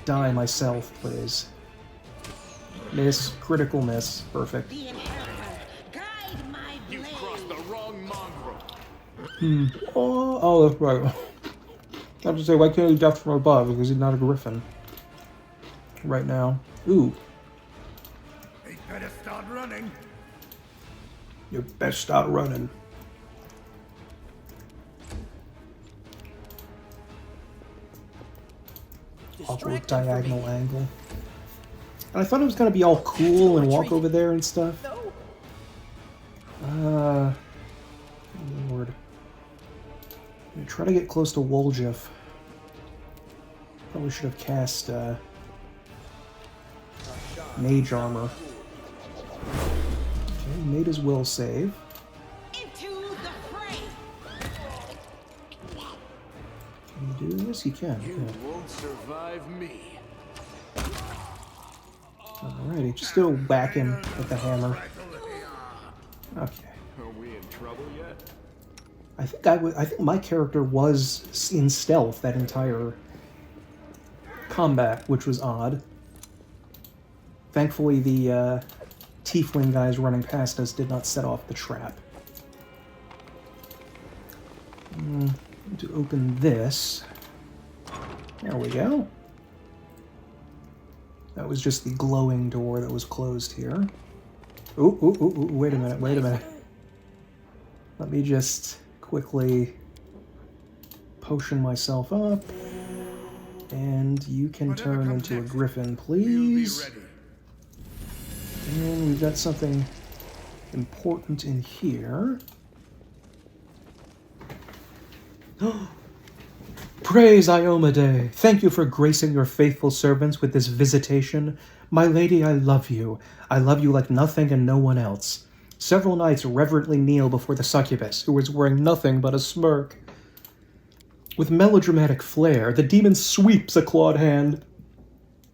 Speaker 1: die myself, please. Miss. Critical miss. Perfect.
Speaker 3: The inheritor. Guide my blade.
Speaker 6: You crossed the wrong mongrel.
Speaker 1: Oh, that's right. I have to say, why can't he death from above? Because he's not a griffin. Right now. Ooh.
Speaker 7: They better start running.
Speaker 1: You best start running. Awkward diagonal angle. And I thought it was going to be all cool and walk over there and stuff. Try to get close to Woljif. Probably should have cast Mage Armor. Okay, he made his will save.
Speaker 3: Into the fray.
Speaker 1: Can you do this? You can.
Speaker 6: You
Speaker 1: Good.
Speaker 6: won't survive me.
Speaker 1: Alrighty, just go whack him with the hammer. Okay.
Speaker 6: Are we in trouble yet?
Speaker 1: I think my character was in stealth that entire combat, which was odd. Thankfully, the tiefling guys running past us did not set off the trap. To open this. There we go. That was just the glowing door that was closed here. Ooh, ooh, ooh, ooh, wait a minute, wait a minute. Let me just quickly potion myself up. And you can turn into a griffin, please. And we've got something important in here. Praise Iomade! Thank you for gracing your faithful servants with this visitation. My lady, I love you. I love you like nothing and no one else. Several knights reverently kneel before the succubus, who is wearing nothing but a smirk. With melodramatic flair, the demon sweeps a clawed hand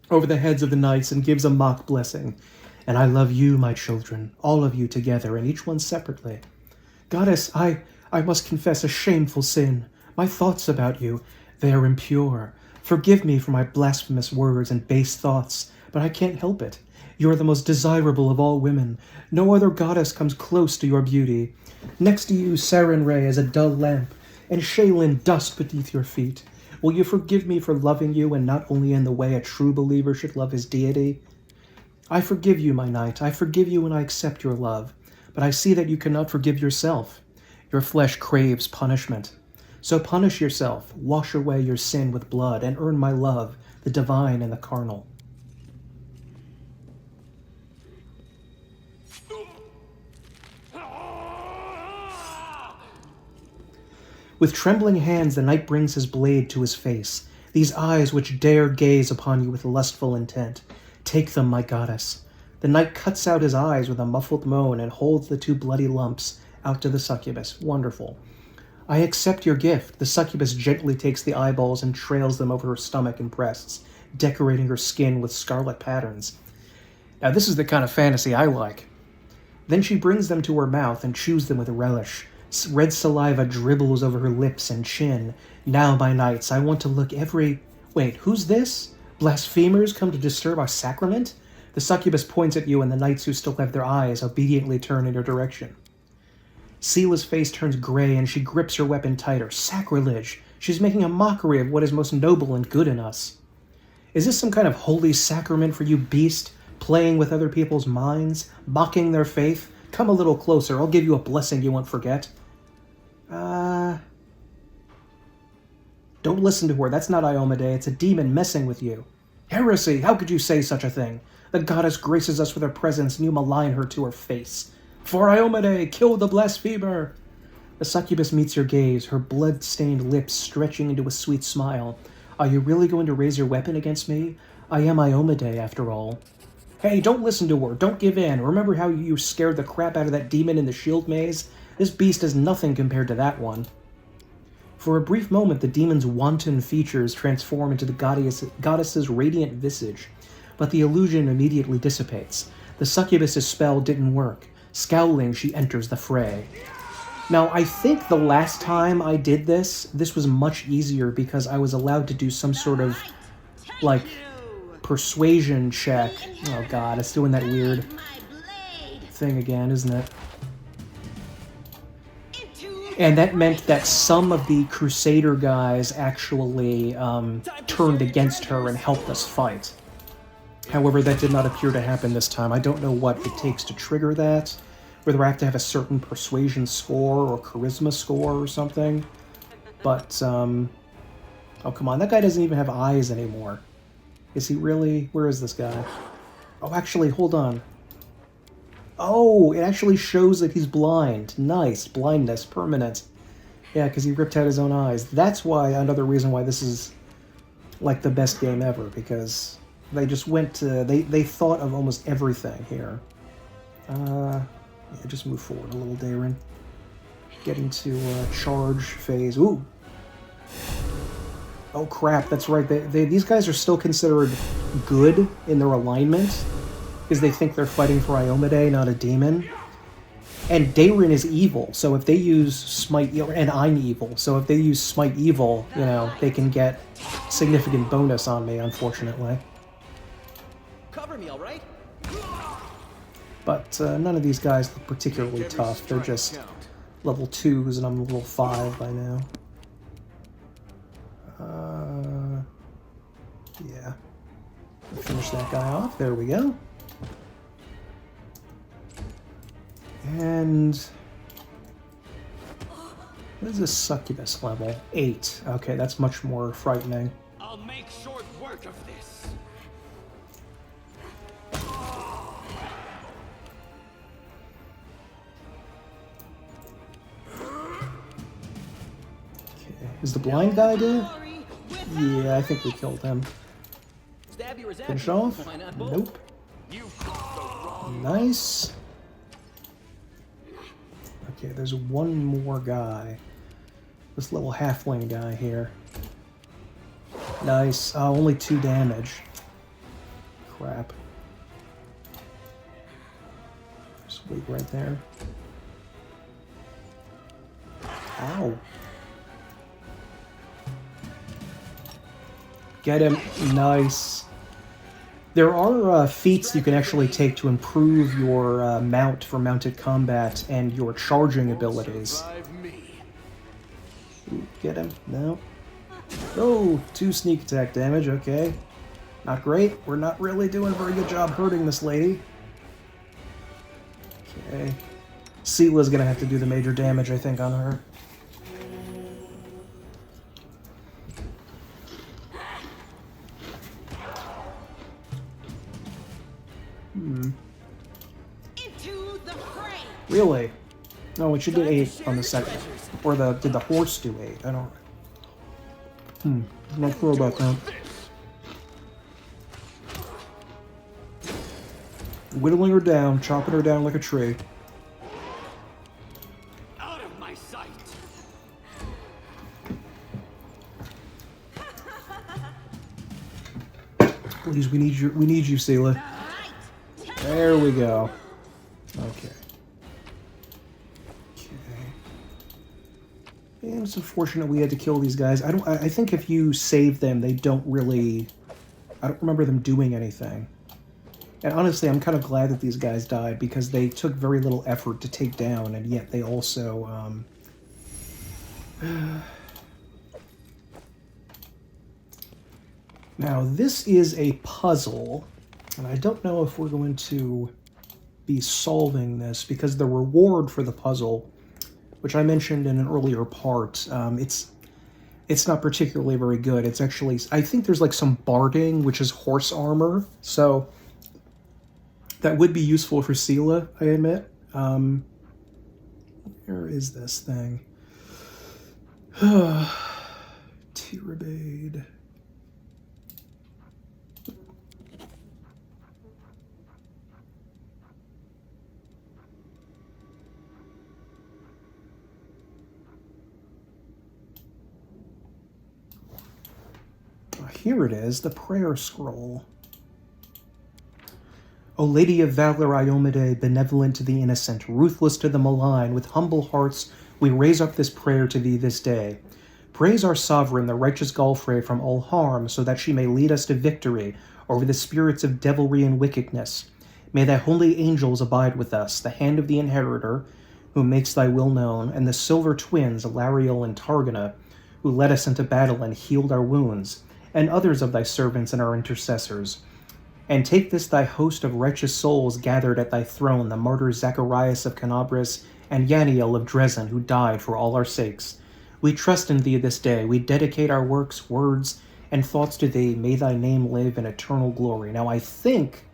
Speaker 1: over the heads of the knights and gives a mock blessing. And I love you, my children, all of you together, and each one separately. Goddess, I must confess a shameful sin. My thoughts about you, they are impure. Forgive me for my blasphemous words and base thoughts, but I can't help it. You are the most desirable of all women. No other goddess comes close to your beauty. Next to you, Sarenrae is a dull lamp, and Shaylin dust beneath your feet. Will you forgive me for loving you, and not only in the way a true believer should love his deity? I forgive you, my knight. I forgive you and I accept your love. But I see that you cannot forgive yourself. Your flesh craves punishment. So punish yourself, wash away your sin with blood, and earn my love, the divine and the carnal. With trembling hands, the knight brings his blade to his face, these eyes which dare gaze upon you with lustful intent. Take them, my goddess. The knight cuts out his eyes with a muffled moan and holds the two bloody lumps out to the succubus. Wonderful. I accept your gift. The succubus gently takes the eyeballs and trails them over her stomach and breasts, decorating her skin with scarlet patterns. Now this is the kind of fantasy I like. Then she brings them to her mouth and chews them with relish. Red saliva dribbles over her lips and chin. Now, my knights, I want to look every... Wait, who's this? Blasphemers come to disturb our sacrament? The succubus points at you, and the knights who still have their eyes obediently turn in your direction. Sela's face turns gray, and she grips her weapon tighter. Sacrilege! She's making a mockery of what is most noble and good in us. Is this some kind of holy sacrament for you, beast? Playing with other people's minds? Mocking their faith? Come a little closer. I'll give you a blessing you won't forget. Don't listen to her. That's not Iomade. It's a demon messing with you. Heresy! How could you say such a thing? The goddess graces us with her presence, and you malign her to her face. For Iomade, kill the blasphemer! The succubus meets your gaze, her blood-stained lips stretching into a sweet smile. Are you really going to raise your weapon against me? I am Iomade, after all. Hey, don't listen to her. Don't give in. Remember how you scared the crap out of that demon in the shield maze? This beast is nothing compared to that one. For a brief moment, the demon's wanton features transform into the goddess's radiant visage, but the illusion immediately dissipates. The succubus's spell didn't work. Scowling, she enters the fray. Now, I think the last time I did this was much easier because I was allowed to do some sort of, like, persuasion check. Oh god, it's doing that weird thing again, isn't it? And that meant that some of the Crusader guys actually turned against her and helped us fight. However, that did not appear to happen this time. I don't know what it takes to trigger that. Whether I have to have a certain persuasion score or charisma score or something. But, oh come on, that guy doesn't even have eyes anymore. Is he really? Where is this guy? Oh, actually, hold on. Oh, it actually shows that he's blind. Nice. Blindness. Permanent. Yeah, because he ripped out his own eyes. That's why, another reason why this is, like, the best game ever, because they just went to... They thought of almost everything here. Yeah, just move forward a little, Darren. Getting to charge phase. Ooh! Oh crap, that's right. These guys are still considered good in their alignment, because they think they're fighting for Iomade, not a demon. And Darren is evil, so if they use Smite... And I'm evil, so if they use Smite Evil, you know, they can get significant bonus on me, unfortunately.
Speaker 2: Cover me, all right?
Speaker 1: But none of these guys look particularly tough. They're just level 2s, and I'm level 5 by now. Yeah. Finish that guy off. There we go. And... what is this succubus level? 8. Okay, that's much more frightening.
Speaker 4: I'll make short work of this.
Speaker 1: Okay. Is the blind guy dead? Yeah, I think we killed him.
Speaker 2: Stab you or zap
Speaker 1: Finish
Speaker 2: you?
Speaker 1: off?
Speaker 2: Why not both?
Speaker 1: Nope. Nice. Okay, there's one more guy. This little halfling guy here. Nice. Only 2 damage. Crap. Just wait right there. Ow. Get him. Nice. There are feats you can actually take to improve your mount for mounted combat and your charging abilities. Ooh, get him. No. Oh, 2 sneak attack damage. Okay. Not great. We're not really doing a very good job hurting this lady. Okay. Seela's gonna have to do the major damage, I think, on her.
Speaker 3: Into the fray.
Speaker 1: Really? No, it should do 8 on the second. Or did the horse do 8? I don't... I'm not sure about that. Whittling her down, chopping her down like a tree.
Speaker 4: Out of my sight.
Speaker 1: Please, we need you, Seela. There we go. Okay. And it's unfortunate we had to kill these guys. I think if you save them, they don't really... I don't remember them doing anything. And honestly, I'm kind of glad that these guys died, because they took very little effort to take down, and yet they also... Now, this is a puzzle, and I don't know if we're going to be solving this, because the reward for the puzzle, which I mentioned in an earlier part, it's not particularly very good. It's actually... I think there's like some barding, which is horse armor, so... that would be useful for Seela, I admit. Where is this thing? Tirabade. Here it is, the prayer scroll. O Lady of Valor Iomade, benevolent to the innocent, ruthless to the malign, with humble hearts we raise up this prayer to thee this day. Praise our sovereign, the righteous Galfrey, from all harm, so that she may lead us to victory over the spirits of devilry and wickedness. May thy holy angels abide with us, the hand of the inheritor, who makes thy will known, and the silver twins, Lariel and Targana, who led us into battle and healed our wounds, and others of thy servants and our intercessors. And take this thy host of righteous souls gathered at thy throne, the martyrs Zacharias of Canabris and Yaniel of Dresden, who died for all our sakes. We trust in thee this day. We dedicate our works, words, and thoughts to thee. May thy name live in eternal glory. Now, I think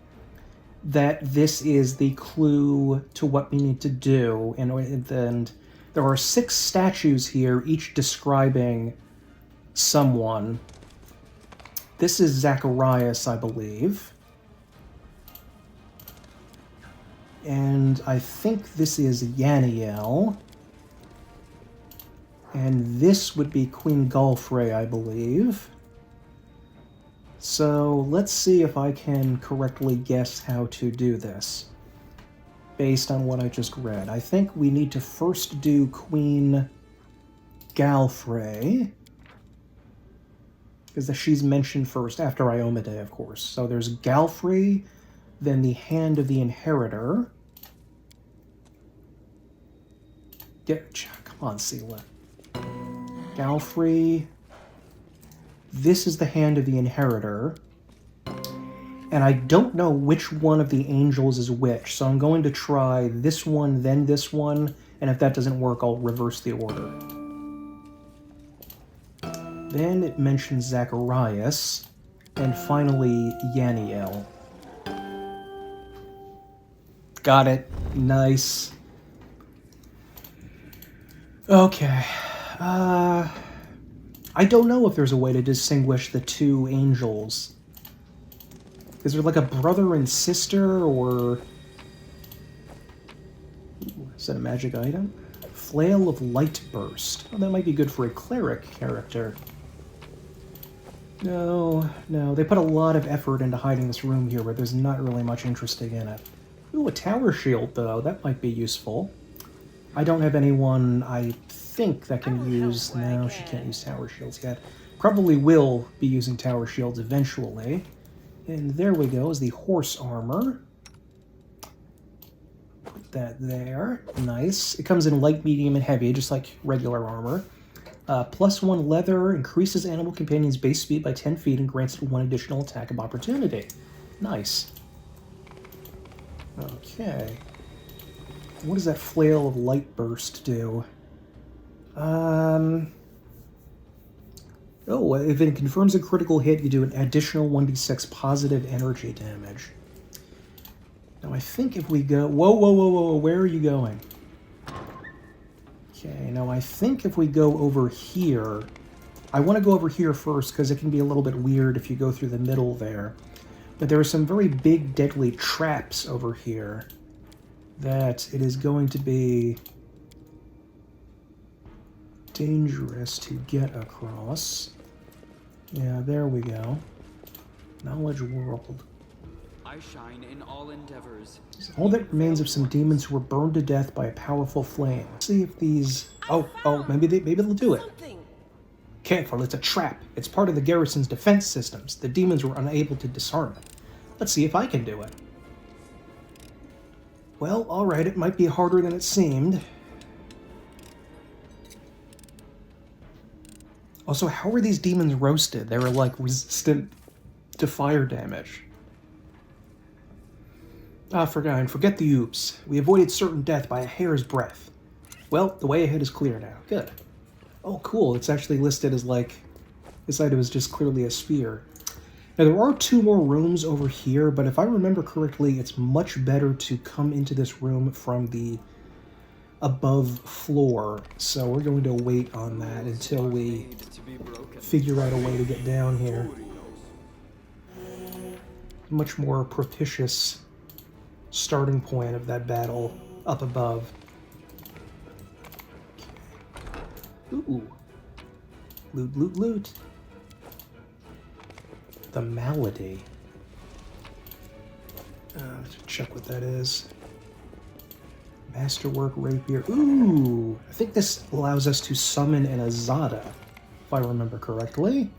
Speaker 1: that this is the clue to what we need to do, and there There are 6 statues here, each describing someone. This is Zacharias, I believe. And I think this is Yaniel. And this would be Queen Galfrey, I believe. So let's see if I can correctly guess how to do this, based on what I just read. I think we need to first do Queen Galfrey, because she's mentioned first, after Iomade, of course. So there's Galfrey, then the Hand of the Inheritor. Come on, Seela. Galfrey. This is the Hand of the Inheritor. And I don't know which one of the angels is which, so I'm going to try this one, then this one, and if that doesn't work, I'll reverse the order. Then it mentions Zacharias, and finally Yaniel. Got it. Nice. Okay. I don't know if there's a way to distinguish the 2 angels. Is there like a brother and sister, or... Ooh, is that a magic item? Flail of Light Burst. Oh, that might be good for a cleric character. No, they put a lot of effort into hiding this room here, but there's not really much interesting in it. Ooh, a tower shield, though. That might be useful. I don't have anyone, I think, that can use... No, she can't use tower shields yet. Probably will be using tower shields eventually. And there we go, is the horse armor. Put that there. Nice. It comes in light, medium, and heavy, just like regular armor. +1 leather, increases animal companion's base speed by 10 feet and grants it 1 additional attack of opportunity. Nice. Okay. What does that Flail of Light Burst do? Oh, if it confirms a critical hit, you do an additional 1d6 positive energy damage. Now, I think if we go... Whoa, where are you going? Okay, now I think if we go over here... I want to go over here first, because it can be a little bit weird if you go through the middle there. But there are some very big, deadly traps over here that it is going to be dangerous to get across. Yeah, there we go. Knowledge World.
Speaker 5: I shine in all endeavors.
Speaker 1: All that remains of some demons who were burned to death by a powerful flame. Let's see if these... Oh, maybe they'll do it. Careful, it's a trap. It's part of the garrison's defense systems. The demons were unable to disarm it. Let's see if I can do it. Well, alright, it might be harder than it seemed. Also, how are these demons roasted? They were, like, resistant to fire damage. Forget the oops. We avoided certain death by a hair's breadth. Well, the way ahead is clear now. Good. Oh, cool. It's actually listed as, like, this item is just clearly a spear. Now, there are 2 more rooms over here, but if I remember correctly, it's much better to come into this room from the above floor. So we're going to wait on that until we figure out a way to get down here. Much more propitious starting point of that battle up above. Ooh. Loot, loot, loot. The Malady. Let's check what that is. Masterwork Rapier. Ooh! I think this allows us to summon an Azada, if I remember correctly.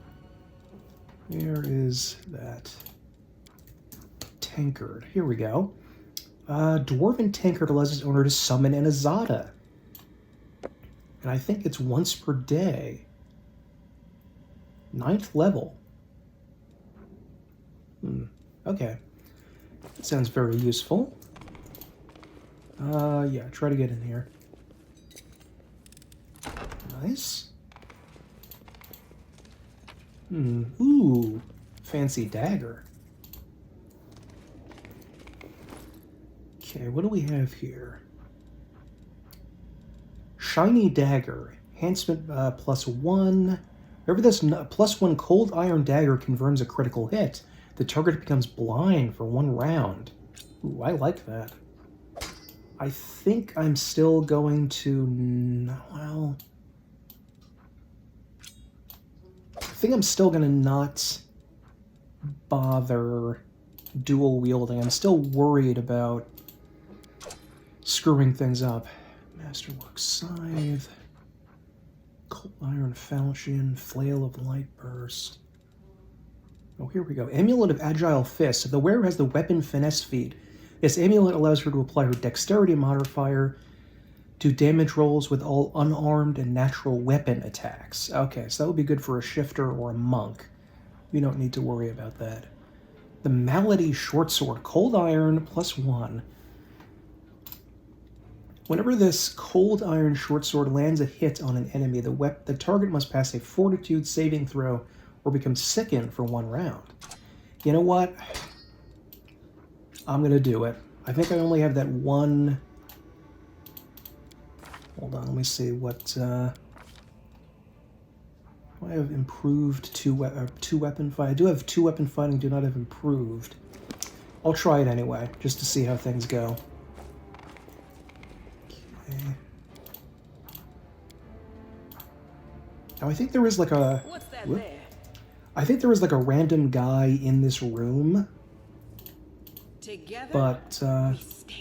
Speaker 1: Where is that? Tankard. Here we go. Dwarven Tankard allows its owner to summon an Azada. And I think it's once per day. 9th level. Okay. That sounds very useful. Yeah, try to get in here. Nice. Ooh. Fancy dagger. Okay, what do we have here? Shiny Dagger. Enhancement +1. Whenever this +1 Cold Iron Dagger confirms a critical hit, the target becomes blind for 1 round. Ooh, I like that. I think I'm still going to... Well... I think I'm still going to not bother dual wielding. I'm still worried about screwing things up. Masterwork Scythe, Cold Iron Falchion, Flail of Light Burst. Oh, here we go. Amulet of Agile Fist. So the wearer has the weapon finesse feat. This amulet allows her to apply her dexterity modifier to damage rolls with all unarmed and natural weapon attacks. Okay, so that would be good for a shifter or a monk. We don't need to worry about that. The Malady Short Sword. Cold Iron +1. Whenever this Cold Iron Short Sword lands a hit on an enemy, the target must pass a Fortitude saving throw or become sickened for 1 round. You know what? I'm going to do it. I think I only have that one... Hold on, let me see what... I have improved 2 weapon fighting. I do have 2 weapon fighting, do not have improved. I'll try it anyway, just to see how things go. Okay. Now I think there was like a...
Speaker 3: What's that there?
Speaker 1: I think there was like a random guy in this room.
Speaker 3: Together,
Speaker 1: But,
Speaker 3: we stand.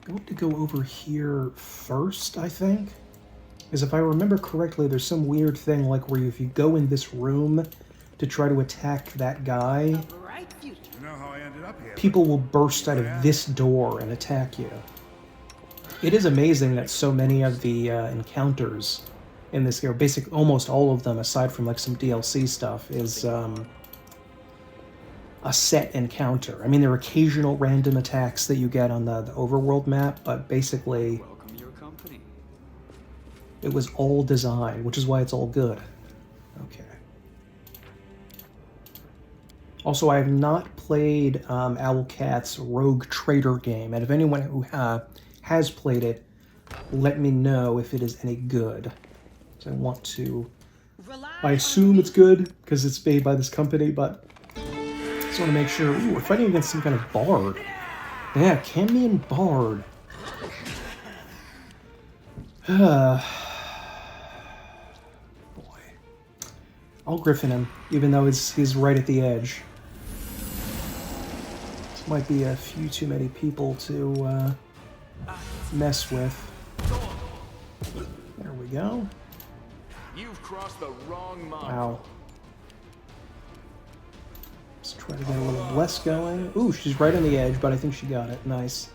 Speaker 1: I want to go over here first, I think. Because if I remember correctly, there's some weird thing like where if you go in this room to try to attack that guy,
Speaker 3: Bright future.
Speaker 7: You know how I ended up here?
Speaker 1: people will burst out of this door and attack you. It is amazing that so many of the encounters in this game, basically almost all of them, aside from like some DLC stuff, is a set encounter. I mean, there are occasional random attacks that you get on the overworld map, but basically
Speaker 5: Welcome your company.
Speaker 1: it was all designed, which is why it's all good. Okay. Also, I have not played Owlcat's Rogue Trader game, and if anyone who has played it, let me know if it is any good. So I want to... I assume it's good, because it's made by this company, but I just want to make sure... Ooh, we're fighting against some kind of bard. Yeah, Camion Bard. Boy. I'll Griffin him, even though he's right at the edge. This might be a few too many people to mess with. There we go.
Speaker 6: You've crossed the wrong mile.
Speaker 1: Wow. Let's try to get a little bless going. Ooh, she's right on the edge, but I think she got it. Nice.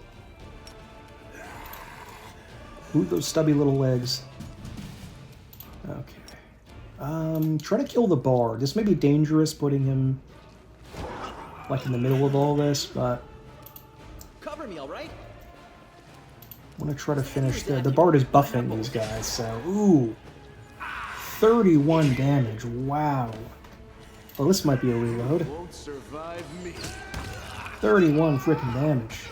Speaker 1: Ooh, those stubby little legs. Okay. Try to kill the bard. This may be dangerous putting him like in the middle of all this, but
Speaker 2: Cover me, all right?
Speaker 1: I want to try to finish the bard is buffing these guys, so ooh. 31 damage. Wow. Well, this might be a reload.
Speaker 6: Won't survive me.
Speaker 1: 31 freaking damage.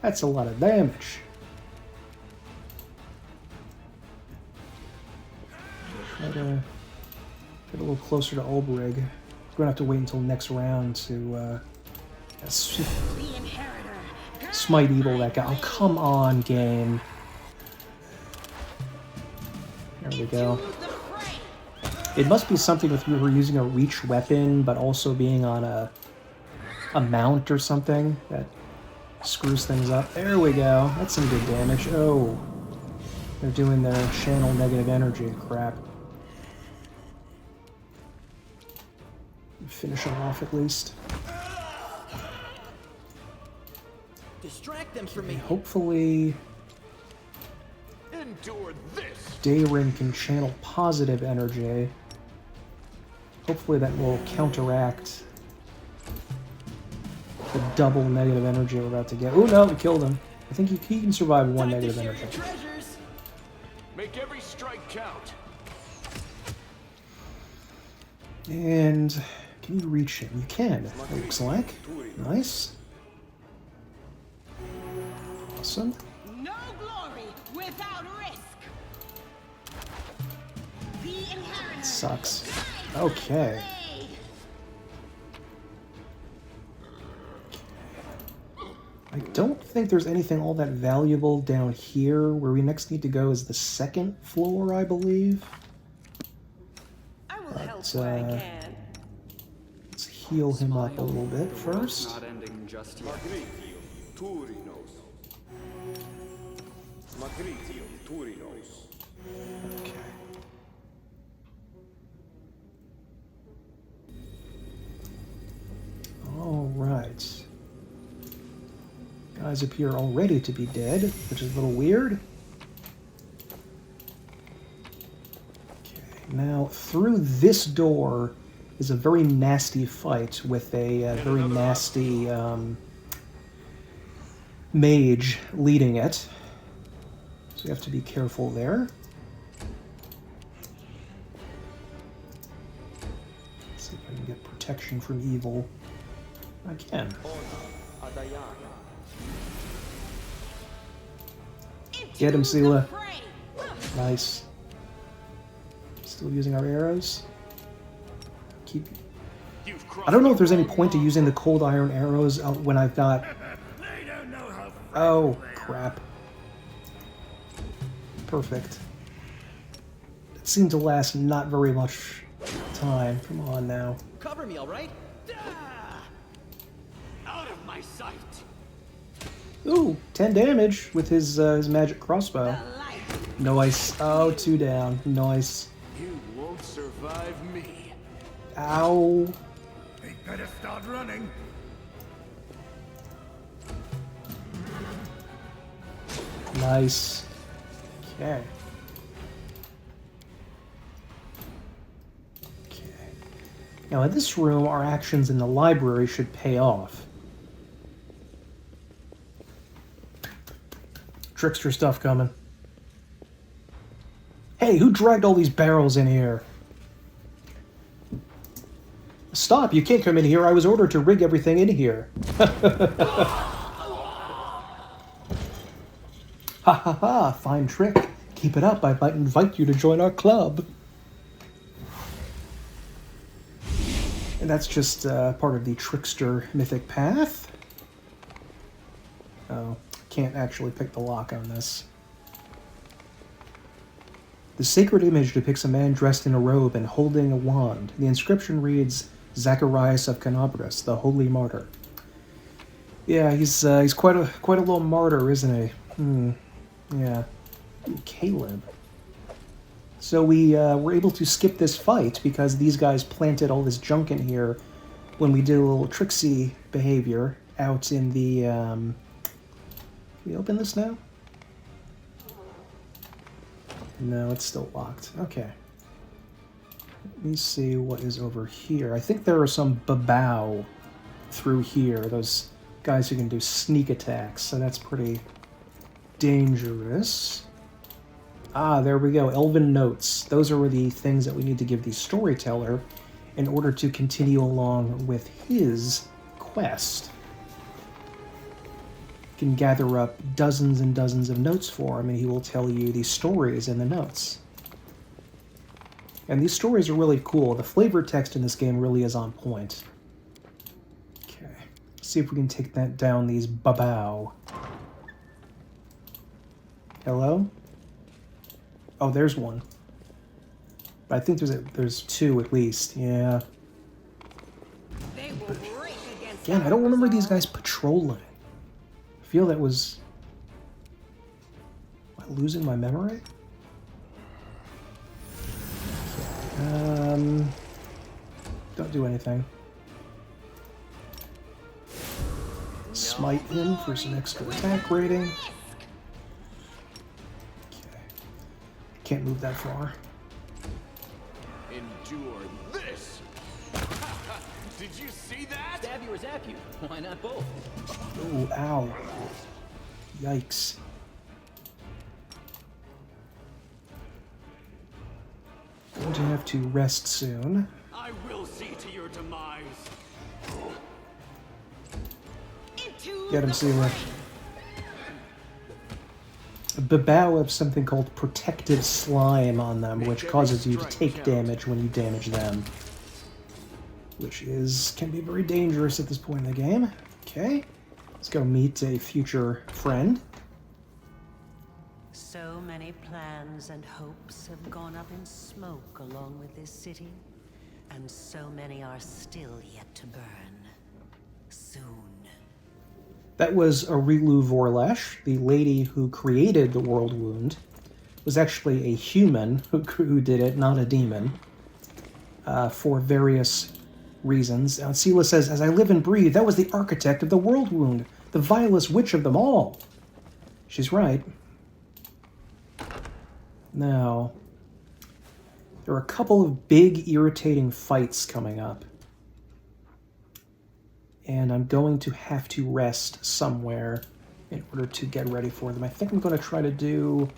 Speaker 1: That's a lot of damage. Try to get a little closer to Ulbrig. We're gonna have to wait until next round to
Speaker 3: The inheritor.
Speaker 1: smite evil that guy. Oh, come on, game. There we go.
Speaker 3: The fray.
Speaker 1: It must be something with her using a reach weapon, but also being on a mount or something that screws things up. There we go. That's some good damage. Oh, they're doing their channel negative energy crap. Finish them off at least.
Speaker 2: Distract them from me.
Speaker 1: Hopefully,
Speaker 6: Endure this.
Speaker 1: Dayrin can channel positive energy. Hopefully that will counteract the double negative energy we're about to get. Oh no, we killed him. I think he can survive one
Speaker 2: Time to
Speaker 1: negative
Speaker 2: share
Speaker 1: energy.
Speaker 2: your treasures.
Speaker 6: Make every strike count.
Speaker 1: And can you reach him? You can, it looks like. Nice. Awesome.
Speaker 3: No glory
Speaker 1: Sucks. Okay. I don't think there's anything all that valuable down here. Where we next need to go is the second floor, I believe.
Speaker 3: I will help where I can.
Speaker 1: Let's heal him up a little bit first.
Speaker 5: Not ending just yet.
Speaker 1: Okay. All right. Guys appear already to be dead, which is a little weird. Okay, now through this door is a very nasty fight with a very nasty mage leading it. So you have to be careful there. Let's see if I can get protection from evil. I can. Get him, Sela. Nice. Still using our arrows. Keep. I don't know if there's any point to using the cold iron arrows when I've got. Oh crap. Perfect. It seemed to last not very much time. Come on now.
Speaker 2: Cover me, all right?
Speaker 4: Out of my sight.
Speaker 1: Ooh, 10 damage with his magic crossbow. Nice. Oh, 2 down. Nice.
Speaker 6: You won't survive me.
Speaker 1: Ow.
Speaker 7: They better start running.
Speaker 1: Nice. Okay. Okay. Now, in this room, our actions in the library should pay off. Trickster stuff coming. Hey, who dragged all these barrels in here? Stop, you can't come in here. I was ordered to rig everything in here. Ha ha ha, fine trick. Keep it up, I might invite you to join our club. And that's just part of the Trickster mythic path. Oh, can't actually pick the lock on this. The sacred image depicts a man dressed in a robe and holding a wand. The inscription reads, Zacharias of Canabras, the holy martyr. Yeah, he's quite a little martyr, isn't he? Yeah. Ooh, Caleb. So we were able to skip this fight because these guys planted all this junk in here when we did a little tricksy behavior out in the... Can we open this now? No, it's still locked. Okay. Let me see what is over here. I think there are some babao through here. Those guys who can do sneak attacks, so that's pretty dangerous. Ah, there we go. Elven notes. Those are the things that we need to give the storyteller in order to continue along with his quest. You can gather up dozens and dozens of notes for him, and he will tell you the stories in the notes. And these stories are really cool. The flavor text in this game really is on point. Okay. Let's see if we can take that down, these babao. Hello? Oh, there's one. I think there's 2 at least. Yeah.
Speaker 3: They will break against
Speaker 1: Again, I don't remember these guys patrolling. I feel that was... Am I losing my memory? Don't do anything. Smite him for some extra attack rating. Okay. Can't move that far.
Speaker 6: Endure this. Did you see that?
Speaker 2: Stab you or zap you? Why not both?
Speaker 1: Ooh, ow. Yikes. Going to have to rest soon.
Speaker 4: I will see to your demise.
Speaker 1: Get him, Sealer. Babao have something called protective slime on them, which causes you to take damage when you damage them. Which can be very dangerous at this point in the game. Okay, let's go meet a future friend.
Speaker 8: So many plans and hopes have gone up in smoke along with this city, and so many are still yet to burn. Soon.
Speaker 1: That was Arilu Vorlesh, the lady who created the World Wound. Was actually a human who did it, not a demon, for various reasons. Sela says, as I live and breathe, that was the architect of the World Wound, the vilest witch of them all. She's right. Now, there are a couple of big, irritating fights coming up. And I'm going to have to rest somewhere in order to get ready for them. I think I'm going to try to do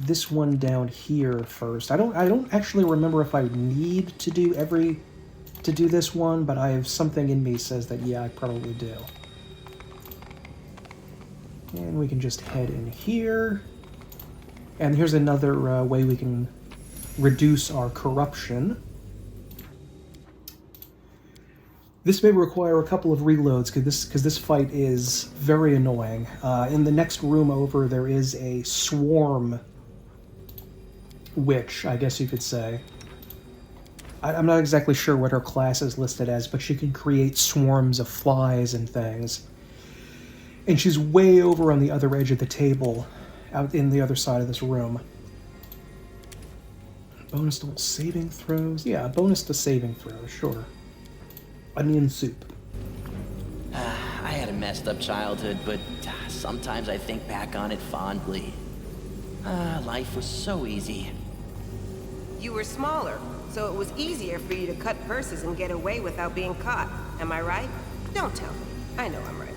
Speaker 1: this one down here first. I don't actually remember if I need to do this one, but I have something in me says that yeah, I probably do. And we can just head in here. And here's another way we can reduce our corruption. This may require a couple of reloads because this fight is very annoying. In the next room over, there is a swarm witch, I guess you could say. I'm not exactly sure what her class is listed as, but she can create swarms of flies and things. And she's way over on the other edge of the table, out in the other side of this room. Bonus to saving throws? Yeah, bonus to saving throws, sure. Onion soup.
Speaker 9: I had a messed up childhood, but sometimes I think back on it fondly. Life was so easy.
Speaker 10: You were smaller, so it was easier for you to cut purses and get away without being caught. Am I right? Don't tell me. I know I'm right.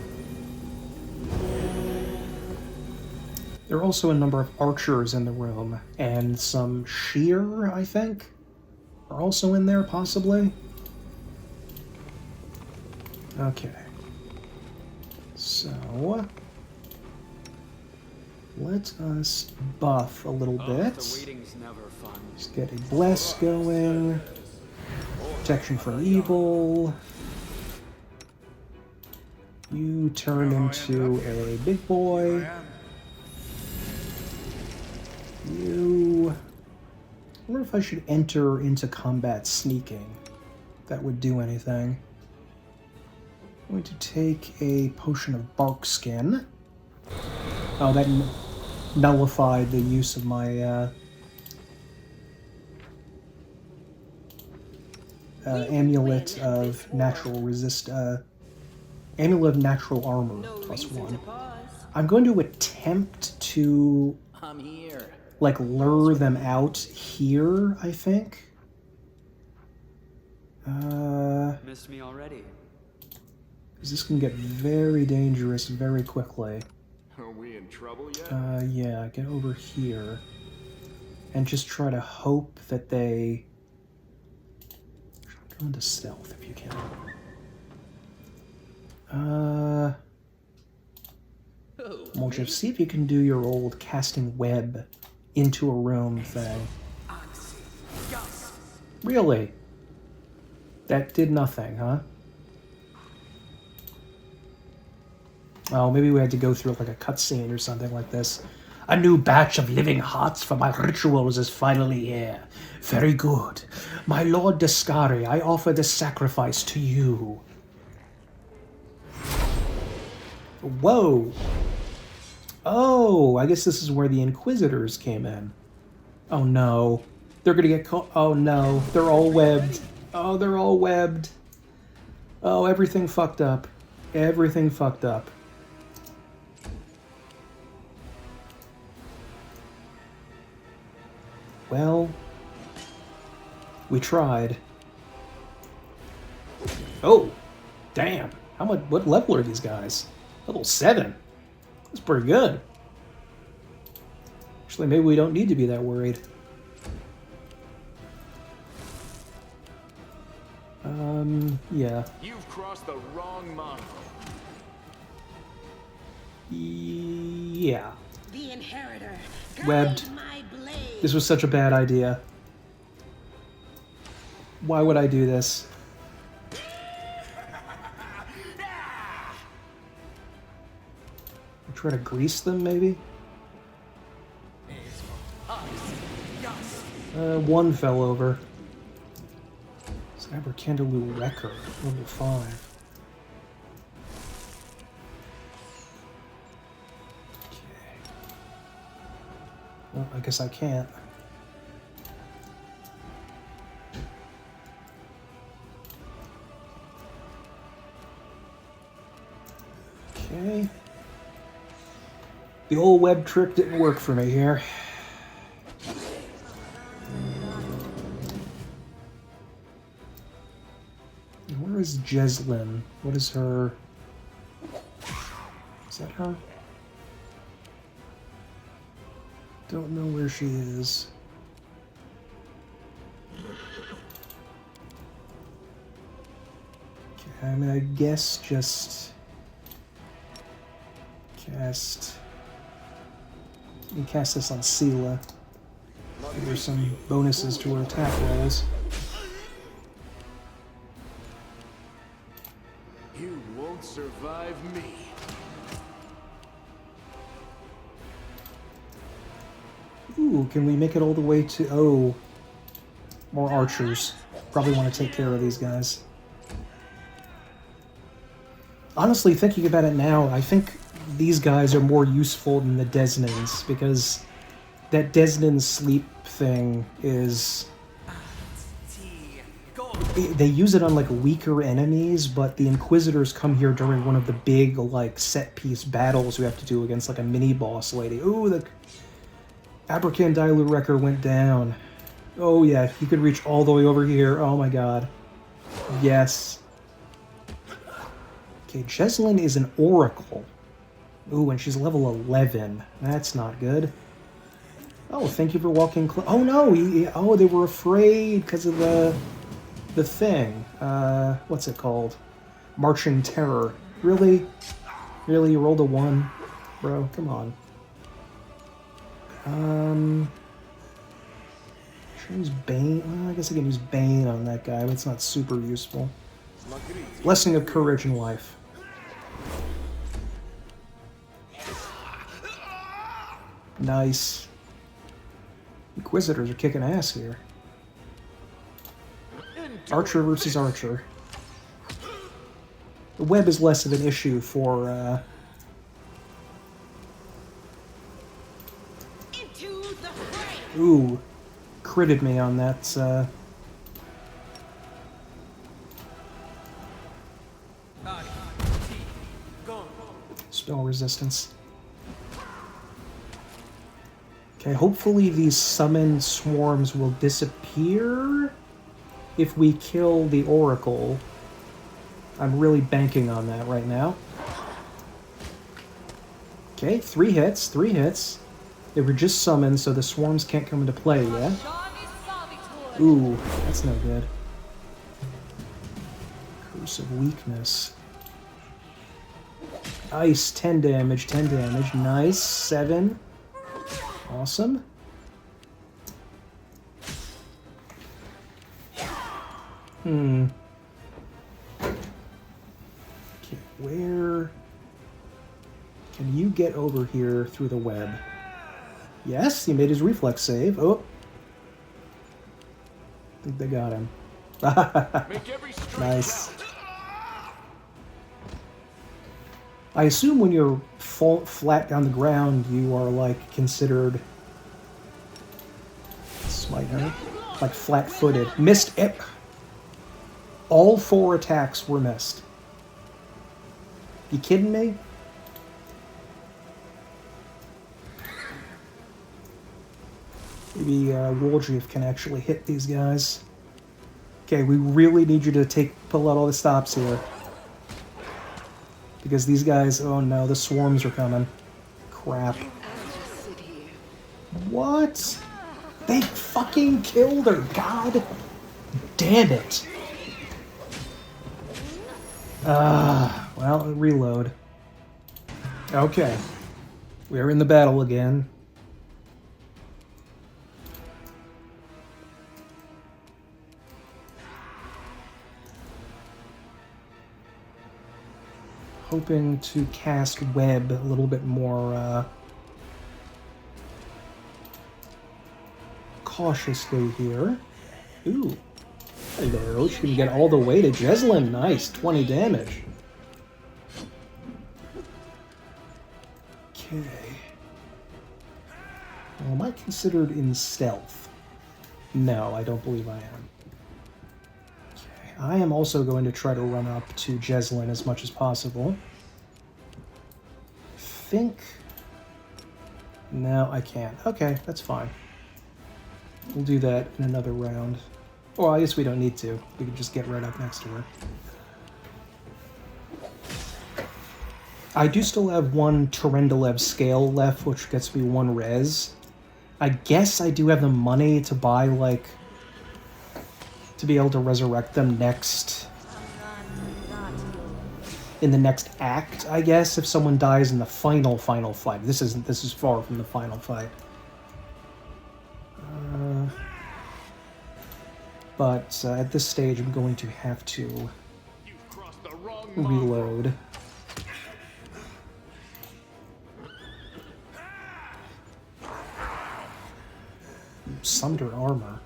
Speaker 1: There are also a number of archers in the room, and some shear, I think, are also in there, possibly. Okay. So, let us buff a little bit.
Speaker 5: The waiting's never fun.
Speaker 1: Just get a bless going. Protection from evil. You turn into a big boy. I wonder if I should enter into combat sneaking. That would do anything. I'm going to take a potion of bark skin. Oh, that nullified the use of my amulet of natural amulet of natural armor +1. I'm going to attempt to
Speaker 9: I'm here.
Speaker 1: like lure them out here, I think.
Speaker 5: Missed me already.
Speaker 1: Because this can get very dangerous very quickly.
Speaker 6: Are we in trouble yet?
Speaker 1: Yeah, get over here. And just try to hope that they... Go into stealth if you can. Moljev, see if you can do your old casting web into a room thing. Really? That did nothing, huh? Oh, maybe we had to go through like a cutscene or something like this. A new batch of living hearts for my rituals is finally here. Very good. My Lord Descari, I offer this sacrifice to you. Whoa. Oh, I guess this is where the Inquisitors came in. Oh no. They're gonna get caught. Oh no. They're all webbed. Oh, they're all webbed. Oh, everything fucked up. Everything fucked up. Well, we tried. Oh, damn. How much? What level are these guys? Level 7. That's pretty good. Actually, maybe we don't need to be that worried. Yeah.
Speaker 6: You've crossed the wrong mongrel.
Speaker 1: Yeah.
Speaker 3: The inheritor.
Speaker 1: Webbed.
Speaker 3: Guide my blade.
Speaker 1: This was such a bad idea. Why would I do this? Try to grease them, maybe? One fell over. Cybercandaloo Wrecker, level 5. Okay. Well, I guess I can't. Okay. The old web trick didn't work for me here. Where is Jeslyn? What is her... Is that her? Don't know where she is. Okay, I mean, I guess just... Cast... You can cast this on Sela. Give her some bonuses to her attack rolls.
Speaker 6: You won't survive me.
Speaker 1: Ooh, can we make it all the way to... Oh. More archers. Probably want to take care of these guys. Honestly, thinking about it now, I think these guys are more useful than the Desnans, because that Desnan sleep thing is... They use it on, like, weaker enemies, but the Inquisitors come here during one of the big, like, set-piece battles we have to do against, like, a mini-boss lady. Ooh, the Abracandile Wrecker went down. Oh, yeah, he could reach all the way over here. Oh, my god. Yes. Okay, Jeslyn is an Oracle. Ooh, and she's level 11. That's not good. Oh, thank you for walking close. Oh, no! Oh, they were afraid because of the thing. What's it called? Marching Terror. Really? Really? You rolled a 1? Bro, come on. Should I use Bane? Well, I guess I can use Bane on that guy, but it's not super useful. Blessing of Courage and Life. Nice. Inquisitors are kicking ass here. Archer versus Archer. The web is less of an issue for,
Speaker 3: Into the fray.
Speaker 1: Ooh. Critted me on that, Spell resistance. Okay, hopefully these summoned swarms will disappear if we kill the Oracle. I'm really banking on that right now. Okay, 3 hits, 3 hits. They were just summoned, so the swarms can't come into play yet. Ooh, that's no good. Curse of Weakness. Nice, 10 damage, 10 damage. Nice, 7. Awesome. Okay, where... Can you get over here through the web? Yes, he made his reflex save. Oh. I think they got him. Nice. I assume when you're flat down the ground, you are, like, considered... This might hurt. Like, flat-footed. Missed it! All 4 attacks were missed. You kidding me? Maybe Waldreef can actually hit these guys. Okay, we really need you to pull out all the stops here. Because these guys, oh no, the swarms are coming. Crap. What? They fucking killed her, god damn it. Well, reload. Okay. We're in the battle again. Hoping to cast web a little bit more cautiously here. Ooh. Hello, she can get all the way to Jeslyn. Nice, 20 damage. Okay. Well, am I considered in stealth? No, I don't believe I am. Okay. I am also going to try to run up to Jeslyn as much as possible. I think... No, I can't. Okay, that's fine. We'll do that in another round. Oh, I guess we don't need to. We can just get right up next to her. I do still have one Terendelev scale left, which gets me 1 res. I guess I do have the money to buy, like... to be able to resurrect them next... in the next act, I guess, if someone dies in the final fight. This is far from the final fight. But at this stage, I'm going to have to reload. Sunder armor.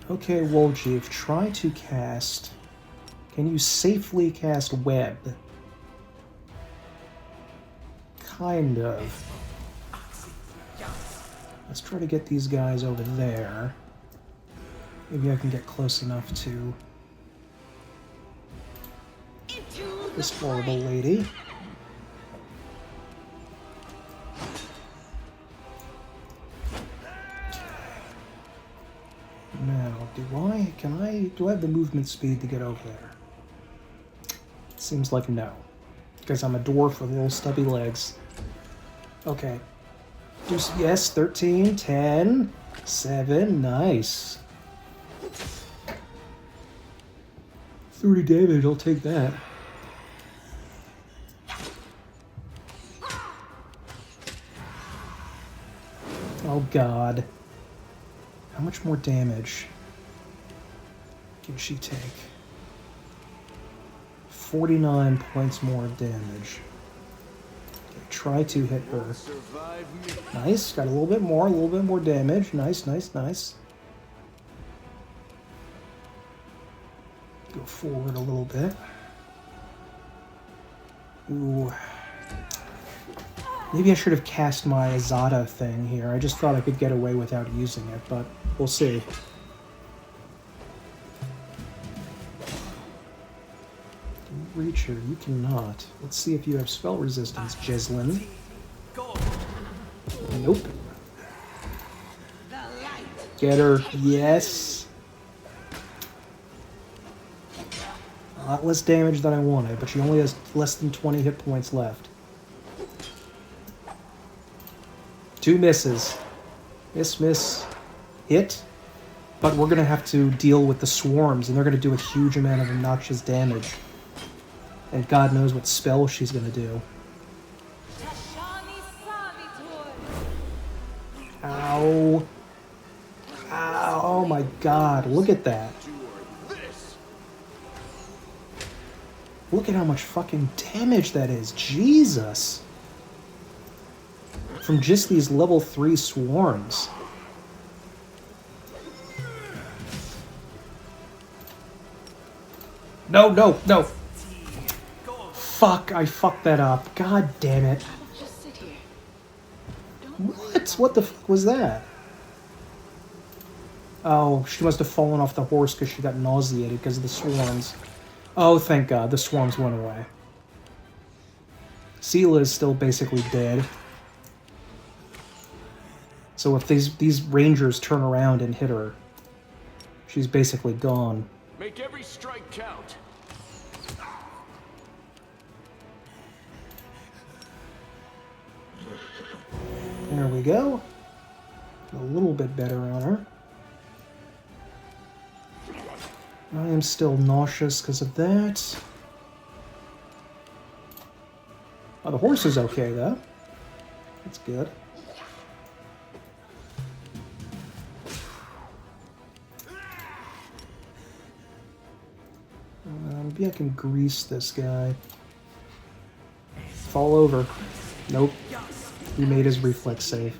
Speaker 1: Okay, Wolgief, try to cast... Can you safely cast web? Kind of. Let's try to get these guys over there. Maybe I can get close enough to this horrible lady. Now, do I have the movement speed to get over there? Seems like no. Because I'm a dwarf with little stubby legs. Okay. Yes, 13, 10, 7, nice. 30 damage, I'll take that. Oh god. How much more damage can she take? 49 points more damage. Try to hit her. Nice, got a little bit more damage. Nice, nice, nice. Go forward a little bit. Ooh. Maybe I should have cast my Azada thing here. I just thought I could get away without using it, but we'll see. Reach her, you cannot. Let's see if you have spell resistance, Jeslyn. Nope. Get her, yes. A lot less damage than I wanted, but she only has less than 20 hit points left. 2 misses. Miss, miss, hit. But we're gonna have to deal with the swarms, and they're gonna do a huge amount of obnoxious damage. And God knows what spell she's gonna do. Ow. Ow, oh my god, look at that. Look at how much fucking damage that is. Jesus. From just these level 3 swarms. No, no, no. Fuck, I fucked that up. God damn it. What? What the fuck was that? Oh, she must have fallen off the horse because she got nauseated because of the swarms. Oh, thank God, the swarms went away. Seela is still basically dead. So if these rangers turn around and hit her, she's basically gone.
Speaker 6: Make every strike count.
Speaker 1: There we go. A little bit better on her. I am still nauseous because of that. Oh, the horse is okay, though. That's good. Maybe I can grease this guy. Fall over. Nope. He made his reflex save.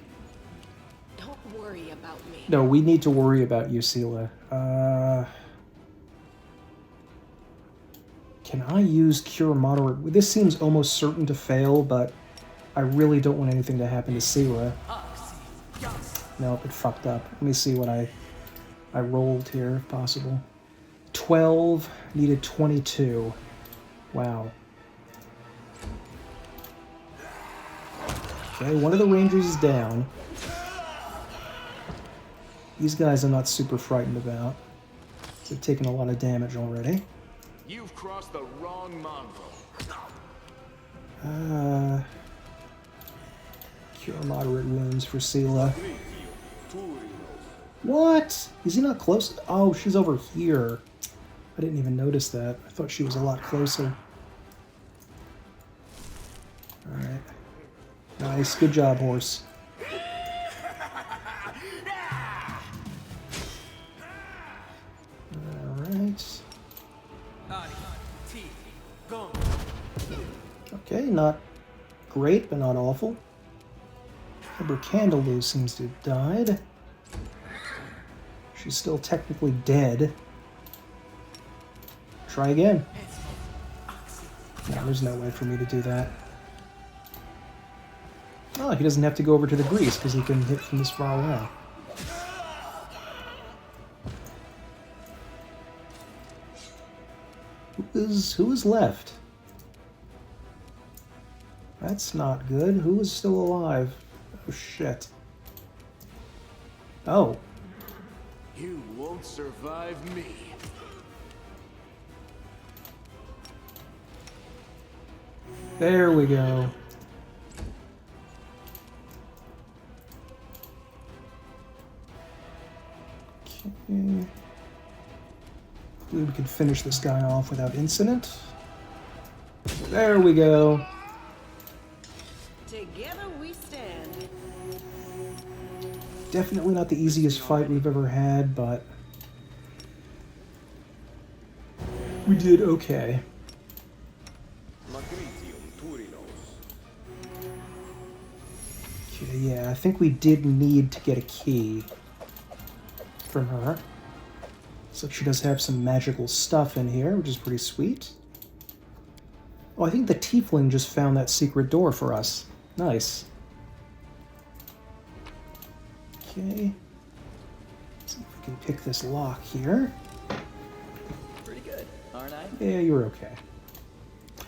Speaker 3: Don't worry about me.
Speaker 1: No, we need to worry about you, Sela. Can I use Cure Moderate? This seems almost certain to fail, but I really don't want anything to happen to Sela. Nope, it fucked up. Let me see what I rolled here, if possible. 12, needed 22. Wow. Okay, one of the Rangers is down. These guys I'm not super frightened about. They've taken a lot of damage already.
Speaker 6: You've crossed the wrong mongrel.
Speaker 1: Cure moderate wounds for Sela. What? Is he not close? Oh, she's over here. I didn't even notice that. I thought she was a lot closer. Alright. Nice. Good job, horse. Alright. Okay, not great, but not awful. Ember Candledew seems to have died. She's still technically dead. Try again. No, there's no way for me to do that. Oh, he doesn't have to go over to the grease because he can hit from this far away. Who is left? That's not good. Who is still alive? Oh, shit. Oh.
Speaker 6: You won't survive me.
Speaker 1: There we go. Okay. We can finish this guy off without incident. There we go.
Speaker 3: Together we stand.
Speaker 1: Definitely not the easiest fight we've ever had, but we did okay. Okay, yeah, I think we did need to get a key from her. So she does have some magical stuff in here, which is pretty sweet. Oh, I think the tiefling just found that secret door for us. Nice. Okay. Let's see if we can pick this lock here.
Speaker 5: Pretty good, aren't I?
Speaker 1: Yeah, you're okay.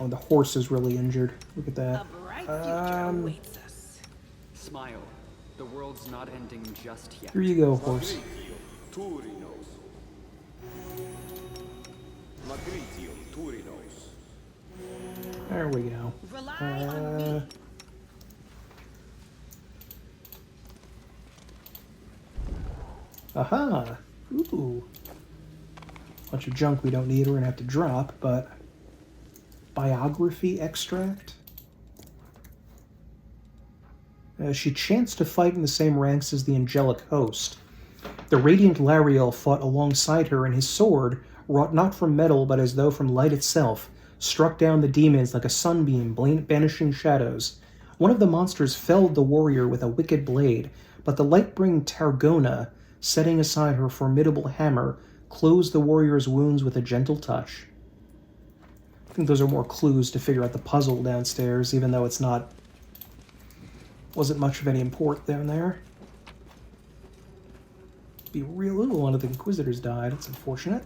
Speaker 1: Oh, the horse is really injured. Look at that.
Speaker 3: A bright future awaits us.
Speaker 5: Smile. The world's not ending just yet.
Speaker 1: Here you go, horse. There we go.
Speaker 3: Rely on me.
Speaker 1: Aha! Ooh. Bunch of junk we don't need, we're gonna have to drop, but... Biography extract? She chanced to fight in the same ranks as the angelic host. The radiant Lariel fought alongside her, and his sword, wrought not from metal but as though from light itself, struck down the demons like a sunbeam banishing shadows. One of the monsters felled the warrior with a wicked blade, but the light-bringing Targona, setting aside her formidable hammer, closed the warrior's wounds with a gentle touch. I think those are more clues to figure out the puzzle downstairs, even though it's not... wasn't much of any import down there. Be real. Ooh, one of the Inquisitors died. It's unfortunate.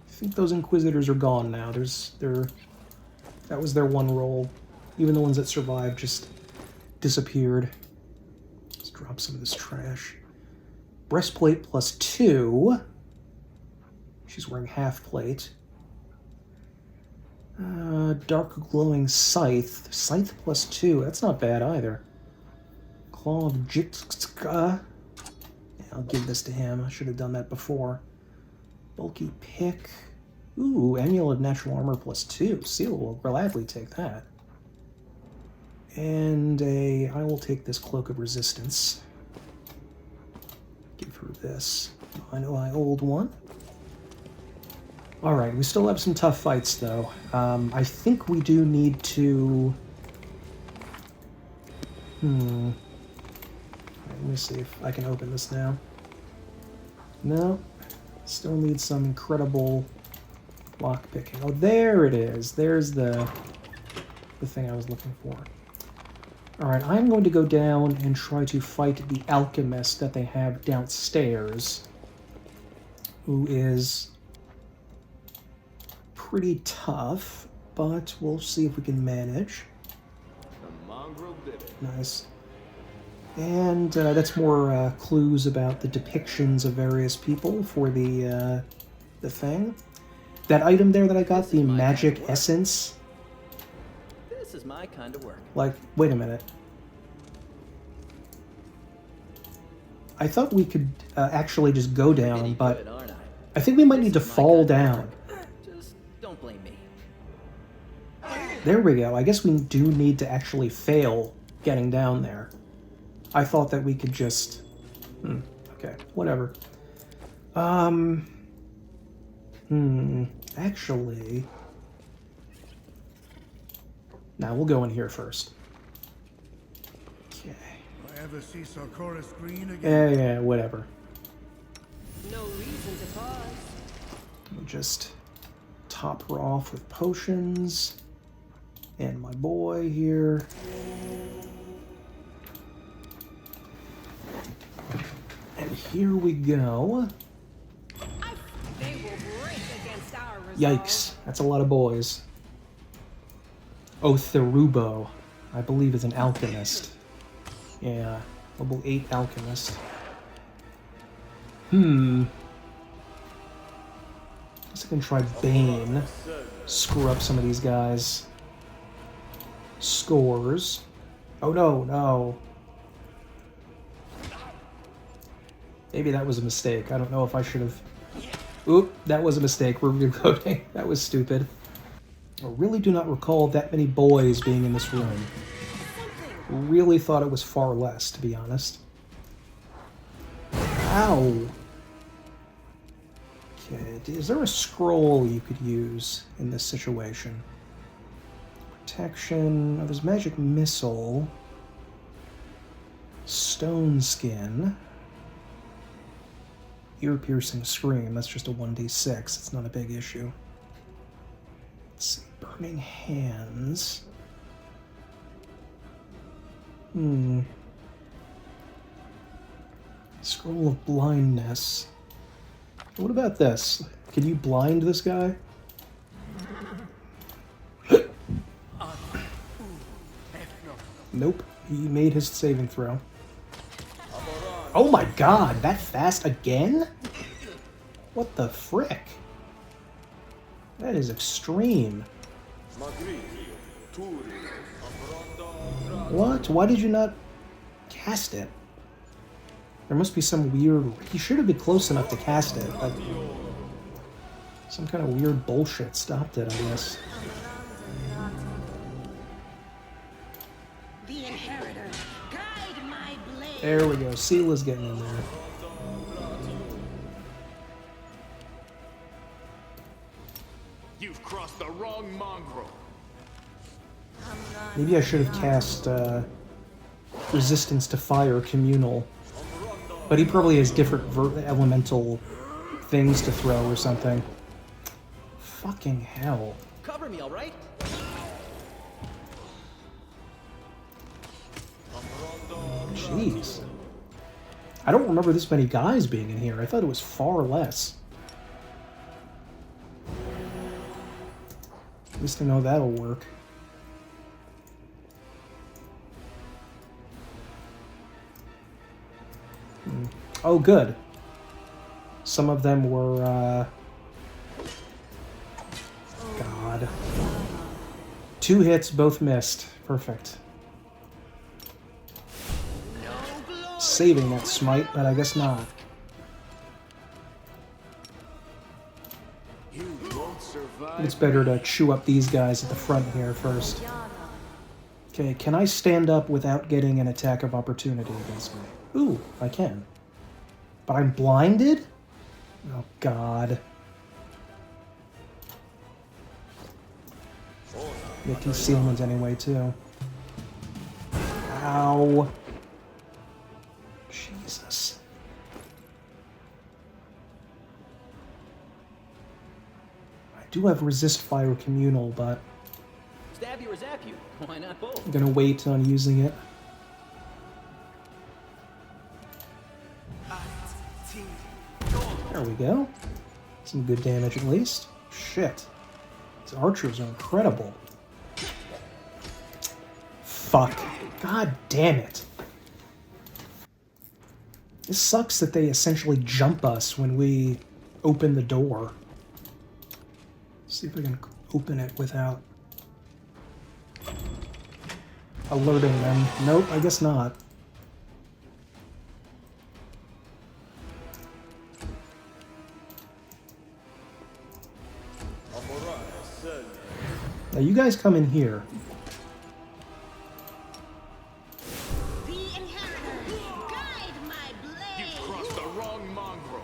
Speaker 1: I think those Inquisitors are gone now. That was their one roll. Even the ones that survived just disappeared. Let's drop some of this trash. Breastplate +2. She's wearing half plate. Dark glowing scythe. Scythe +2. That's not bad either. Claw of Jitka. Yeah, I'll give this to him. I should have done that before. Bulky pick. Ooh, Amulet of Natural Armor +2. Seal will gladly take that. And I will take this Cloak of Resistance. Give her this. I know my old one. Alright, we still have some tough fights, though. I think we do need to... Alright, let me see if I can open this now. No. Still need some incredible lockpicking. Oh, there it is. There's the thing I was looking for. Alright, I'm going to go down and try to fight the alchemist that they have downstairs, who is pretty tough, but we'll see if we can manage.
Speaker 6: The mongrel did it.
Speaker 1: Nice. And that's more clues about the depictions of various people for the thing. That item there that I got, the magic essence.
Speaker 2: This is my kind of work.
Speaker 1: Like, wait a minute. I thought we could actually just go down, but I think we might need to fall down.
Speaker 2: Just don't blame me.
Speaker 1: There we go. I guess we do need to actually fail getting down there. I thought that we could just... okay, whatever. Actually... Now we'll go in here first. Okay.
Speaker 7: I ever see Sarkoris Green again?
Speaker 1: Yeah, whatever.
Speaker 3: No reason to pause.
Speaker 1: We'll just top her off with potions. And my boy here. And here we go.
Speaker 3: They will break against our resolve.
Speaker 1: Yikes, that's a lot of boys. Oh, Therubo, I believe is an alchemist. Yeah, level 8 alchemist. Guess I can try Bane. Screw up some of these guys. Scores. Oh no, no. Maybe that was a mistake. I don't know if I should have... Oop, that was a mistake. We're reloading. That was stupid. I really do not recall that many boys being in this room. Really thought it was far less, to be honest. Ow! Okay, is there a scroll you could use in this situation? Protection... Oh, there's magic missile. Stone skin. Ear-piercing scream, that's just a 1d6, it's not a big issue. Let's see, burning hands. Scroll of blindness. What about this? Can you blind this guy? Nope, he made his saving throw. Oh my god, that fast again? What the frick? That is extreme. What? Why did you not cast it? There must be some weird... He should have been close enough to cast it, but... Some kind of weird bullshit stopped it, I guess.
Speaker 3: The inheritor, guide my blade.
Speaker 1: There we go. Seela's getting in there.
Speaker 6: You've crossed the wrong mongrel.
Speaker 1: Maybe I should have cast Resistance to Fire Communal. But he probably has different elemental things to throw or something. Fucking hell.
Speaker 2: Cover me, all right?
Speaker 1: Jeez. I don't remember this many guys being in here. I thought it was far less. At least I know that'll work. Oh, good. Some of them were, God. 2 hits, both missed. Perfect. Saving that smite, but I guess not.
Speaker 6: You won't
Speaker 1: It's better to chew up these guys at the front here first. Okay, can I stand up without getting an attack of opportunity against me? Ooh, I can. But I'm blinded? Oh, God. Get concealment anyway, too. Ow. Jesus. I do have resist fire communal, but
Speaker 2: Stab you or zap you? Why not both?
Speaker 1: I'm gonna wait on using it. There we go. Some good damage at least. Shit. These archers are incredible. Fuck. God damn it. This sucks that they essentially jump us when we open the door. Let's see if I can open it without alerting them. Nope, I guess not. Now you guys come in here.
Speaker 3: The inheritor, guide my blade.
Speaker 6: You crossed the wrong mongrel.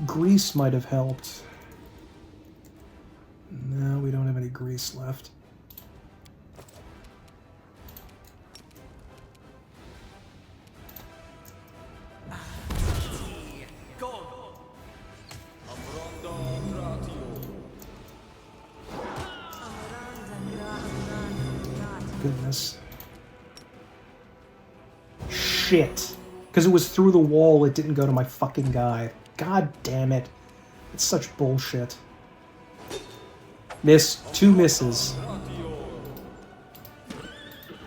Speaker 1: Grease might have helped. No, we don't have any grease left. Goodness. Shit. Because it was through the wall, it didn't go to my fucking guy. God damn it. It's such bullshit. Miss. 2 misses.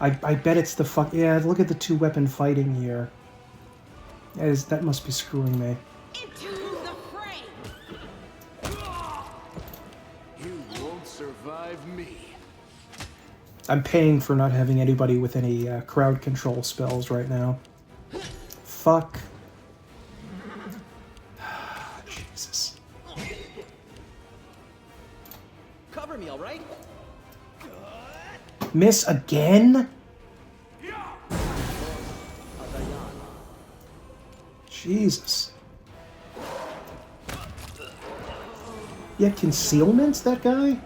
Speaker 1: I bet it's the fuck... Yeah, look at the 2-weapon fighting here. That must be screwing me.
Speaker 3: Into the fray.
Speaker 6: You won't survive me.
Speaker 1: I'm paying for not having anybody with any crowd control spells right now. Fuck. Jesus.
Speaker 2: Cover me, all right?
Speaker 1: Miss again? Jesus. Yeah, concealment, that guy?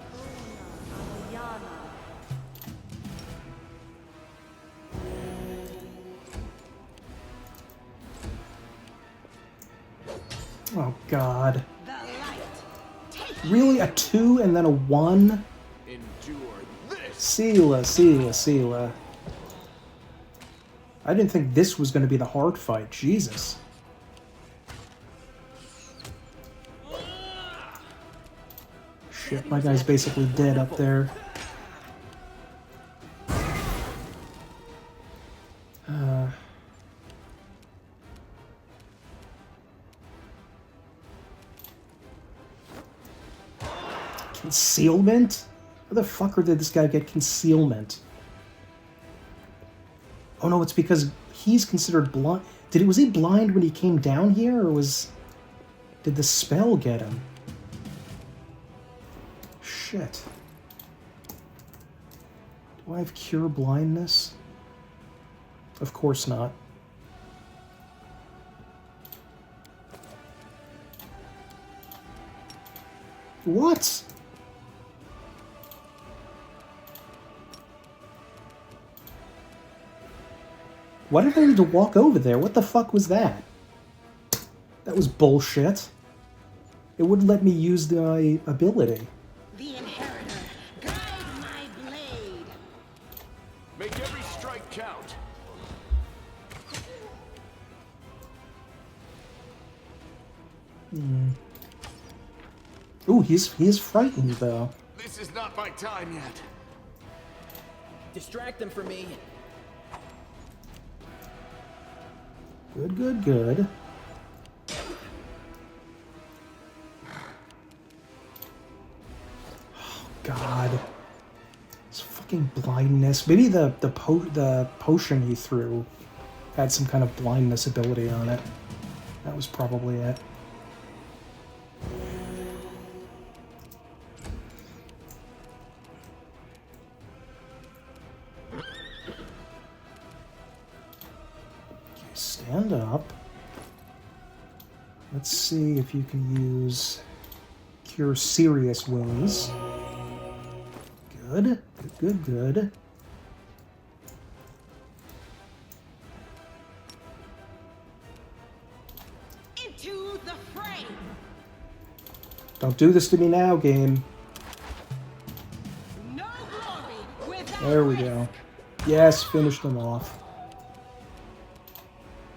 Speaker 1: Oh, God.
Speaker 3: The light.
Speaker 1: Really? A 2 and then a 1?
Speaker 6: Endure this.
Speaker 1: Seela. I didn't think this was going to be the hard fight. Jesus. Shit, my guy's basically dead up there. Concealment? How the fucker did this guy get concealment? Oh no, it's because he's considered blind. Was he blind when he came down here, or did the spell get him? Shit. Do I have cure blindness? Of course not. What? Why did I need to walk over there? What the fuck was that? That was bullshit. It wouldn't let me use my ability.
Speaker 3: The inheritor, guide my blade.
Speaker 6: Make every strike count.
Speaker 1: Ooh, he's frightened though.
Speaker 6: This is not my time yet.
Speaker 2: Distract them for me.
Speaker 1: Good. Oh, God. Fucking blindness. Maybe the potion he threw had some kind of blindness ability on it. That was probably it. Okay, stand up. Let's see if you can use Cure Serious Wounds. Good. Good, good, good.
Speaker 3: Into the fray.
Speaker 1: Don't do this to me now, game.
Speaker 3: No glory without
Speaker 1: There we go. Yes, finish them off.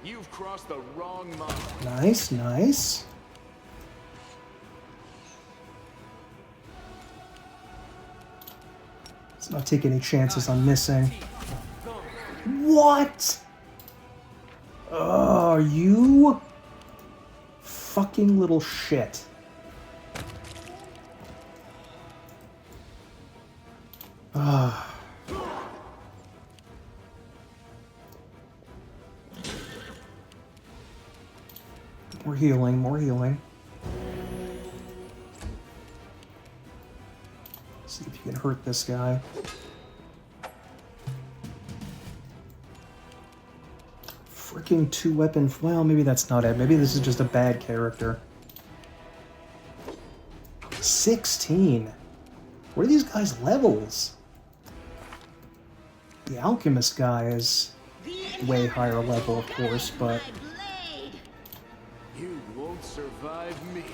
Speaker 6: You've crossed the wrong mark.
Speaker 1: Nice, nice. Let's not take any chances on missing. What? Oh, you fucking little shit. Ah. More healing, more healing. See if you can hurt this guy. Freaking 2-weapon. Well, maybe that's not it. Maybe this is just a bad character. 16. What are these guys' levels? The alchemist guy is way higher level, of course, but
Speaker 6: You won't survive me.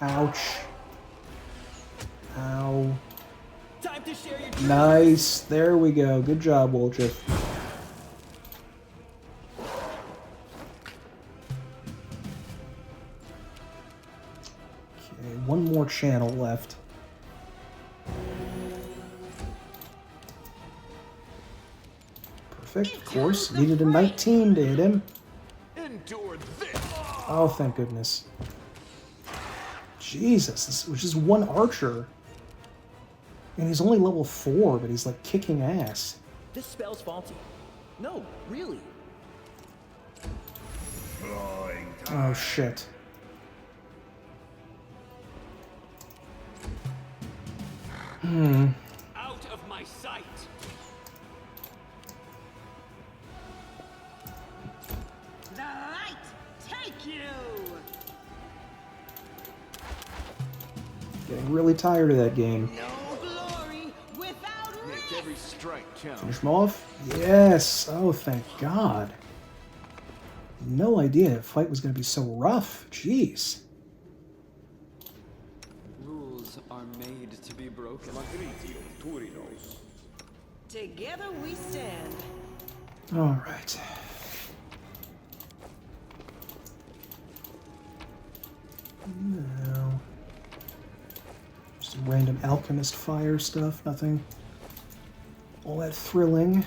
Speaker 1: ouch. Ow.
Speaker 2: Time to share your
Speaker 1: Nice. There we go. Good job, Wolchif. Okay, one more channel left. Perfect, of course. Needed a 19 to hit him.
Speaker 6: Endure this.
Speaker 1: Oh, thank goodness. Jesus, this was just one archer. And he's only level 4, but he's like kicking ass.
Speaker 2: This spell's faulty. No, really.
Speaker 1: Oh, shit.
Speaker 4: Out of my sight.
Speaker 3: the light take you.
Speaker 1: Getting really tired of that game.
Speaker 3: No glory without
Speaker 6: Make
Speaker 3: risk.
Speaker 6: every strike count.
Speaker 1: Finish him off? Yes! Oh, thank God. No idea that fight was going to be so rough. Jeez.
Speaker 5: Rules are made to be broken.
Speaker 3: Together we stand.
Speaker 1: Alright. No. Some random alchemist fire stuff. Nothing all that thrilling.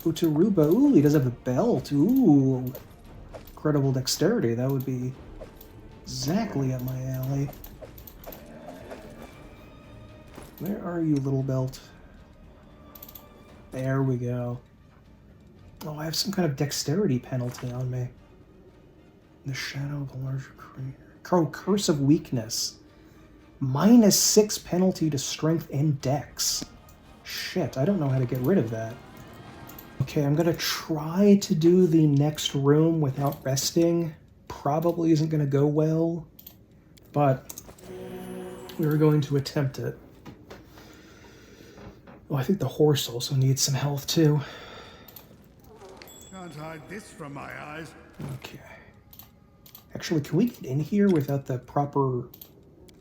Speaker 1: Utaruba. Ooh, he does have a belt. Ooh. Incredible dexterity. That would be exactly up my alley. Where are you, little belt? There we go. Oh, I have some kind of dexterity penalty on me. The shadow of a larger creature. Oh, Curse of Weakness. -6 penalty to strength and dex. Shit, I don't know how to get rid of that. Okay, I'm gonna try to do the next room without resting. Probably isn't gonna go well, but we're going to attempt it. Oh, I think the horse also needs some health too.
Speaker 7: Can't hide this from my eyes.
Speaker 1: Okay. Actually, can we get in here without the proper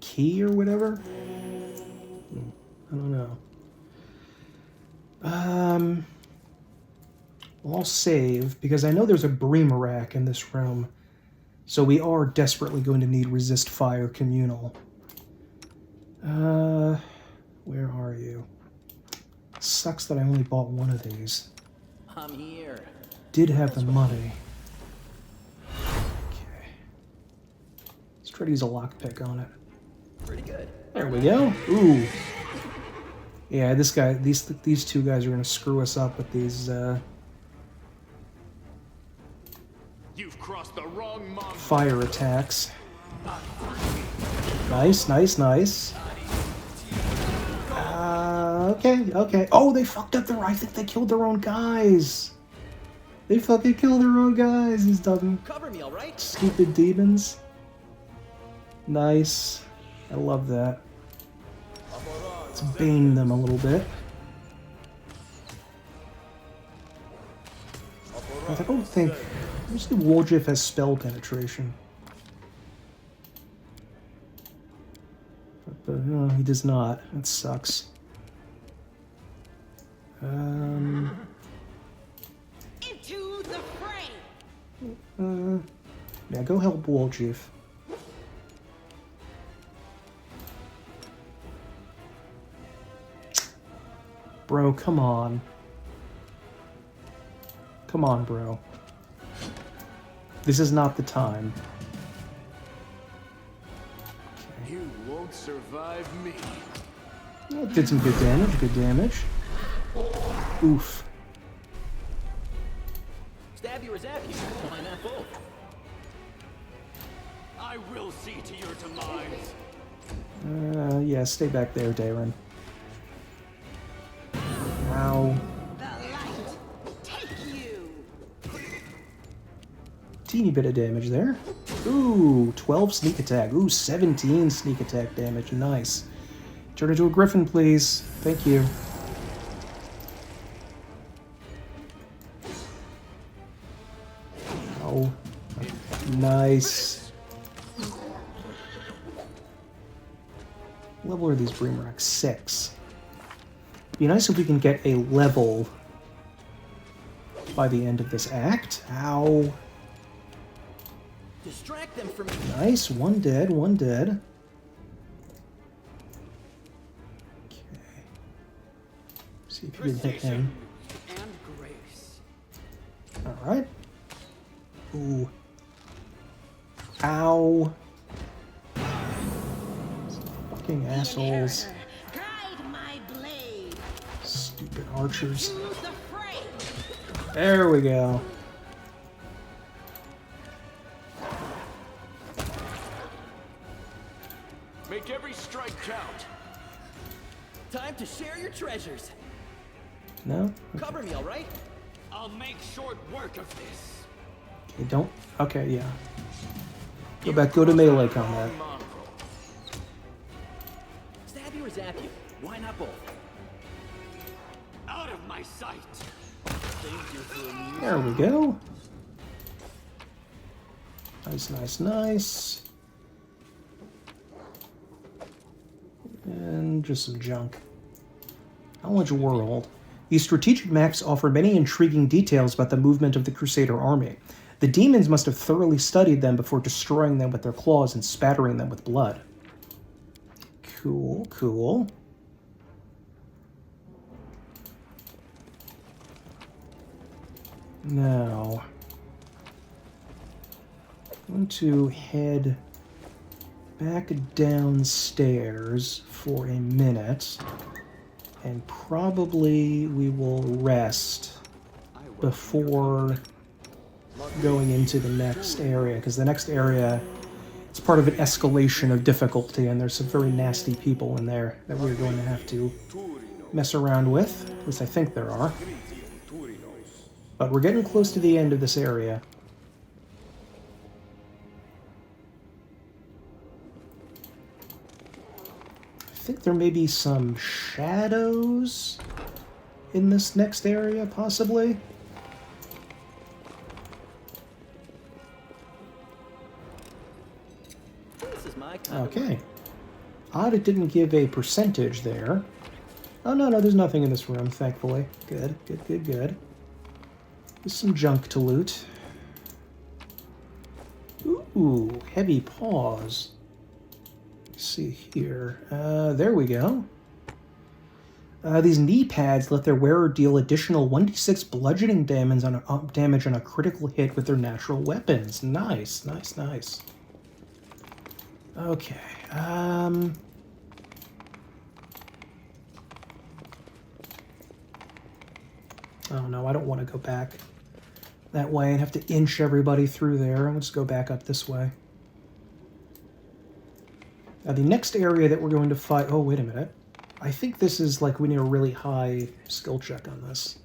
Speaker 1: key or whatever? I don't know. Well, I'll save, because I know there's a Breamerac in this room. So we are desperately going to need Resist Fire Communal. Where are you? Sucks that I only bought one of these.
Speaker 9: I'm here.
Speaker 1: Did have the money. Okay. Let's try to use a lockpick on it.
Speaker 2: Pretty good.
Speaker 1: There we go. Ooh. Yeah, this guy, these two guys are gonna screw us up with these
Speaker 6: You've crossed the wrong mongrel.
Speaker 1: fire attacks. Nice, nice, nice. Okay. Oh, they fucked up I think they killed their own guys. They fucking killed their own guys, these dumb,
Speaker 2: Cover me, all right?
Speaker 1: stupid demons. Nice. I love that. Let's bane them a little bit. I don't think... Usually WotR has spell penetration. But no, he does not. That sucks.
Speaker 3: Into the fray.
Speaker 1: Yeah, go help WotR. Bro, come on. Come on, bro. This is not the time.
Speaker 6: You won't survive me.
Speaker 1: Oh, did some good damage, Oof.
Speaker 2: Stab you or zap you. Why not both?
Speaker 4: I will see to your demise.
Speaker 1: Yeah, stay back there, Darren. Ow.
Speaker 3: The light. Take you.
Speaker 1: Teeny bit of damage there. Ooh, 12 sneak attack. Ooh, 17 sneak attack damage. Nice. Turn into a griffin, please. Thank you. Oh. Nice. What level are these Breamracks? 6. Be nice if we can get a level by the end of this act. Ow.
Speaker 2: Distract them from me.
Speaker 1: Nice. One dead, one dead. Okay. See if you can hit him.
Speaker 5: And grace.
Speaker 1: Alright. Ooh. Ow. Fucking assholes.
Speaker 3: Guide my blade.
Speaker 1: Stupid archers.
Speaker 3: To the fray.
Speaker 1: There we go.
Speaker 6: Make every strike count.
Speaker 2: Time to share your treasures.
Speaker 1: No?
Speaker 2: Cover me, all right?
Speaker 4: I'll make short work of this.
Speaker 1: Okay, don't. Okay, yeah. Go to melee combat.
Speaker 2: Stab you or zap you. Why not both?
Speaker 4: Out of my sight.
Speaker 1: There we go. Nice, nice, nice. And just some junk. Knowledge World. These strategic maps offer many intriguing details about the movement of the Crusader army. The demons must have thoroughly studied them before destroying them with their claws and spattering them with blood. Cool, cool. Now, I'm going to head back downstairs for a minute, and probably we will rest before going into the next area, because the next area, it's part of an escalation of difficulty, and there's some very nasty people in there that we're going to have to mess around with. At least I think there are. But we're getting close to the end of this area. I think there may be some shadows in this next area, possibly.
Speaker 2: This is my kind of
Speaker 1: Okay. Odd it didn't give a percentage there. Oh, no, there's nothing in this room, thankfully. Good, good, good, good. There's some junk to loot. Ooh, heavy paws. Let's see here. There we go. These knee pads let their wearer deal additional 1d6 bludgeoning damage on a critical hit with their natural weapons. Nice, nice, nice. Okay. Oh no, I don't want to go back that way and have to inch everybody through there. Let's go back up this way. Now the next area that we're going to fight... Oh, wait a minute. I think this is like we need a really high skill check on this.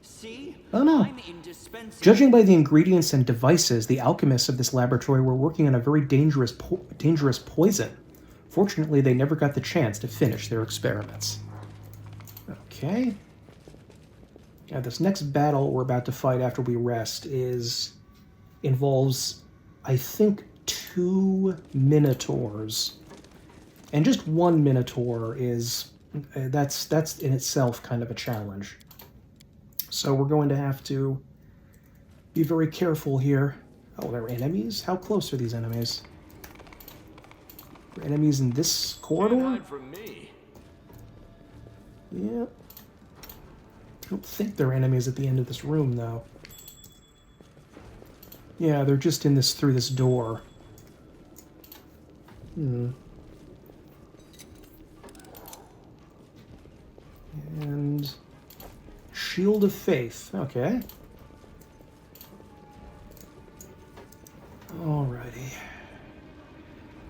Speaker 2: See?
Speaker 1: Oh no.
Speaker 2: I'm indispensable.
Speaker 1: Judging by the ingredients and devices, the alchemists of this laboratory were working on a very dangerous poison. Fortunately, they never got the chance to finish their experiments. Okay. Now, this next battle we're about to fight after we rest involves, I think, 2 minotaurs. And just 1 minotaur is... that's in itself kind of a challenge. So we're going to have to be very careful here. Oh, they're enemies? How close are these enemies? Are enemies in this corridor?
Speaker 6: Can't hide from me.
Speaker 1: Yeah. I don't think they're enemies at the end of this room, though. Yeah, they're just through this door. And... Shield of Faith. Okay. Alrighty.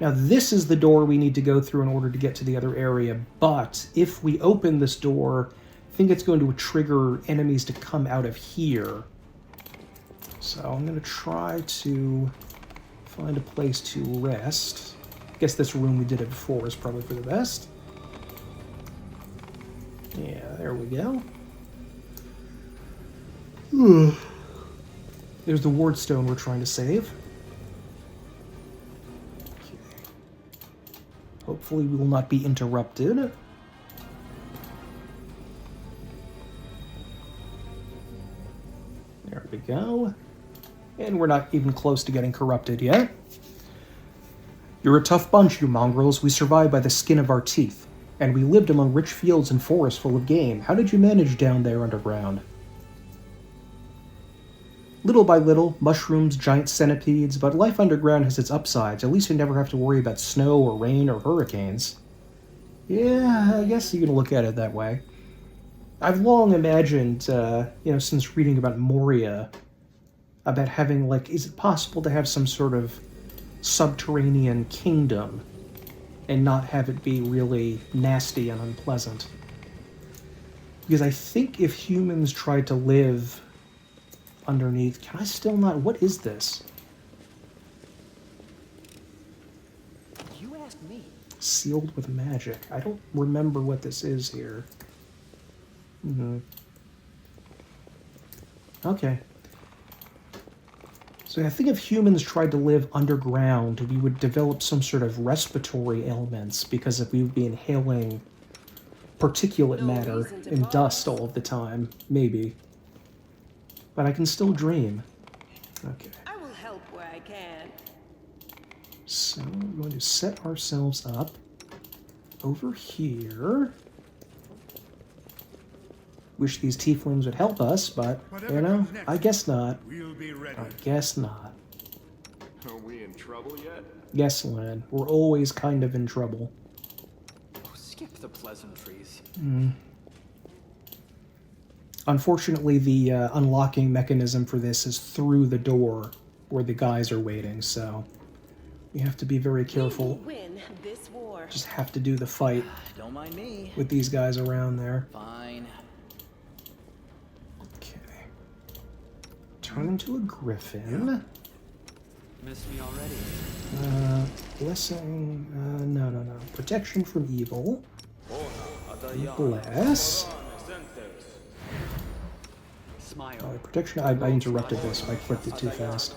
Speaker 1: Now this is the door we need to go through in order to get to the other area, but if we open this door, I think it's going to trigger enemies to come out of here. So I'm going to try to find a place to rest. I guess this room we did it before is probably for the best. Yeah, there we go. There's the ward stone we're trying to save. Okay. Hopefully we will not be interrupted. There we go. And we're not even close to getting corrupted yet. You're a tough bunch, you mongrels. We survived by the skin of our teeth. And we lived among rich fields and forests full of game. How did you manage down there underground? Little by little, mushrooms, giant centipedes, but life underground has its upsides. At least we never have to worry about snow or rain or hurricanes. Yeah, I guess you can look at it that way. I've long imagined, since reading about Moria, about having, is it possible to have some sort of subterranean kingdom and not have it be really nasty and unpleasant? Because I think if humans tried to live underneath... Can I still not... What is this?
Speaker 2: You asked me.
Speaker 1: Sealed with magic. I don't remember what this is here. Okay. So I think if humans tried to live underground, we would develop some sort of respiratory ailments because we would be inhaling particulate matter and dust all of the time. Maybe. But I can still dream. Okay.
Speaker 10: I will help where I can.
Speaker 1: So we're going to set ourselves up over here. Wish these tieflings would help us, but, I guess not.
Speaker 7: We'll be ready.
Speaker 1: I guess not.
Speaker 6: Are we in trouble yet?
Speaker 1: Yes, Lynn. We're always kind of in trouble.
Speaker 5: Oh, skip the pleasantries.
Speaker 1: Unfortunately, the unlocking mechanism for this is through the door where the guys are waiting, so you have to be very careful.
Speaker 10: We will win this war.
Speaker 1: Just have to do the fight
Speaker 9: Don't mind me.
Speaker 1: with these guys around there.
Speaker 9: Fine.
Speaker 1: Okay. Turn into a griffin.
Speaker 5: Missed me already.
Speaker 1: Blessing. No. Protection from evil. Bless.
Speaker 5: Smile.
Speaker 1: Protection. I interrupted this. I clicked it too fast.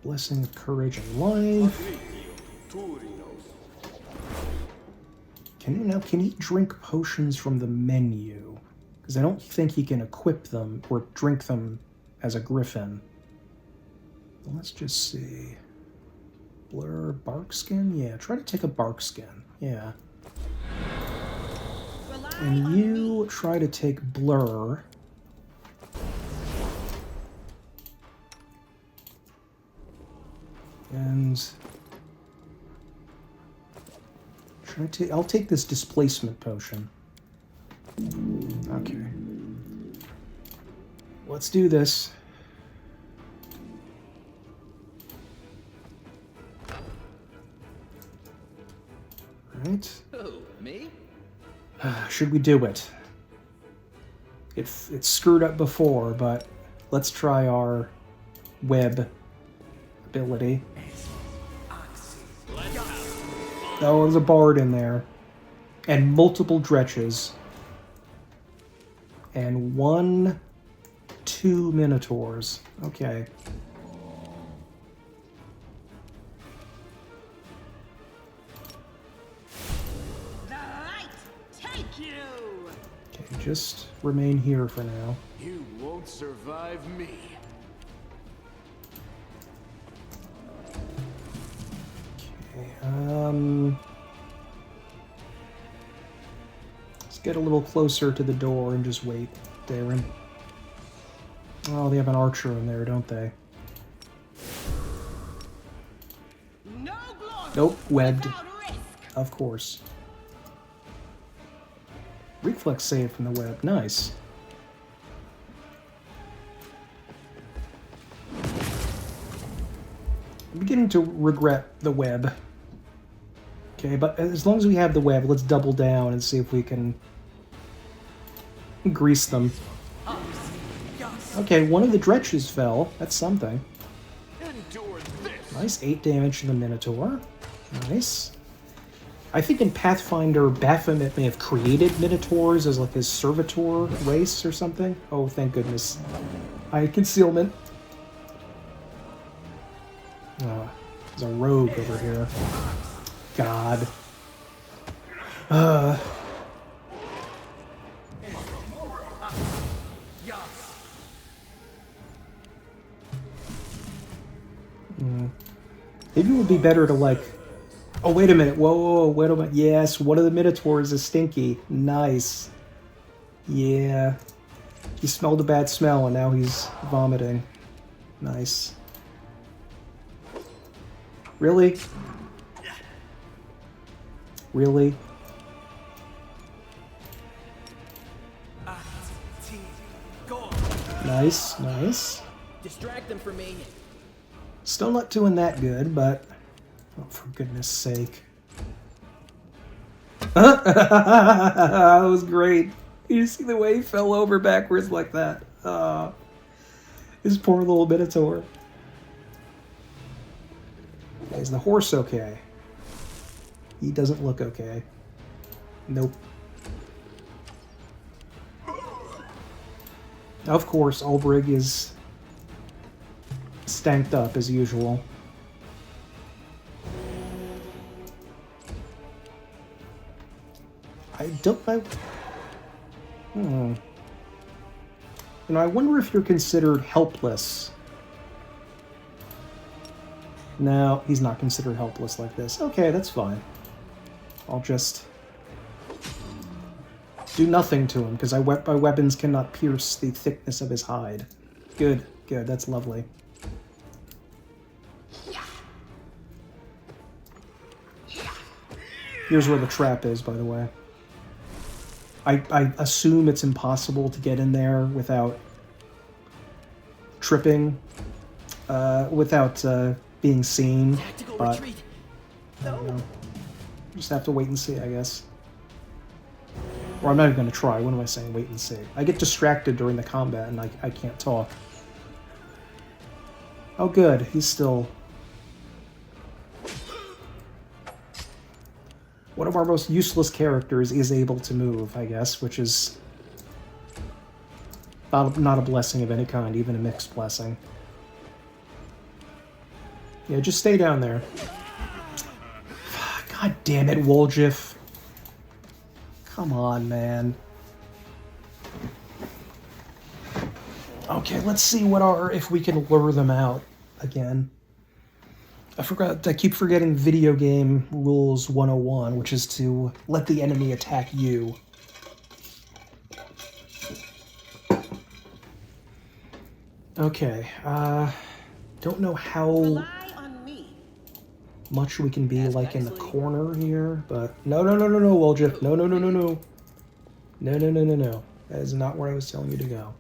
Speaker 1: Blessing of courage and life. Can he drink potions from the menu? Because I don't think he can equip them or drink them as a griffin. Well, let's just see. Blur, bark skin? Yeah, try to take a bark skin. Yeah. And you try to take blur. And I'll take this displacement potion. Okay. Let's do this. Right.
Speaker 2: Who, me?
Speaker 1: Should we do it? It's screwed up before, but let's try our web ability. Oh, there's a bard in there. And multiple dretches. And 2 minotaurs. Okay.
Speaker 3: The light take you.
Speaker 1: Okay, just remain here for now.
Speaker 6: You won't survive me.
Speaker 1: Okay, let's get a little closer to the door and just wait, Darren. Oh, they have an archer in there, don't they?
Speaker 3: No glory.
Speaker 1: Nope, webbed.
Speaker 3: Without risk.
Speaker 1: Of course. Reflex save from the web. Nice. I'm beginning to regret the web. Okay, but as long as we have the web, let's double down and see if we can grease them. Okay, one of the dretches fell. That's something.
Speaker 6: Endure this.
Speaker 1: Nice, 8 damage to the Minotaur. Nice. I think in Pathfinder, Baphomet may have created Minotaurs as like his servitor race or something. Oh, thank goodness. I had concealment. There's a rogue over here. God. Maybe it would be better to like... Oh, wait a minute. Whoa, wait a minute. Yes, one of the Minotaurs is stinky. Nice. Yeah. He smelled a bad smell and now he's vomiting. Nice. Really? Really? Nice, nice.
Speaker 2: Distract them for me.
Speaker 1: Still not doing that good, but... Oh, for goodness sake. That was great. You see the way he fell over backwards like that? His poor little Minotaur. Is the horse okay? He doesn't look okay. Nope. Of course, Ulbrig is stanked up as usual. You know, I wonder if you're considered helpless. No, he's not considered helpless like this. Okay, that's fine. I'll just do nothing to him, because my weapons cannot pierce the thickness of his hide. Good, good, that's lovely. Here's where the trap is, by the way. I assume it's impossible to get in there without tripping, without being seen, but I don't know. Just have to wait and see, I guess. Or I'm not even going to try. What am I saying? Wait and see. I get distracted during the combat and I can't talk. Oh good, he's still... One of our most useless characters is able to move, I guess, which is not a blessing of any kind, even a mixed blessing. Yeah, just stay down there. God damn it, Woljif. Come on, man. Okay, let's see if we can lure them out again. I keep forgetting video game rules 101, which is to let the enemy attack you. Okay, don't know how much we can be like in the corner here, but no, Woljif, no. No. That is not where I was telling you to go.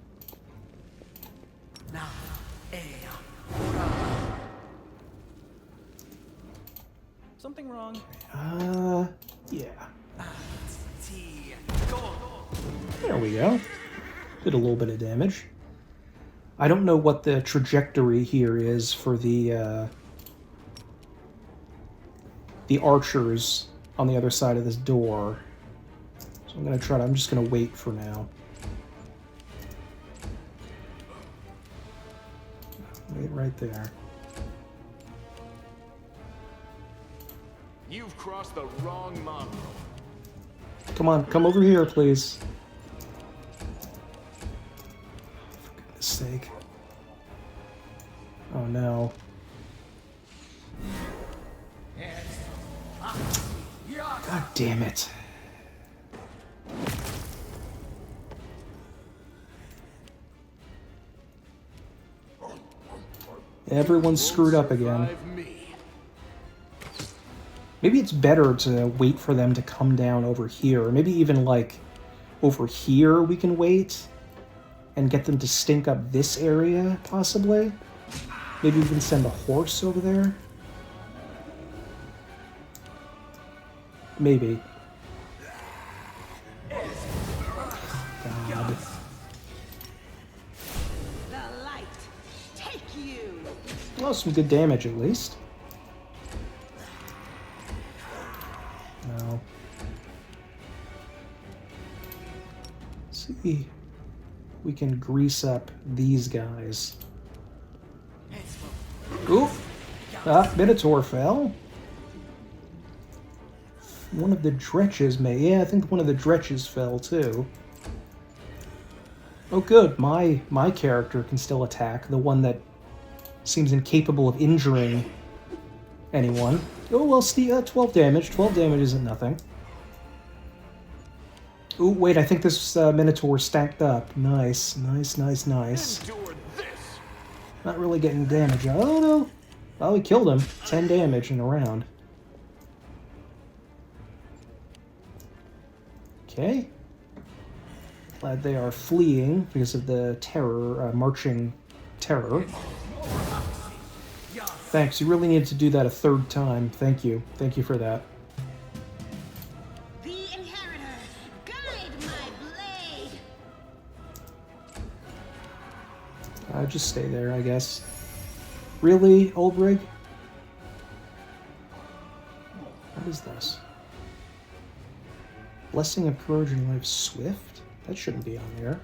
Speaker 2: Something wrong?
Speaker 1: Yeah. There we go. Did a little bit of damage. I don't know what the trajectory here is for the archers on the other side of this door. So I'm just gonna wait for now. Wait right there.
Speaker 6: You've crossed the wrong mongrel.
Speaker 1: Come on, come over here, please. For goodness sake. Oh no. God damn it. Everyone's screwed up again. Maybe it's better to wait for them to come down over here. Or maybe even, like, over here we can wait and get them to stink up this area, possibly? Maybe we can send a horse over there? Maybe. God.
Speaker 3: The light, take you.
Speaker 1: Well, some good damage at least. No. See, we can grease up these guys. Oof! Ah, Minotaur fell. One of the dretches may... Yeah, I think one of the dretches fell too. Oh good, my character can still attack. The one that seems incapable of injuring anyone. Oh well, 12 damage. 12 damage isn't nothing. Oh wait, I think this Minotaur stacked up. Nice, nice, nice, nice. Not really getting damage. Oh no! Oh, he killed him. 10 damage in a round. Okay. Glad they are fleeing because of the terror, marching terror. Thanks, you really needed to do that a third time. Thank you. Thank you for that.
Speaker 3: The inheritor, guide my blade.
Speaker 1: Just stay there, I guess. Really, Ulbrig? What is this? Blessing of Courage and Life Swift? That shouldn't be on there.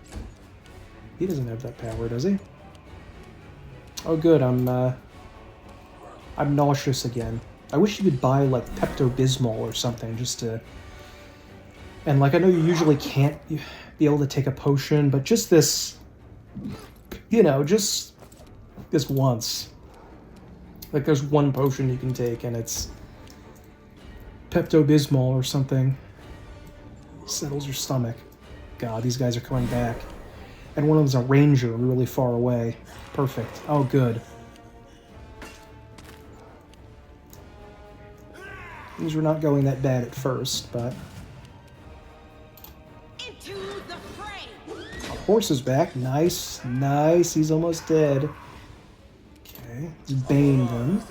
Speaker 1: He doesn't have that power, does he? Oh good, I'm nauseous again. I wish you could buy, like, Pepto-Bismol or something, just to... And, like, I know you usually can't be able to take a potion, but just this... You know, just this once. Like, there's one potion you can take, and it's Pepto-Bismol or something. Settles your stomach. God, these guys are coming back. And one of them's a ranger really far away. Perfect. Oh, good. Things were not going that bad at first, but...
Speaker 3: Into the fray.
Speaker 1: Our horse is back. Nice. Nice. He's almost dead. Okay. Let's bane them.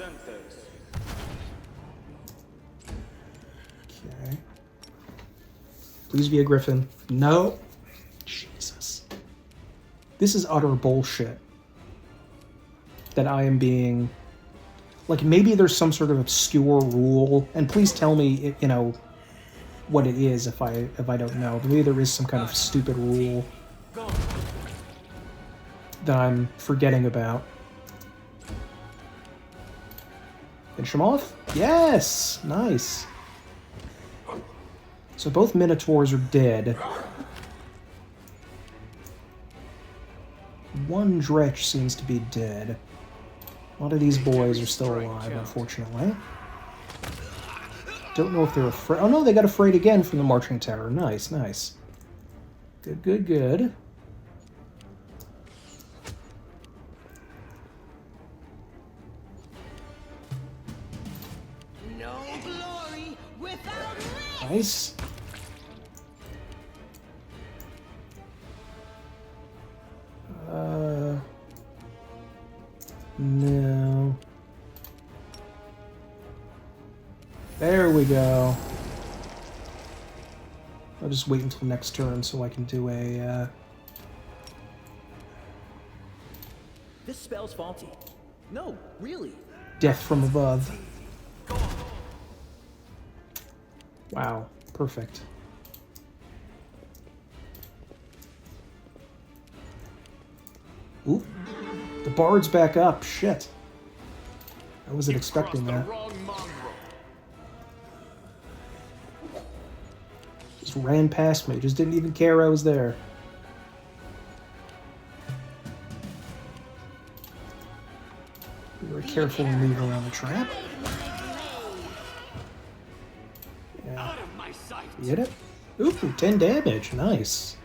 Speaker 1: Okay. Please be a griffin. No. Jesus. This is utter bullshit. That I am being... Like, maybe there's some sort of obscure rule, and please tell me, you know, what it is if I don't know. Maybe there is some kind of stupid rule that I'm forgetting about. Finish him off? Yes! Nice. So both Minotaurs are dead. One Dretch seems to be dead. A lot of these boys are still alive, unfortunately. Don't know if they're afraid. Oh no, they got afraid again from the Marching Terror. Nice, nice. Good, good, good.
Speaker 3: No glory without risk.
Speaker 1: Nice. No. There we go. I'll just wait until next turn so I can do a,
Speaker 2: This spell's faulty. No, really.
Speaker 1: death from above. Wow, perfect. Ooh, the bard's back up. Shit. I wasn't expecting that. Just ran past me. Just didn't even care I was there. Be very careful and leave around the trap. Yeah. You hit it? Ooh, 10 damage. Nice.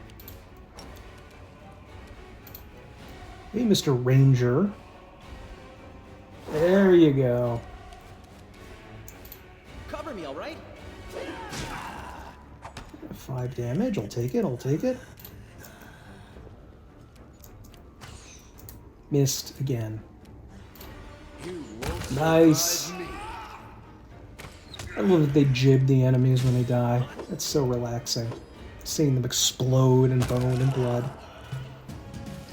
Speaker 1: Hey, Mr. Ranger. There you go.
Speaker 2: Cover me, all right?
Speaker 1: 5 damage. I'll take it. I'll take it. Missed again. Nice. I love that they jib the enemies when they die. That's so relaxing. Seeing them explode in bone and blood.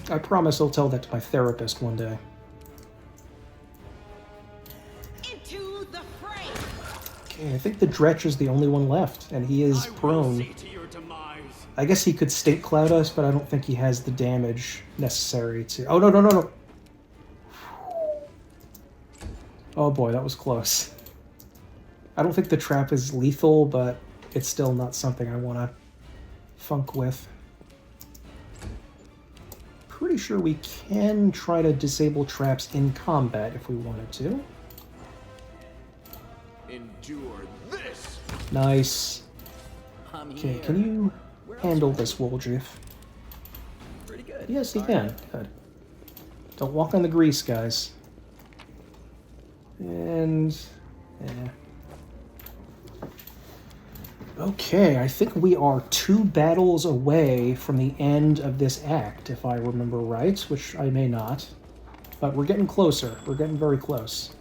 Speaker 1: I promise I'll tell that to my therapist one day.
Speaker 3: Into the fray.
Speaker 1: Okay, I think the Dretch is the only one left, and he is prone. I guess he could State Cloud us, but I don't think he has the damage necessary to... Oh, no, no, no, no! Oh boy, that was close. I don't think the trap is lethal, but it's still not something I want to funk with. Pretty sure we can try to disable traps in combat if we wanted to.
Speaker 6: Endure this.
Speaker 1: Nice. Okay,
Speaker 2: Here.
Speaker 1: can you handle this, Woljif?
Speaker 2: Pretty good.
Speaker 1: Yes, he can. Good. Don't walk on the grease, guys. And... yeah. Okay, I think we are 2 battles away from the end of this act, if I remember right, which I may not. But we're getting closer. We're getting very close.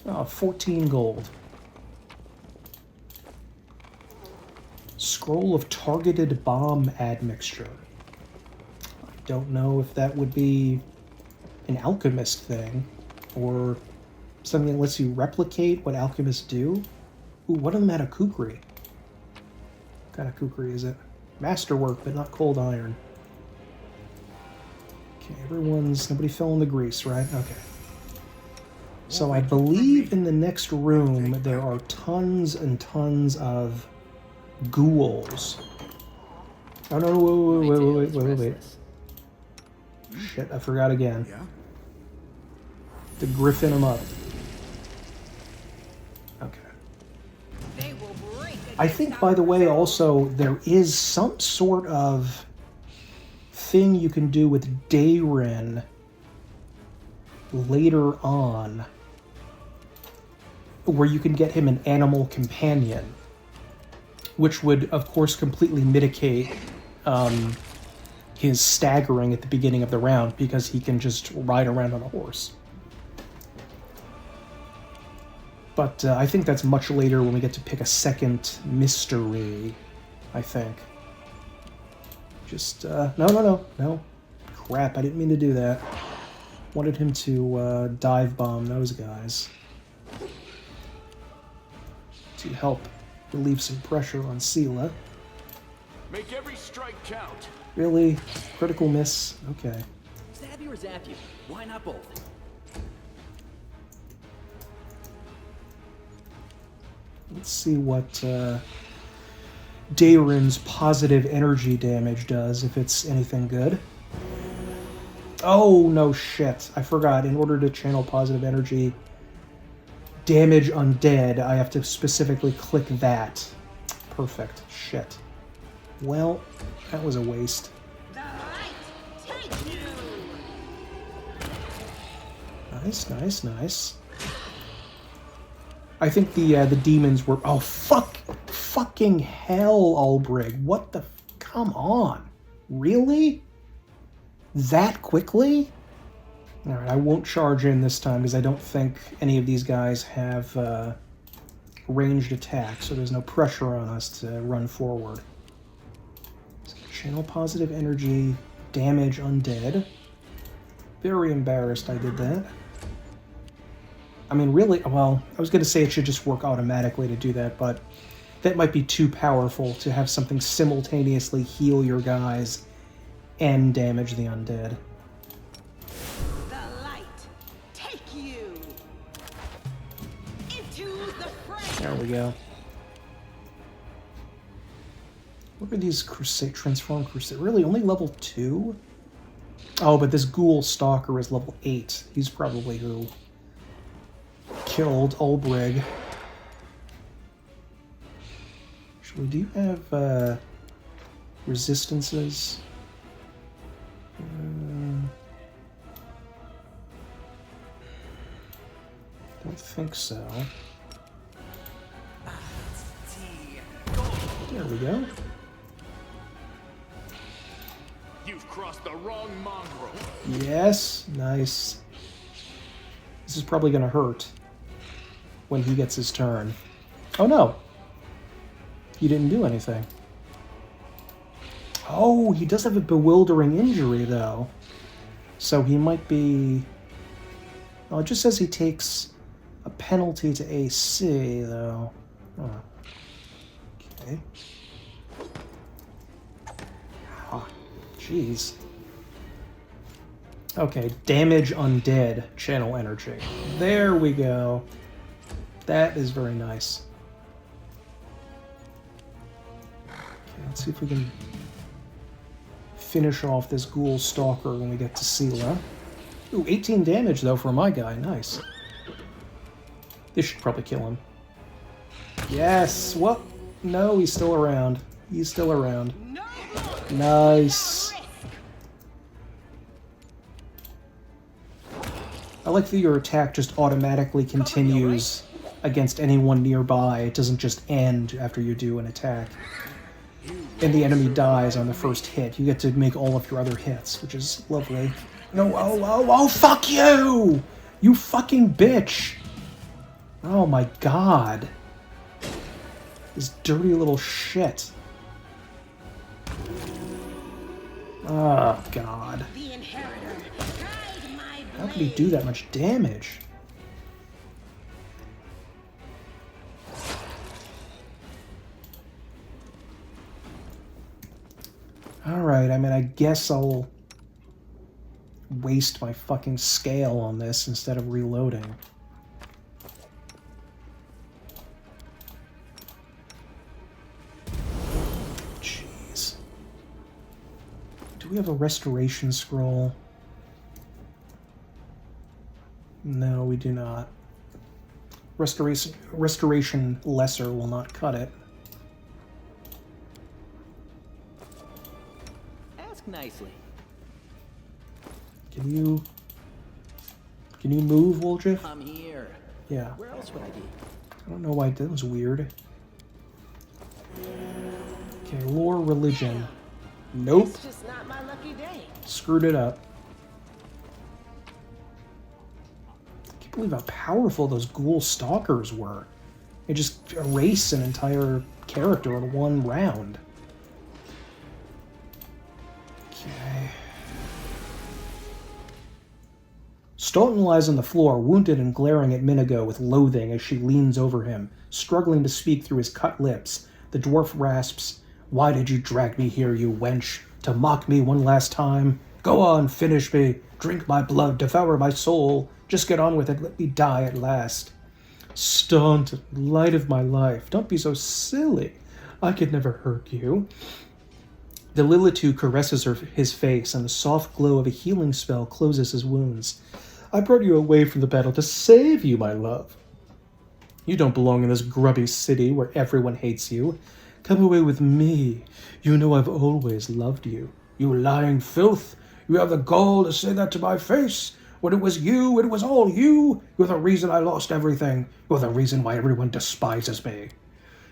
Speaker 1: Oh, 14 gold. Scroll of targeted bomb admixture. I don't know if that would be an alchemist thing, or something that lets you replicate what alchemists do. Ooh, what a meta kukri. What kind of kukri is it? Masterwork, but not cold iron. Okay, nobody fell in the grease, right? Okay. So I believe in the next room there are tons and tons of ghouls. Oh no, wait. Shit, I forgot again.
Speaker 7: Yeah?
Speaker 1: To griffin them up. Okay.
Speaker 3: They will break
Speaker 1: I think, by the way, also, there is some sort of thing you can do with Dayrin later on where you can get him an animal companion, which would, of course, completely mitigate his staggering at the beginning of the round because he can just ride around on a horse. But I think that's much later when we get to pick a second mystery, I think. Just, no. Crap, I didn't mean to do that. Wanted him to dive bomb those guys. To help relieve some pressure on Sela.
Speaker 6: Make every strike count.
Speaker 1: Really? Critical miss? Okay.
Speaker 2: Stab you or zap you? Why not both?
Speaker 1: Let's see what Dayrin's positive energy damage does, if it's anything good. Oh, no shit. I forgot. In order to channel positive energy, damage undead, I have to specifically click that. Perfect. Shit. Well, that was a waste.
Speaker 3: the light. Take you.
Speaker 1: Nice. I think the demons were... Oh, fucking hell, Ulbrig. What the... Come on. Really? That quickly? Alright, I won't charge in this time because I don't think any of these guys have ranged attack, so there's no pressure on us to run forward. Channel positive energy, damage undead. Very embarrassed I did that. I mean, really, well, I was going to say it should just work automatically to do that, but that might be too powerful to have something simultaneously heal your guys and damage the undead.
Speaker 3: The light, take you into the fray.
Speaker 1: There we go. What are these transform crusade? Really, only level 2? Oh, but this ghoul stalker is level 8. He's probably who killed Ulbrig. Actually, do you have resistances? Don't think so. There we go.
Speaker 6: You've crossed the wrong mongrel.
Speaker 1: Yes, nice. This is probably gonna hurt when he gets his turn. Oh no! He didn't do anything. Oh, he does have a bewildering injury though. So he might be... Well, it just says he takes a penalty to AC though. Oh. Okay. Ah, jeez. Okay, damage undead, channel energy. There we go. That is very nice. Okay, let's see if we can finish off this ghoul stalker when we get to Sela. Ooh, 18 damage though for my guy, nice. This should probably kill him. Yes, what? No, he's still around. He's still around. Nice. I like that your attack just automatically continues against anyone nearby. It doesn't just end after you do an attack. And the enemy dies on the first hit. You get to make all of your other hits, which is lovely. No, oh, fuck you! You fucking bitch! Oh my god. This dirty little shit. Oh god. How could he do that much damage? Alright, I mean, I guess I'll waste my fucking scale on this instead of reloading. Jeez. Do we have a restoration scroll? No, we do not. Restoration lesser will not cut it.
Speaker 2: Ask nicely.
Speaker 1: Can you move, Woljif?
Speaker 2: I'm here.
Speaker 1: Yeah.
Speaker 2: Where else would I be?
Speaker 1: I don't know why that was weird. Okay, lore religion. Nope.
Speaker 3: It's just not my lucky day.
Speaker 1: Screwed it up. I can't believe how powerful those ghoul stalkers were. They just erase an entire character in one round. Okay. Stoughton lies on the floor, wounded and glaring at Minigo with loathing as she leans over him, struggling to speak through his cut lips. The dwarf rasps, "Why did you drag me here, you wench? To mock me one last time? Go on, finish me. Drink my blood, devour my soul. Just get on with it, let me die at last." "Stunt, light of my life, don't be so silly. I could never hurt you." The Lilitu caresses his face, and the soft glow of a healing spell closes his wounds. "I brought you away from the battle to save you, my love. You don't belong in this grubby city where everyone hates you. Come away with me. You know I've always loved you. You lying filth. You have the gall to say that to my face. When it was you, it was all you. You're the reason I lost everything. You're the reason why everyone despises me.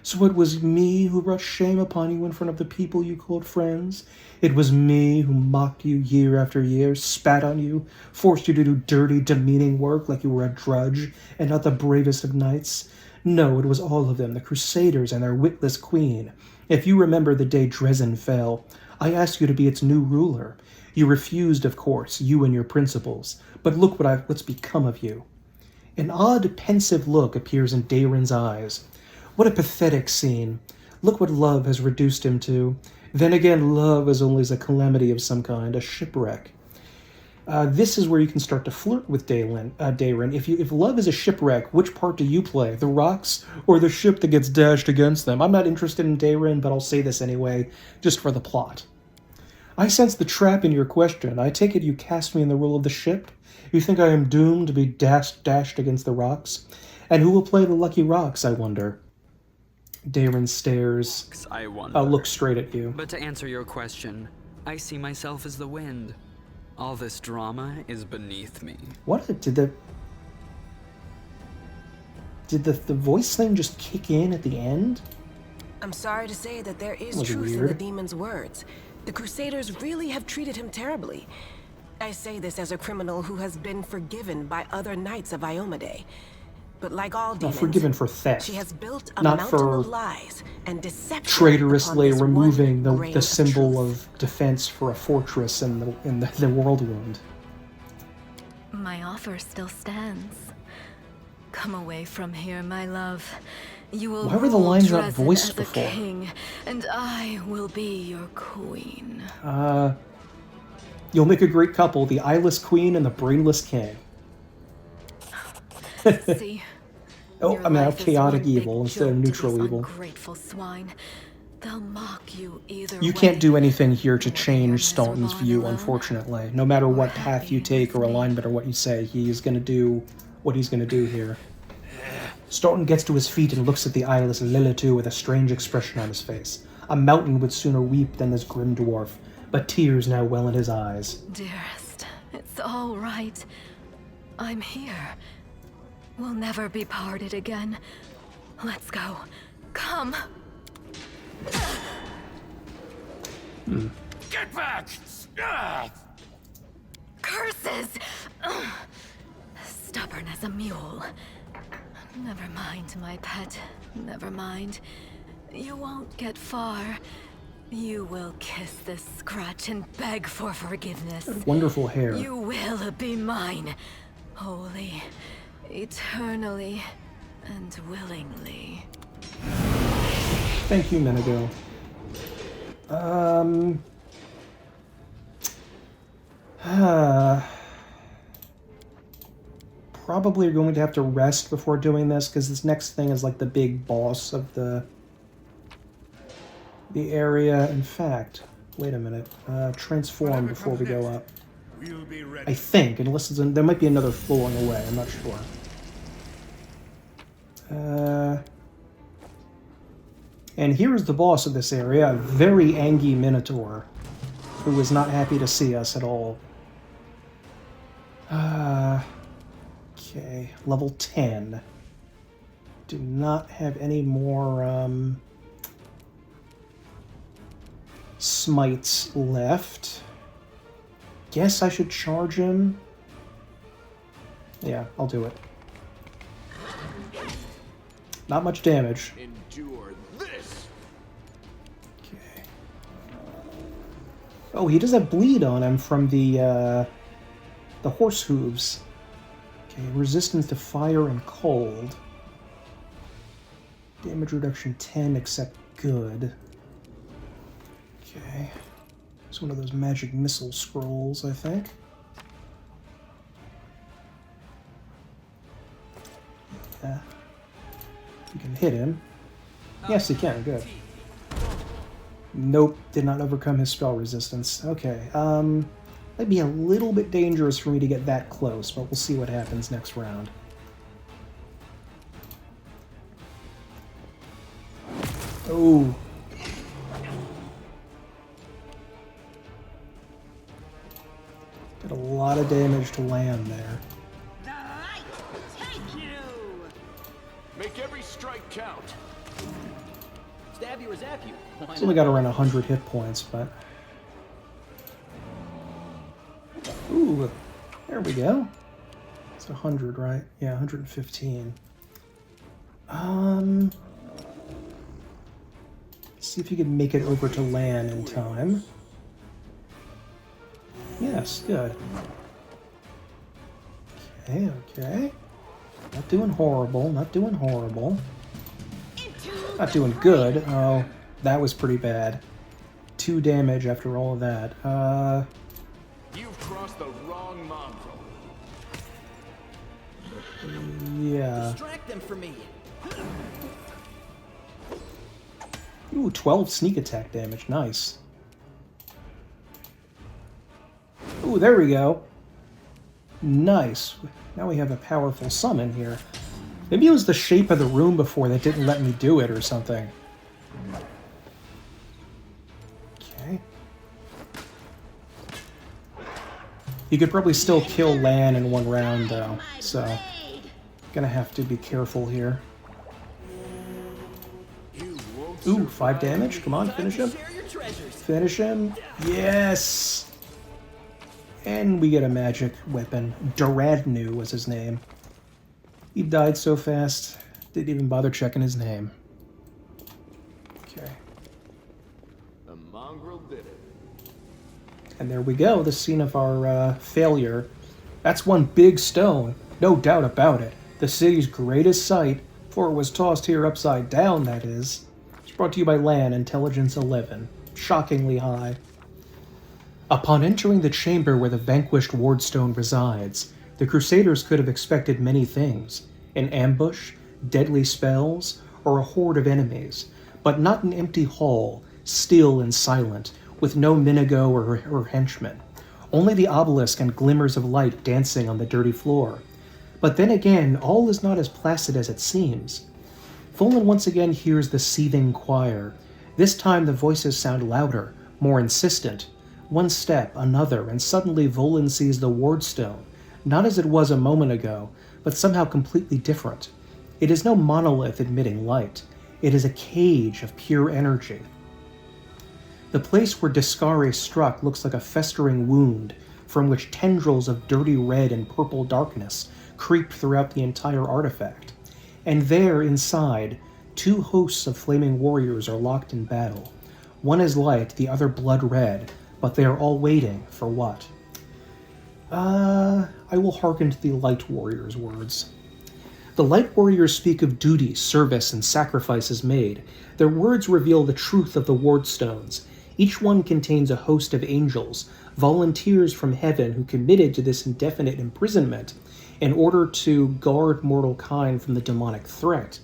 Speaker 1: So it was me who brought shame upon you in front of the people you called friends? It was me who mocked you year after year, spat on you, forced you to do dirty, demeaning work like you were a drudge and not the bravest of knights? No, it was all of them, the Crusaders and their witless queen. If you remember the day Dresden fell, I asked you to be its new ruler. You refused, of course, you and your principles. But look what's become of you. An odd, pensive look appears in Dayron's eyes. What a pathetic scene. Look what love has reduced him to. Then again, love is only a calamity of some kind, a shipwreck. This is where you can start to flirt with Dayron. If love is a shipwreck, which part do you play? The rocks or the ship that gets dashed against them? I'm not interested in Dayron, but I'll say this anyway, just for the plot. I sense the trap in your question. I take it you cast me in the role of the ship? You think I am doomed to be dashed against the rocks? And who will play the lucky rocks, I wonder? Dayron stares.
Speaker 5: I wonder.
Speaker 1: I'll look straight at you.
Speaker 5: But to answer your question, I see myself as the wind. All this drama is beneath me.
Speaker 1: What? Did the voice thing just kick in at the end?
Speaker 10: I'm sorry to say that there is
Speaker 1: Was
Speaker 10: truth in the
Speaker 1: weird.
Speaker 10: demon's words. The Crusaders really have treated him terribly. I say this as a criminal who has been forgiven by other knights of Iomade. But like all demons,
Speaker 1: forgiven for theft,
Speaker 10: she has built a
Speaker 1: not
Speaker 10: mountain
Speaker 1: for
Speaker 10: of lies and deception
Speaker 1: traitorously
Speaker 10: upon this
Speaker 1: removing
Speaker 10: one grain
Speaker 1: the symbol
Speaker 10: truth.
Speaker 1: of defense for a fortress in the world wound.
Speaker 11: My offer still stands. Come away from here, my love. You will
Speaker 1: Why were the
Speaker 11: rule
Speaker 1: lines not
Speaker 11: Dresden
Speaker 1: voiced
Speaker 11: as
Speaker 1: before?
Speaker 11: a king, and I will be your queen.
Speaker 1: You'll make a great couple, the eyeless queen and the brainless king.
Speaker 11: See?
Speaker 1: Oh,
Speaker 11: Your
Speaker 1: I mean,
Speaker 11: life is
Speaker 1: chaotic
Speaker 11: one big
Speaker 1: evil instead of
Speaker 11: joke to
Speaker 1: neutral
Speaker 11: these
Speaker 1: evil.
Speaker 11: Ungrateful swine. They'll mock you either
Speaker 1: You
Speaker 11: way.
Speaker 1: can't do anything here to
Speaker 11: Whether you're
Speaker 1: change Staunton's
Speaker 11: miserable
Speaker 1: view,
Speaker 11: and alone,
Speaker 1: unfortunately. No matter what
Speaker 11: or
Speaker 1: path you
Speaker 11: happy
Speaker 1: take or
Speaker 11: with me.
Speaker 1: alignment or what you say, he is going to do what he's going to do here. Staunton gets to his feet and looks at the eyeless Lilitu with a strange expression on his face. A mountain would sooner weep than this grim dwarf, but tears now well in his eyes.
Speaker 11: Dearest, it's all right. I'm here. We'll never be parted again. Let's go. Come.
Speaker 6: Get back! Ah!
Speaker 11: Curses! Stubborn as a mule. Never mind, my pet. Never mind. You won't get far. You will kiss this scratch and beg for forgiveness.
Speaker 1: Wonderful hair.
Speaker 11: You will be mine. Wholly, eternally, and willingly.
Speaker 1: Thank you, Minago. Probably going to have to rest before doing this, because this next thing is like the big boss of the area. In fact, wait a minute. Transform before we go up.
Speaker 7: We'll be ready.
Speaker 1: I think, unless there might be another floor on the way. I'm not sure. And here's the boss of this area, a very angry Minotaur, who is not happy to see us at all. Okay, level 10. Do not have any more smites left. Guess I should charge him. Yeah, I'll do it. Not much damage.
Speaker 6: Endure this!
Speaker 1: Okay. Oh, he does have bleed on him from the horse hooves. Okay, resistance to fire and cold. Damage reduction 10, except good. Okay. It's one of those magic missile scrolls, I think. Yeah. You can hit him. Yes, he can. Good. Nope, did not overcome his spell resistance. Okay, might be a little bit dangerous for me to get that close, but we'll see what happens next round. Oh. Did a lot of damage to land there.
Speaker 3: The light take you!
Speaker 6: Make every strike count.
Speaker 2: stab you or zap you. Why
Speaker 1: It's only
Speaker 2: not?
Speaker 1: got around 100 hit points, but... Ooh, there we go. It's 100, right? Yeah, 115. See if you can make it over to land in time. Yes, good. Okay, okay. Not doing horrible, not doing horrible. Not doing good. Oh, that was pretty bad. 2 damage after all of that.
Speaker 6: You've crossed the wrong mongrel.
Speaker 1: Yeah.
Speaker 2: Distract them for me.
Speaker 1: Ooh, 12 sneak attack damage. Nice. Ooh, there we go. Nice. Now we have a powerful summon here. Maybe it was the shape of the room before that didn't let me do it or something. Okay. You could probably still kill Lan in 1 round, though, so... Gonna have to be careful here. Ooh, 5 damage. Come on, finish him. Finish him. Yes! And we get a magic weapon. Duradnu was his name. He died so fast, didn't even bother checking his name. Okay.
Speaker 6: The mongrel did it.
Speaker 1: And there we go, the scene of our failure. That's one big stone, no doubt about it. The city's greatest sight, for it was tossed here upside down, that is. It's brought to you by Lan, Intelligence 11. Shockingly high. Upon entering the chamber where the vanquished Wardstone resides, the Crusaders could have expected many things. An ambush, deadly spells, or a horde of enemies. But not an empty hall, still and silent, with no Minigo or henchmen. Only the obelisk and glimmers of light dancing on the dirty floor. But then again, all is not as placid as it seems. Volan once again hears the seething choir. This time the voices sound louder, more insistent. One step, another, and suddenly Volan sees the Wardstone, not as it was a moment ago, but somehow completely different. It is no monolith emitting light. It is a cage of pure energy. The place where Discari struck looks like a festering wound, from which tendrils of dirty red and purple darkness creep throughout the entire artifact. And there, inside, 2 hosts of flaming warriors are locked in battle. One is light, the other blood red, but they are all waiting for what? I will hearken to the Light Warriors' words. The Light Warriors speak of duty, service, and sacrifices made. Their words reveal the truth of the Wardstones. Each one contains a host of angels, volunteers from heaven who committed to this indefinite imprisonment in order to guard mortal kind from the demonic threat.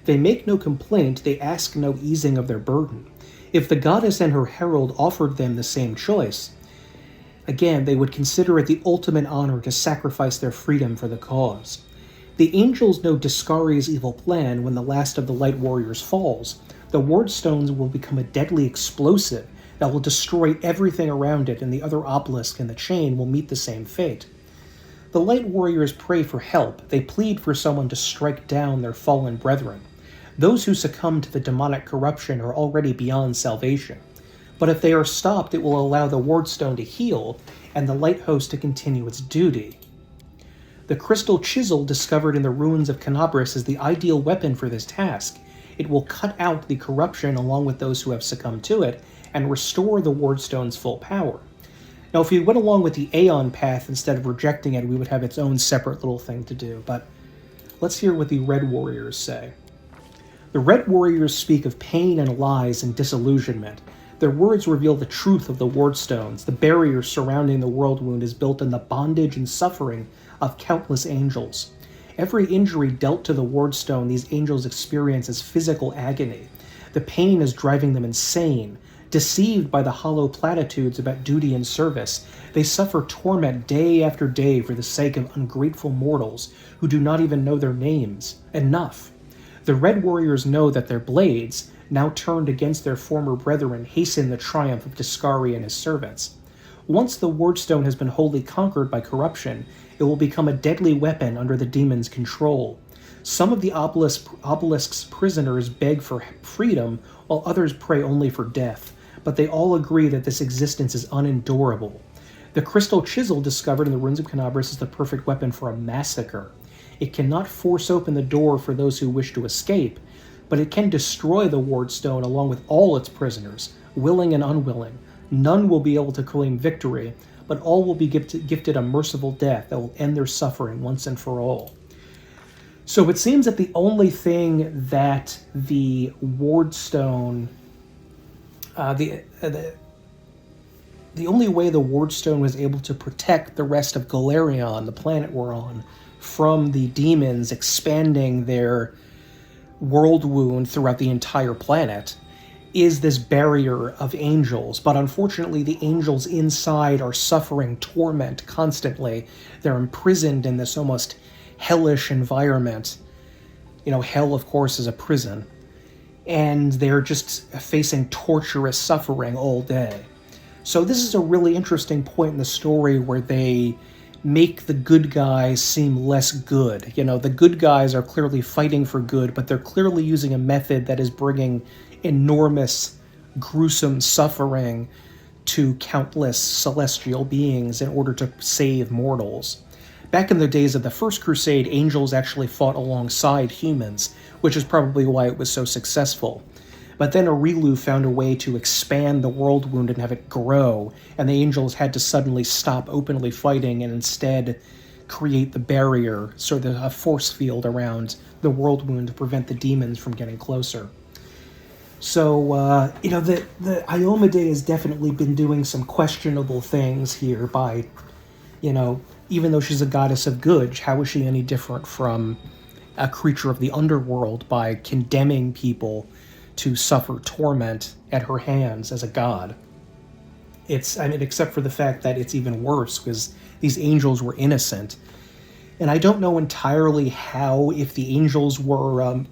Speaker 1: They make no complaint, they ask no easing of their burden. If the goddess and her herald offered them the same choice, again, they would consider it the ultimate honor to sacrifice their freedom for the cause. The angels know Discari's evil plan when the last of the Light Warriors falls. The Wardstones will become a deadly explosive that will destroy everything around it, and the other obelisk in the chain will meet the same fate. The Light Warriors pray for help. They plead for someone to strike down their fallen brethren. Those who succumb to the demonic corruption are already beyond salvation. But if they are stopped, it will allow the Wardstone to heal, and the Light Host to continue its duty. The crystal chisel discovered in the ruins of Canabris is the ideal weapon for this task. It will cut out the corruption along with those who have succumbed to it, and restore the Wardstone's full power. Now, if we went along with the Aeon path instead of rejecting it, we would have its own separate little thing to do, but let's hear what the Red Warriors say. The Red Warriors speak of pain and lies and disillusionment. Their words reveal the truth of the Wardstones. The barrier surrounding the world wound is built in the bondage and suffering of countless angels. Every injury dealt to the Wardstone these angels experience as physical agony. The pain is driving them insane. Deceived by the hollow platitudes about duty and service, they suffer torment day after day for the sake of ungrateful mortals who do not even know their names. Enough. The Red Warriors know that their blades, now turned against their former brethren, hasten the triumph of Discari and his servants. Once the Wardstone has been wholly conquered by corruption, it will become a deadly weapon under the demon's control. Some of the obelisk's prisoners beg for freedom, while others pray only for death, but they all agree that this existence is unendurable. The crystal chisel discovered in the ruins of Canabras is the perfect weapon for a massacre. It cannot force open the door for those who wish to escape, but it can destroy the ward stone along with all its prisoners, willing and unwilling. None will be able to claim victory, but all will be gifted a merciful death that will end their suffering once and for all. So it seems that the only thing that the ward stone, the only way the ward stone was able to protect the rest of Galarion, the planet we're on, from the demons expanding their world wound throughout the entire planet is this barrier of angels. But unfortunately, the angels inside are suffering torment constantly. They're imprisoned in this almost hellish environment. You know, hell, of course, is a prison. And they're just facing torturous suffering all day. So this is a really interesting point in the story where they make the good guys seem less good. You know, the good guys are clearly fighting for good, but they're clearly using a method that is bringing enormous, gruesome suffering to countless celestial beings in order to save mortals. Back in the days of the First Crusade, angels actually fought alongside humans, which is probably why it was so successful. But then Aurilu found a way to expand the world wound and have it grow, and the angels had to suddenly stop openly fighting and instead create the barrier, sort of a force field around the world wound to prevent the demons from getting closer. So, you know, the Iomedae has definitely been doing some questionable things here by, you know, even though she's a goddess of good, how is she any different from a creature of the underworld by condemning people to suffer torment at her hands as a god? I mean, except for the fact that it's even worse because these angels were innocent. And I don't know entirely how, if the angels were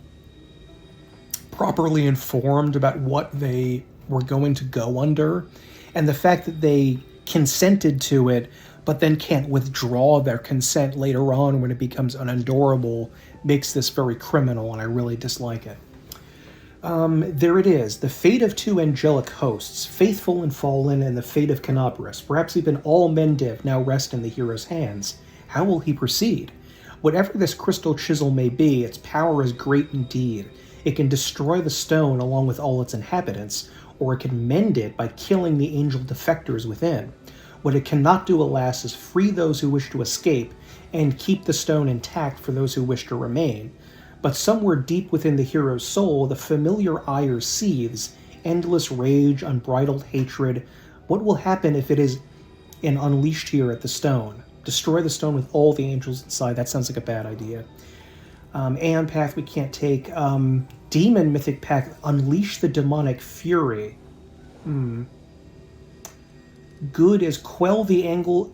Speaker 1: properly informed about what they were going to go under, and the fact that they consented to it but then can't withdraw their consent later on when it becomes unendurable makes this very criminal, and I really dislike it. There it is, the fate of two angelic hosts, faithful and fallen, and the fate of Canabras. Perhaps even all Mendiv now rest in the hero's hands. How will he proceed? Whatever this crystal chisel may be, its power is great indeed. It can destroy the stone along with all its inhabitants, or it can mend it by killing the angel defectors within. What it cannot do, alas, is free those who wish to escape, and keep the stone intact for those who wish to remain. But somewhere deep within the hero's soul, the familiar ire seethes, endless rage, unbridled hatred. What will happen if it is unleashed here at the stone? Destroy the stone with all the angels inside. That sounds like a bad idea. Aeon Path we can't take. Demon Mythic Pack, unleash the demonic fury. Good is quell the anger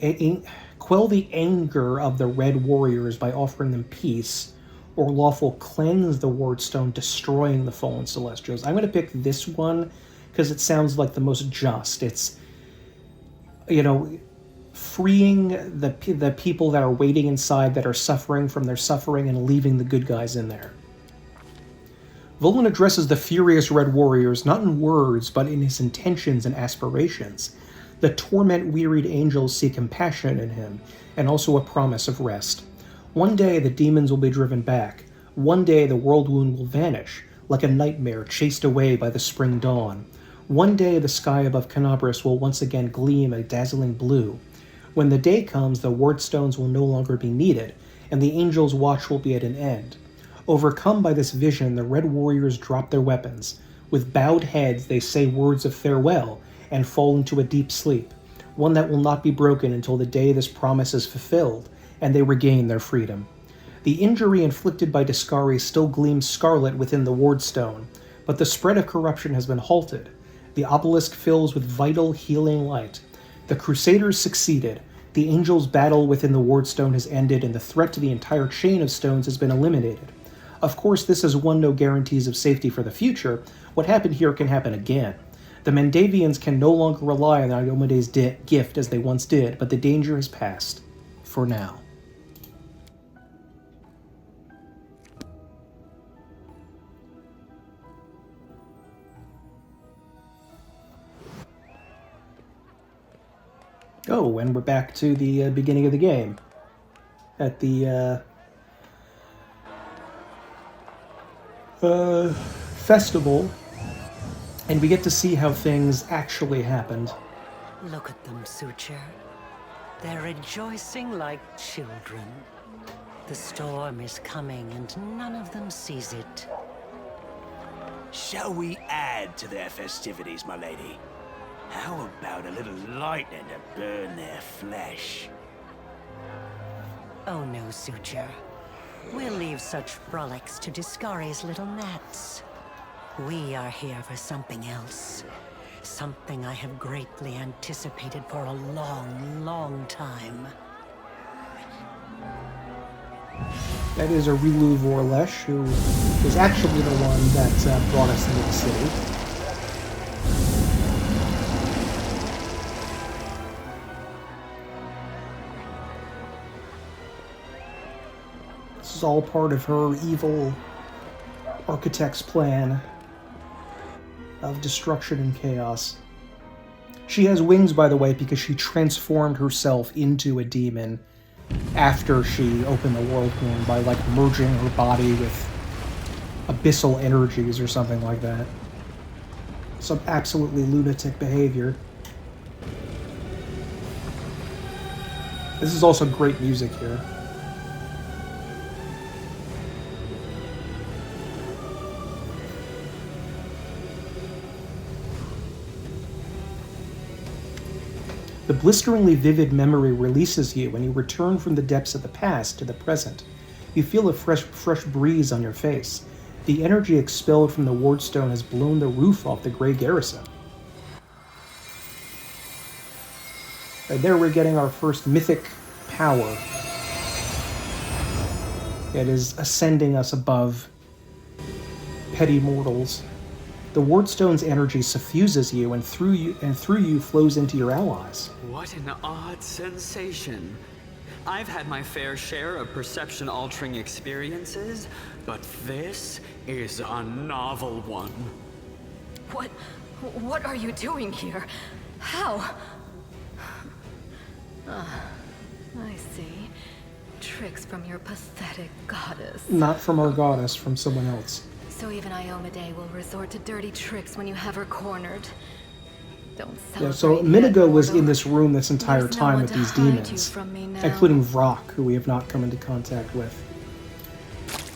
Speaker 1: of the red warriors by offering them peace, or lawful cleanse the ward stone, destroying the fallen celestials. I'm going to pick this one because it sounds like the most just. It's, you know, freeing the people that are waiting inside that are suffering from their suffering and leaving the good guys in there. Volan addresses the furious red warriors not in words but in his intentions and aspirations. The torment-wearied angels see compassion in him and also a promise of rest. One day the demons will be driven back. One day the world wound will vanish, like a nightmare chased away by the spring dawn. One day the sky above Canabras will once again gleam a dazzling blue. When the day comes, the ward stones will no longer be needed, and the angels' watch will be at an end. Overcome by this vision, the red warriors drop their weapons. With bowed heads, they say words of farewell and fall into a deep sleep, one that will not be broken until the day this promise is fulfilled, and they regain their freedom. The injury inflicted by Discari still gleams scarlet within the ward stone, but the spread of corruption has been halted. The obelisk fills with vital, healing light. The Crusaders succeeded. The angels' battle within the ward stone has ended, and the threat to the entire chain of stones has been eliminated. Of course, this has won no guarantees of safety for the future. What happened here can happen again. The Mendavians can no longer rely on Iomedae's gift as they once did, but the danger has passed. For now. Oh, and we're back to the beginning of the game. At the festival, and we get to see how things actually happened.
Speaker 8: Look at them, Suture. They're rejoicing like children. The storm is coming and none of them sees it.
Speaker 4: Shall we add to their festivities, my lady? How about a little lightning to burn their flesh?
Speaker 8: Oh no, Suture. We'll leave such frolics to Discari's little gnats. We are here for something else. Something I have greatly anticipated for a long, long time.
Speaker 1: That is Arilu Vorlesh, who is actually the one that brought us into the city. This is all part of her evil architect's plan of destruction and chaos. She has wings, by the way, because she transformed herself into a demon after she opened the Worldhorn by, like, merging her body with abyssal energies or something like that. Some absolutely lunatic behavior. This is also great music here. The blisteringly vivid memory releases you when you return from the depths of the past to the present. You feel a fresh breeze on your face. The energy expelled from the Wardstone has blown the roof off the Grey Garrison. And there we're getting our first mythic power. It is ascending us above petty mortals. The Wardstone's energy suffuses you, and through you flows into your allies.
Speaker 5: What an odd sensation. I've had my fair share of perception-altering experiences, but this is a novel one.
Speaker 11: What are you doing here? How? I see. Tricks from your pathetic goddess.
Speaker 1: Not from our goddess, from someone else.
Speaker 11: So even Iomade will resort to dirty tricks when you have her cornered. Don't celebrate.
Speaker 1: Yeah, so a minute ago was in this room this entire time with these demons, including Vrock, who we have not come into contact with.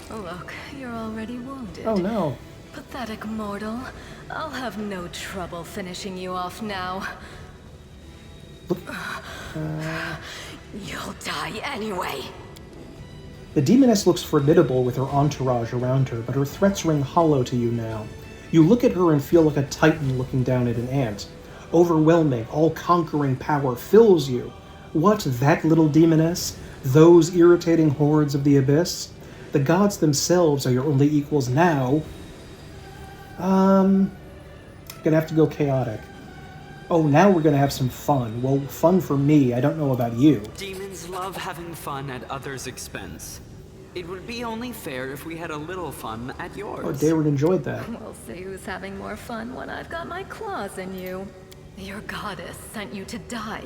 Speaker 11: Look, you're already wounded.
Speaker 1: Oh no.
Speaker 11: Pathetic mortal. I'll have no trouble finishing you off now.
Speaker 1: Look.
Speaker 11: You'll die anyway.
Speaker 1: The demoness looks formidable with her entourage around her, but her threats ring hollow to you now. You look at her and feel like a titan looking down at an ant. Overwhelming, all-conquering power fills you. What, that little demoness? Those irritating hordes of the abyss? The gods themselves are your only equals now. Gonna have to go chaotic. Oh, now we're gonna have some fun. Well, fun for me, I don't know about you.
Speaker 5: Demons love having fun at others' expense. It would be only fair if we had a little fun at yours.
Speaker 1: Oh, David enjoyed that.
Speaker 11: We'll see who's having more fun when I've got my claws in you. Your goddess sent you to die.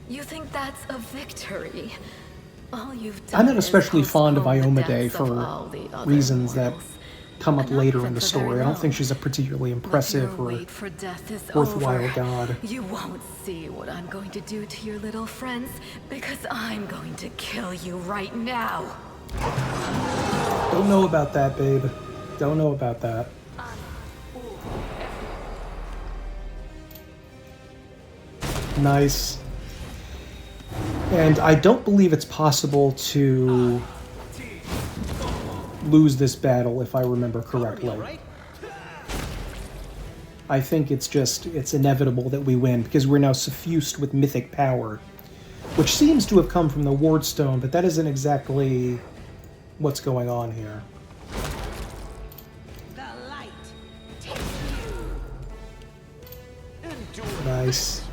Speaker 11: You think that's a victory? All you've done
Speaker 1: I'm not especially fond of
Speaker 11: postpone the
Speaker 1: Iomade
Speaker 11: deaths of
Speaker 1: for
Speaker 11: all the other
Speaker 1: reasons that
Speaker 11: mortals.
Speaker 1: come up
Speaker 11: And not
Speaker 1: later
Speaker 11: even
Speaker 1: in the
Speaker 11: for
Speaker 1: story.
Speaker 11: very
Speaker 1: I don't think
Speaker 11: long.
Speaker 1: she's a particularly
Speaker 11: But
Speaker 1: impressive
Speaker 11: your
Speaker 1: or
Speaker 11: wait for death is
Speaker 1: worthwhile
Speaker 11: over.
Speaker 1: god.
Speaker 11: You won't see what I'm going to do to your little friends because I'm going to kill you right now.
Speaker 1: Don't know about that, babe. Don't know about that. Nice. And I don't believe it's possible to lose this battle, if I remember correctly. I think it's inevitable that we win, because we're now suffused with mythic power, which seems to have come from the Wardstone, but that isn't exactly what's going on here.
Speaker 3: The light takes you.
Speaker 1: Nice.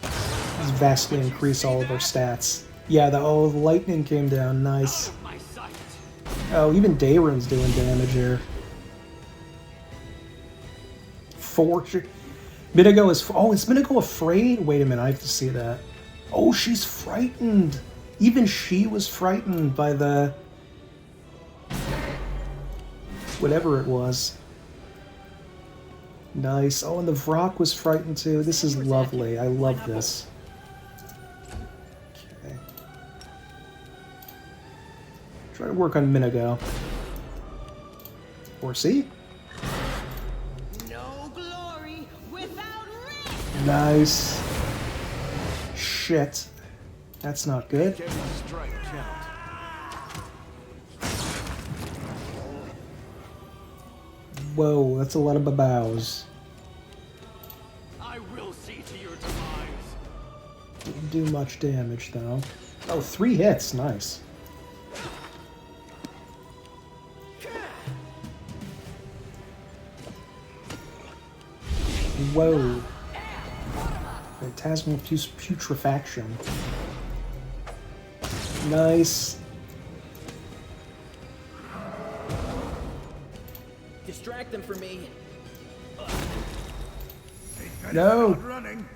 Speaker 1: These vastly increase all of our stats. Yeah, the lightning came down. Nice. Oh, even Dayron's doing damage here. Minago is... Oh, is Minago afraid? Wait a minute, I have to see that. Oh, she's frightened. Even she was frightened by the... whatever it was. Nice. Oh, and the Vrock was frightened too. This is lovely. I love this. Okay. Try to work on Minago. Horsey?
Speaker 3: No glory without risk.
Speaker 1: Nice. Shit. That's not good.
Speaker 6: Strike count.
Speaker 1: Whoa, that's a lot of babows.
Speaker 6: I will see to your demise.
Speaker 1: Didn't do much damage though. Oh, 3 hits. Nice. Whoa. Phantasmal putrefaction. Nice.
Speaker 2: Distract them for me.
Speaker 1: No.
Speaker 7: Running.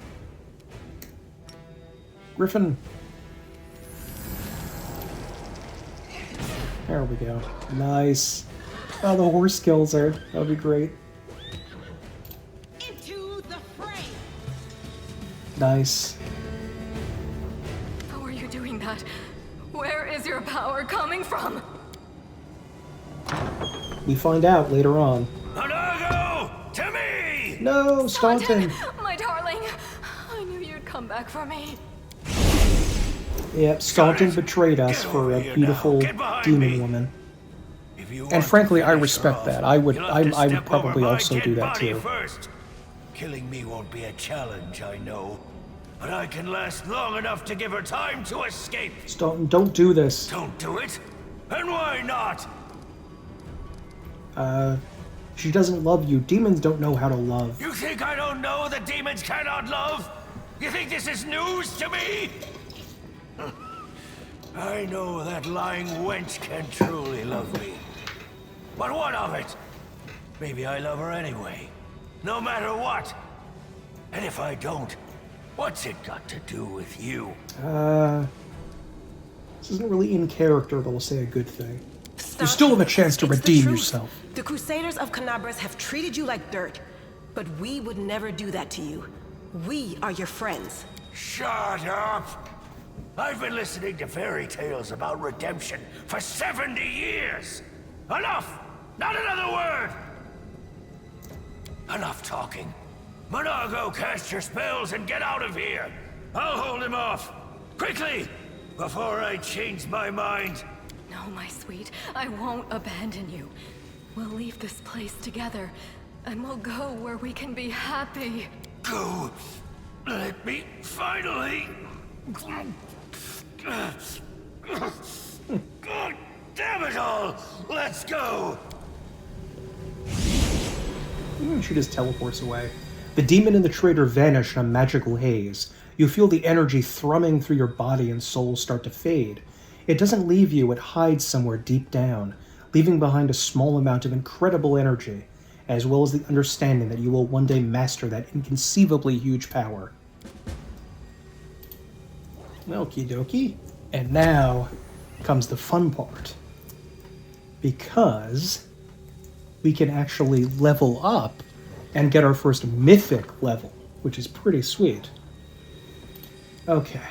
Speaker 1: Griffin. There we go. Nice. Oh, the horse kills her. That would be great.
Speaker 3: Into the fray.
Speaker 1: Nice.
Speaker 11: How are you doing that? Where is your power coming from?
Speaker 1: We find out later on.
Speaker 4: Minago! To me!
Speaker 1: No, Staunton!
Speaker 11: My darling! I knew you'd come back for me.
Speaker 1: Yep, Staunton betrayed us for a beautiful demon woman. And frankly, I respect that. I would probably also do that too.
Speaker 4: First. Killing me won't be a challenge, I know. But I can last long enough to give her time to escape.
Speaker 1: Staunton, don't do this.
Speaker 4: Don't do it? And why not?
Speaker 1: She doesn't love you. Demons don't know how to love.
Speaker 4: You think I don't know that demons cannot love? You think this is news to me? I know that lying wench can truly love me. But what of it? Maybe I love her anyway. No matter what. And if I don't, what's it got to do with you?
Speaker 1: This isn't really in character, but we'll say a good thing. You
Speaker 10: Stop.
Speaker 1: still have a chance to
Speaker 10: It's the
Speaker 1: redeem
Speaker 10: truth.
Speaker 1: yourself.
Speaker 10: The Crusaders of Canabras have treated you like dirt, but we would never do that to you. We are your friends.
Speaker 4: Shut up! I've been listening to fairy tales about redemption for 70 years! Enough! Not another word! Enough talking. Minago, cast your spells and get out of here! I'll hold him off! Quickly! Before I change my mind!
Speaker 11: No, my sweet. I won't abandon you. We'll leave this place together, and we'll go where we can be happy.
Speaker 4: Go! Let me finally... God damn it all! Let's go!
Speaker 1: She just teleports away. The demon and the traitor vanish in a magical haze. You feel the energy thrumming through your body and soul start to fade. It doesn't leave you, it hides somewhere deep down, leaving behind a small amount of incredible energy, as well as the understanding that you will one day master that inconceivably huge power. Okie dokie. And now comes the fun part. Because we can actually level up and get our first mythic level, which is pretty sweet. Okay,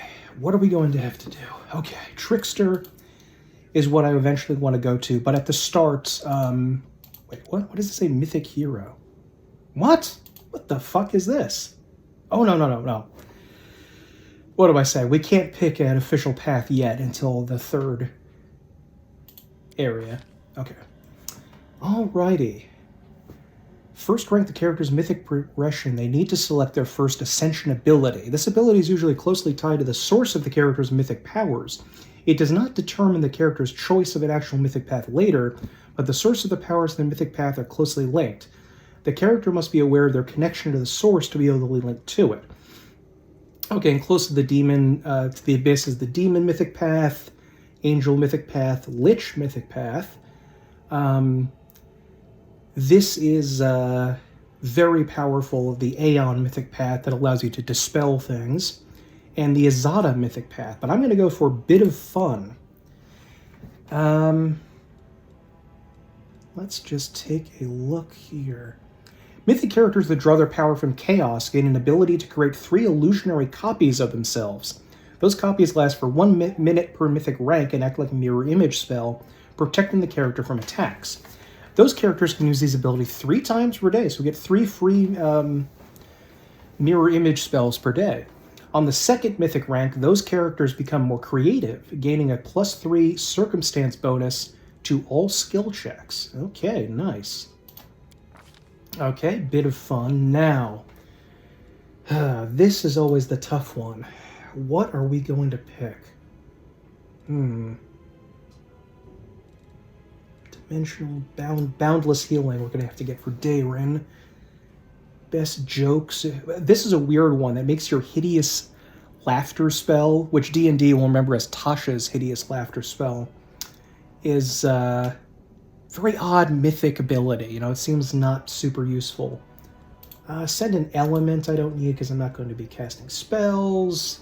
Speaker 1: what are we going to have to do? Okay, Trickster is what I eventually want to go to, but at the start, wait, what does it say? Mythic Hero. What? What the fuck is this? Oh, no. What do I say? We can't pick an official path yet until the 3rd area. Okay. Alrighty. First, rank the character's mythic progression. They need to select their first Ascension ability. This ability is usually closely tied to the source of the character's mythic powers. It does not determine the character's choice of an actual mythic path later, but the source of the powers and the mythic path are closely linked. The character must be aware of their connection to the source to be able to link to it. Okay, and close to the demon, to the abyss is the demon mythic path, angel mythic path, lich mythic path. This is very powerful, the Aeon Mythic Path that allows you to dispel things, and the Azada Mythic Path. But I'm going to go for a bit of fun. Let's just take a look here. Mythic characters that draw their power from chaos gain an ability to create 3 illusionary copies of themselves. Those copies last for 1 minute per mythic rank and act like a mirror image spell, protecting the character from attacks. Those characters can use these abilities 3 times per day, so we get 3 free mirror image spells per day. On the 2nd mythic rank, those characters become more creative, gaining a +3 circumstance bonus to all skill checks. Okay, nice. Okay, bit of fun. Now, this is always the tough one. What are we going to pick? Dimensional boundless healing we're going to have to get for Dayrin. Best jokes. This is a weird one that makes your hideous laughter spell, which D&D will remember as Tasha's hideous laughter spell, is very odd mythic ability. You know, it seems not super useful. Send an element I don't need because I'm not going to be casting spells.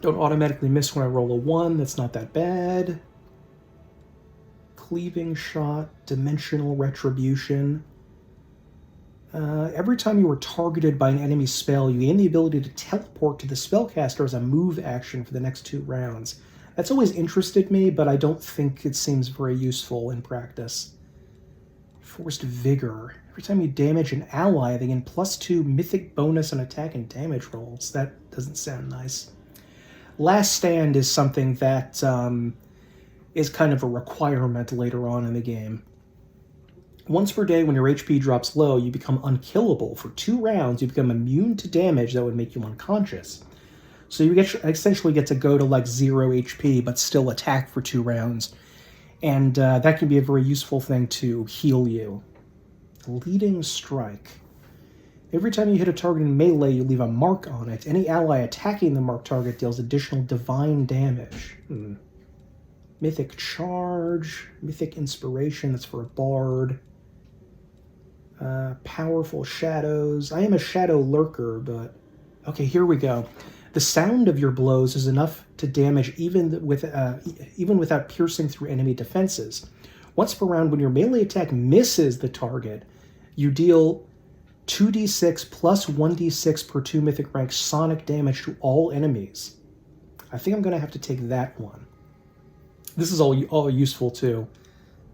Speaker 1: Don't automatically miss when I roll a 1. That's not that bad. Cleaving shot, dimensional retribution. Every time you are targeted by an enemy spell, you gain the ability to teleport to the spellcaster as a move action for the next 2 rounds. That's always interested me, but I don't think it seems very useful in practice. Forced Vigor. Every time you damage an ally, they gain +2 mythic bonus on attack and damage rolls. That doesn't sound nice. Last Stand is something that is kind of a requirement later on in the game. Once per day, when your HP drops low, you become unkillable. For 2 rounds, you become immune to damage that would make you unconscious. So you essentially get to go to like 0 HP, but still attack for 2 rounds. And that can be a very useful thing to heal you. Leading Strike. Every time you hit a target in melee, you leave a mark on it. Any ally attacking the marked target deals additional divine damage. Mythic Charge. Mythic Inspiration, that's for a bard. Powerful Shadows. I am a Shadow Lurker, but... Okay, here we go. The sound of your blows is enough to damage even without piercing through enemy defenses. Once per round, when your melee attack misses the target, you deal 2d6 plus 1d6 per 2 mythic rank sonic damage to all enemies. I think I'm going to have to take that one. This is all useful too.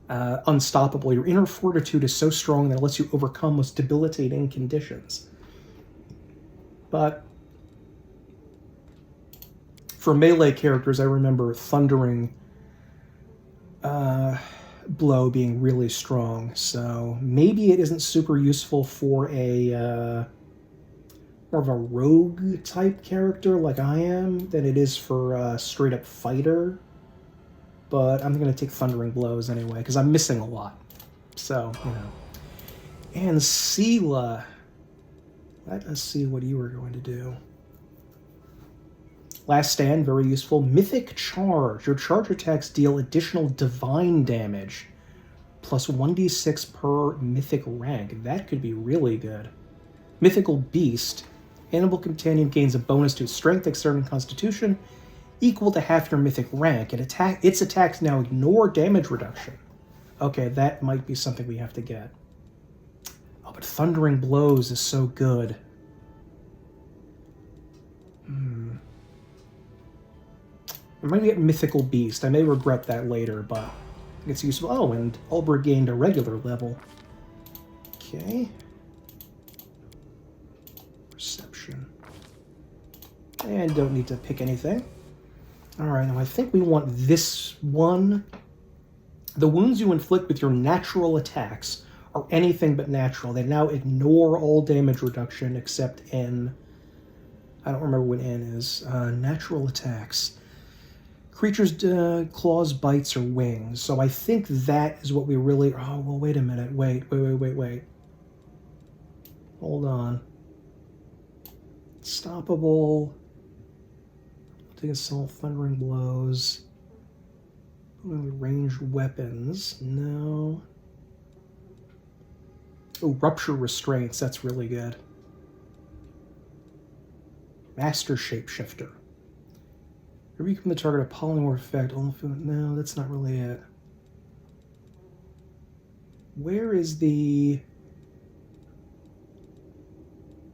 Speaker 1: Unstoppable. Your inner fortitude is so strong that it lets you overcome most debilitating conditions. But for melee characters, I remember Thundering Blow being really strong, so maybe it isn't super useful for a more of a rogue type character like I am than it is for a straight up fighter. But I'm going to take Thundering Blows anyway, because I'm missing a lot. So, you know. And Sela. Let us see what you are going to do. Last Stand, very useful. Mythic Charge. Your charge attacks deal additional divine damage, plus 1d6 per mythic rank. That could be really good. Mythical Beast. Animal Companion gains a bonus to strength, dexterity, and constitution, equal to half your mythic rank, and its attacks now ignore damage reduction. Okay, that might be something we have to get. Oh, but Thundering Blows is so good. I might get Mythical Beast. I may regret that later, but it's useful. Oh, and Ulbra gained a regular level. Okay. Perception. And don't need to pick anything. Alright, now I think we want this one. The wounds you inflict with your natural attacks are anything but natural. They now ignore all damage reduction except N. I don't remember what N is. Natural attacks. Creatures' claws, bites, or wings. So I think that is what we really... Oh, well, wait a minute. Wait. Hold on. Stoppable. Take assault, Thundering Blows. Ranged weapons. No. Oh, rupture restraints. That's really good. Master shapeshifter. Or become the target of polymorph effect. No, that's not really it. Where is the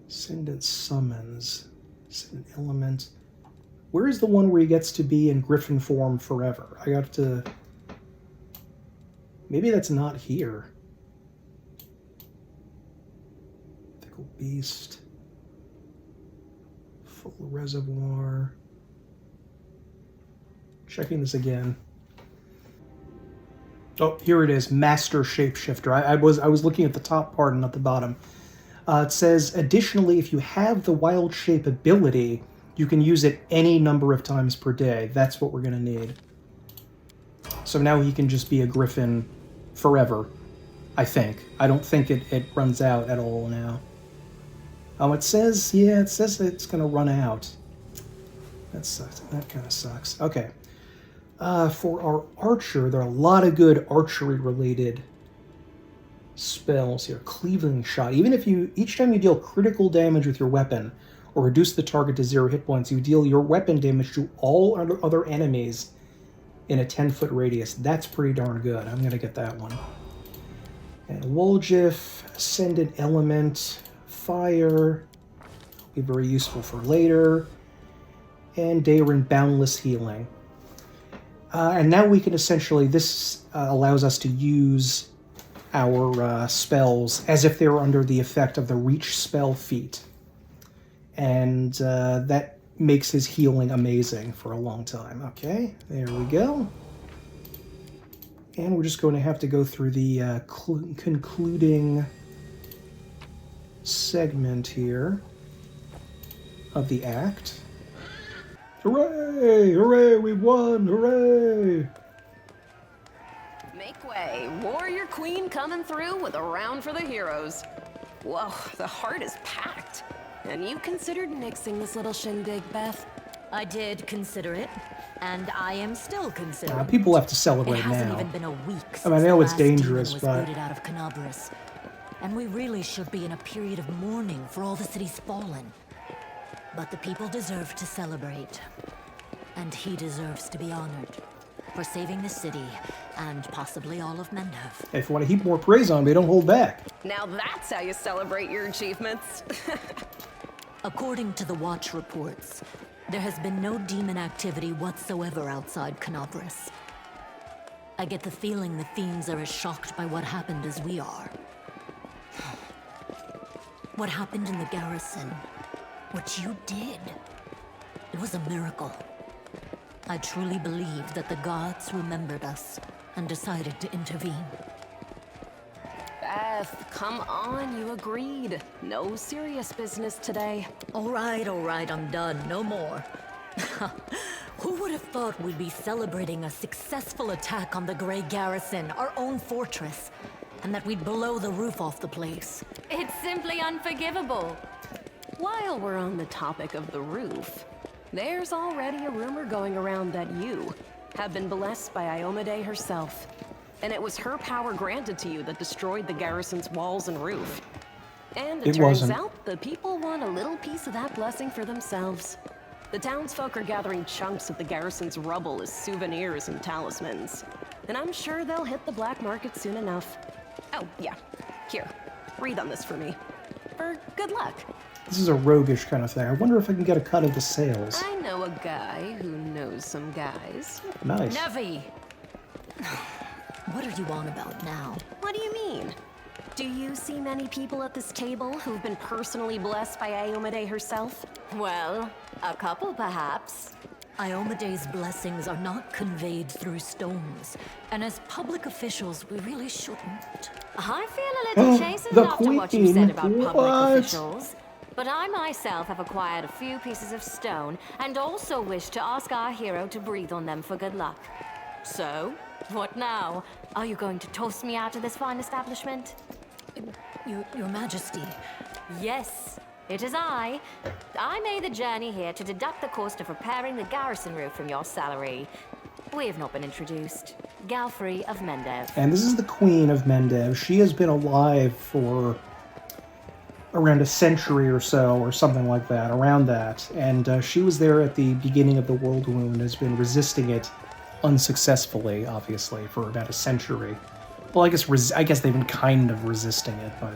Speaker 1: Ascendant summons? Ascendant element. Where is the one where he gets to be in Griffin form forever? I have to... Maybe that's not here. Mythical Beast. Full Reservoir. Checking this again. Oh, here it is. Master Shapeshifter. I was looking at the top part and not the bottom. It says, additionally, if you have the Wild Shape ability, you can use it any number of times per day. That's what we're going to need. So now he can just be a Griffin forever, I think. I don't think it runs out at all now. Oh, it says, yeah, it says it's going to run out. That sucks. That kind of sucks. Okay. For our archer, there are a lot of good archery-related spells here. Cleaving Shot. Even if each time you deal critical damage with your weapon, or reduce the target to 0 hit points, you deal your weapon damage to all other enemies in a 10-foot radius. That's pretty darn good. I'm going to get that one. And Woljif, Ascendant Element, Fire, be very useful for later. And Daerin, Boundless Healing. And now we can essentially, this allows us to use our spells as if they were under the effect of the Reach spell feat. And that makes his healing amazing for a long time. Okay, there we go. And we're just going to have to go through the concluding segment here of the act. Hooray! Hooray! We won! Hooray!
Speaker 10: Make way. Warrior Queen coming through with a round for the heroes. Whoa, the heart is packed. And you considered nixing this little shindig, Beth?
Speaker 11: I did consider it, and I am still considering
Speaker 1: people have to celebrate
Speaker 11: it hasn't
Speaker 1: now.
Speaker 11: even been a week since
Speaker 1: I know
Speaker 11: the
Speaker 1: it's
Speaker 11: last
Speaker 1: dangerous,
Speaker 11: demon was
Speaker 1: but...
Speaker 11: booted out of Canabras. And we really should be in a period of mourning for all the city's fallen. But the people deserve to celebrate. And he deserves to be honored for saving the city and possibly all of Mendhov.
Speaker 1: If you want to heap more praise on me, don't hold back.
Speaker 10: Now that's how you celebrate your achievements.
Speaker 11: According to the Watch reports, there has been no demon activity whatsoever outside Canabras. I get the feeling the fiends are as shocked by what happened as we are. What happened in the garrison, what you did, it was a miracle. I truly believe that the gods remembered us and decided to intervene.
Speaker 10: Beth, come on, you agreed. No serious business today.
Speaker 11: All right, I'm done. No more. Who would have thought we'd be celebrating a successful attack on the Grey Garrison, our own fortress, and that we'd blow the roof off the place?
Speaker 3: It's simply unforgivable.
Speaker 10: While we're on the topic of the roof, there's already a rumor going around that you have been blessed by Iomade herself. And it was her power granted to you that destroyed the garrison's walls and roof. And it turns out the people want a little piece of that blessing for themselves. The townsfolk are gathering chunks of the garrison's rubble as souvenirs and talismans. And I'm sure they'll hit the black market soon enough. Oh, yeah. Here, read on this for me. For good luck.
Speaker 1: This is a roguish kind of thing. I wonder if I can get a cut of the sales.
Speaker 10: I know a guy who knows some guys.
Speaker 1: Nice.
Speaker 11: Nevi! What are you on about now?
Speaker 10: What do you mean? Do you see many people at this table who've been personally blessed by Iomade herself?
Speaker 3: Well, a couple perhaps.
Speaker 11: Iomade's blessings are not conveyed through stones, and as public officials, we really shouldn't.
Speaker 3: I feel a little chastened after what you said about public officials. But I myself have acquired a few pieces of stone, and also wish to ask our hero to breathe on them for good luck. So, what now? Are you going to toast me out of this fine establishment?
Speaker 11: Your Majesty.
Speaker 3: Yes, it is I. I made the journey here to deduct the cost of repairing the garrison roof from your salary. We have not been introduced. Galfrey of Mendev.
Speaker 1: And this is the Queen of Mendev. She has been alive for around a century or so, or something like that, around that. And she was there at the beginning of the World Wound, has been resisting it unsuccessfully, obviously, for about a century. Well, I guess they've been kind of resisting it, but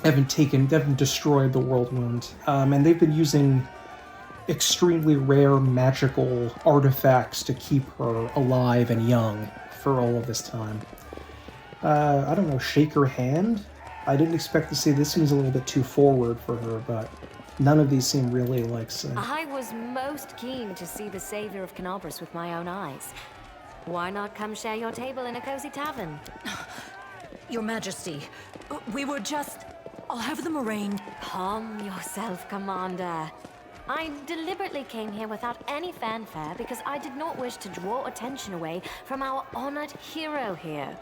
Speaker 1: haven't destroyed the World Wound. And they've been using extremely rare magical artifacts to keep her alive and young for all of this time. I don't know, shake her hand? I didn't expect to see this. Seems a little bit too forward for her, but none of these seem really like...
Speaker 3: I was most keen to see the savior of Canobris with my own eyes. Why not come share your table in a cozy tavern?
Speaker 11: Your Majesty, we were just... I'll have them arranged.
Speaker 3: Calm yourself, Commander. I deliberately came here without any fanfare because I did not wish to draw attention away from our honored hero here.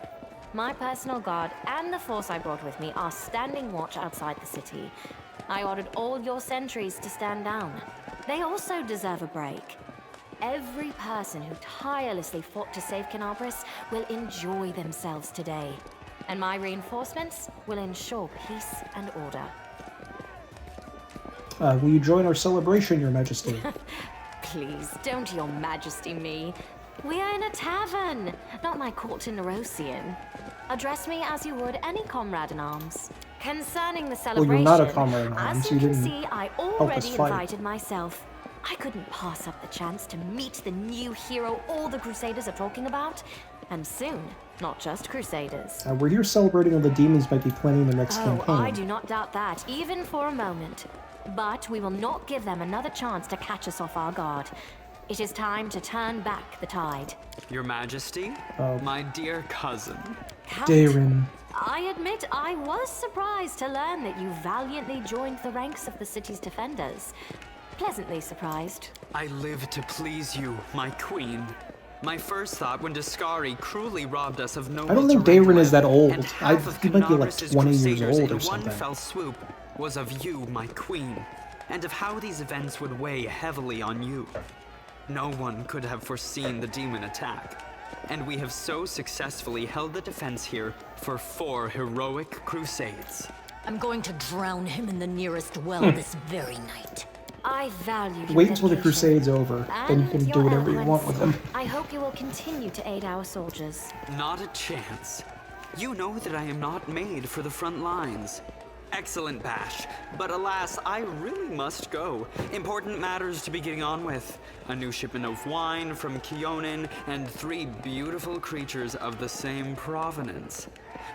Speaker 3: My personal guard and the force I brought with me are standing watch outside the city. I ordered all your sentries to stand down. They also deserve a break. Every person who tirelessly fought to save Canobris will enjoy themselves today. And my reinforcements will ensure peace and order.
Speaker 1: Will you join our celebration, Your Majesty?
Speaker 3: Please, don't Your Majesty me. We are in a tavern, not my court in Nerosian. Address me as you would any comrade in arms. Concerning the celebration,
Speaker 1: well, you're not a comrade in arms.
Speaker 3: as you can
Speaker 1: didn't
Speaker 3: see, I
Speaker 1: help us
Speaker 3: already
Speaker 1: fight.
Speaker 3: invited myself. I couldn't pass up the chance to meet the new hero all the Crusaders are talking about. And soon, not just Crusaders.
Speaker 1: We're here celebrating all the demons might be planning the next campaign.
Speaker 3: I do not doubt that, even for a moment. But we will not give them another chance to catch us off our guard. It is time to turn back the tide.
Speaker 5: Your Majesty, my dear cousin.
Speaker 3: Count,
Speaker 1: Darren.
Speaker 3: I admit I was surprised to learn that you valiantly joined the ranks of the city's defenders. Pleasantly surprised.
Speaker 5: I live to please you, my queen. My first thought when Discari cruelly robbed us of no.
Speaker 1: I don't think Darren is that old. I think he might be like 20 years old or
Speaker 5: in
Speaker 1: something.
Speaker 5: one fell swoop was of you, my queen, and of how these events would weigh heavily on you. No one could have foreseen the demon attack, and we have so successfully held the defense here for 4 heroic crusades.
Speaker 11: I'm going to drown him in the nearest well this very night.
Speaker 3: I value your
Speaker 1: Wait until the
Speaker 3: dedication
Speaker 1: Crusade's over, then you can
Speaker 3: and
Speaker 1: do
Speaker 3: your
Speaker 1: whatever you want with them.
Speaker 3: eloquence. I hope you will continue to aid our soldiers.
Speaker 5: Not a chance. You know that I am not made for the front lines. Excellent bash, but alas, I really must go. Important matters to be getting on with. A new shipment of wine from Keonin, and 3 beautiful creatures of the same provenance.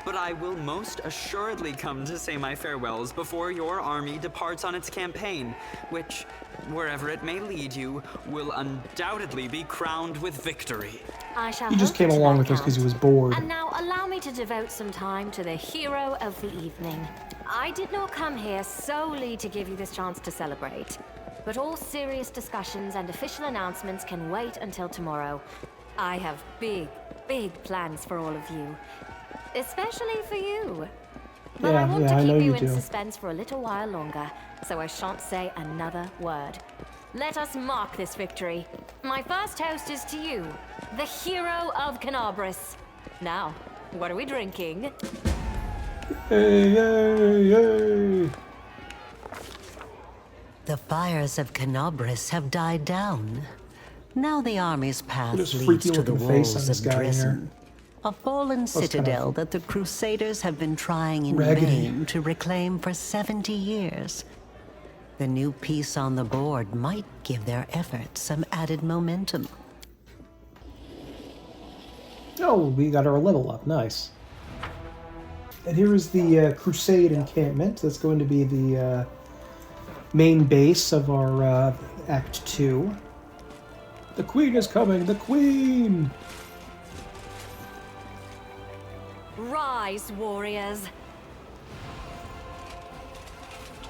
Speaker 5: But I will most assuredly come to say my farewells before your army departs on its campaign, which, wherever it may lead you, will undoubtedly be crowned with victory.
Speaker 3: I shall
Speaker 1: He just
Speaker 3: hope
Speaker 1: came
Speaker 3: to
Speaker 1: along
Speaker 3: that
Speaker 1: with us because he
Speaker 3: count.
Speaker 1: was bored.
Speaker 3: And now allow me to devote some time to the hero of the evening. I did not come here solely to give you this chance to celebrate, but all serious discussions and official announcements can wait until tomorrow. I have big plans for all of you, especially for you. But I want to
Speaker 1: I know
Speaker 3: keep you
Speaker 1: you
Speaker 3: in
Speaker 1: do.
Speaker 3: suspense for a little while longer, so I shan't say another word. Let us mark this victory. My first toast is to you, the hero of Canobris. Now, what are we drinking?
Speaker 1: Yay, yay, yay!
Speaker 8: The fires of Canobris have died down. Now the army's path
Speaker 1: What a
Speaker 8: leads
Speaker 1: freaky
Speaker 8: to the
Speaker 1: looking face on
Speaker 8: walls
Speaker 1: this
Speaker 8: of
Speaker 1: guy here.
Speaker 8: Dresden. A fallen citadel
Speaker 1: kind of
Speaker 8: that the Crusaders have been trying in
Speaker 1: raggedy.
Speaker 8: vain to reclaim for 70 years. The new piece on the board might give their efforts some added momentum.
Speaker 1: Oh, we got our level up. Nice. And here is the Crusade encampment. That's going to be the main base of our Act 2. The Queen is coming! The Queen!
Speaker 3: Rise, warriors.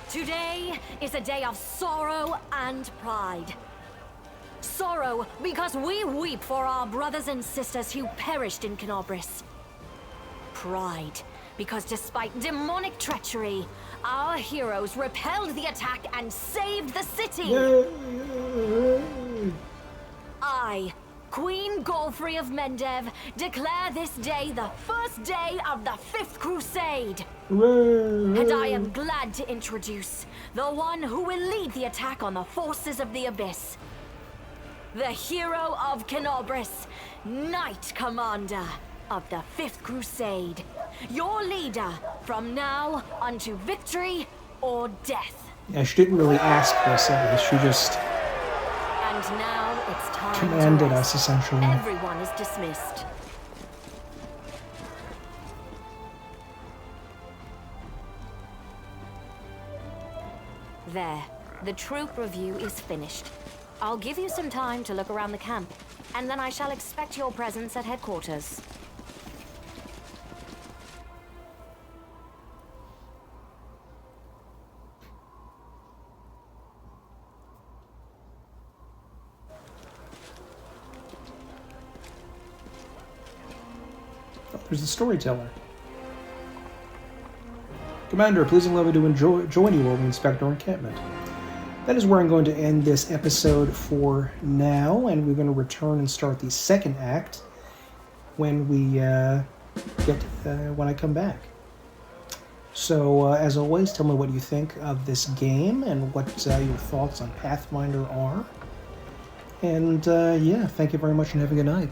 Speaker 3: Today is a day of sorrow and pride. Sorrow because we weep for our brothers and sisters who perished in Canobris. Pride because despite demonic treachery, our heroes repelled the attack and saved the city.
Speaker 1: Yay!
Speaker 3: I Queen Golfrey of Mendev, declare this day the first day of the 5th Crusade. And I am glad to introduce the one who will lead the attack on the forces of the Abyss. The hero of Kenobris, Knight Commander of the 5th Crusade. Your leader from now unto victory or death.
Speaker 1: Yeah, she didn't really ask for us. She just
Speaker 3: And now it's time
Speaker 1: commanded
Speaker 3: to
Speaker 1: us,
Speaker 3: rest.
Speaker 1: essentially.
Speaker 3: Everyone is dismissed. There. The troop review is finished. I'll give you some time to look around the camp, and then I shall expect your presence at headquarters.
Speaker 1: Oh, there's the storyteller. Commander, please allow me to join you while we inspect our encampment. That is where I'm going to end this episode for now, and we're going to return and start the second act when we when I come back. So, as always, tell me what you think of this game and what your thoughts on Pathfinder are. And yeah, thank you very much and have a good night.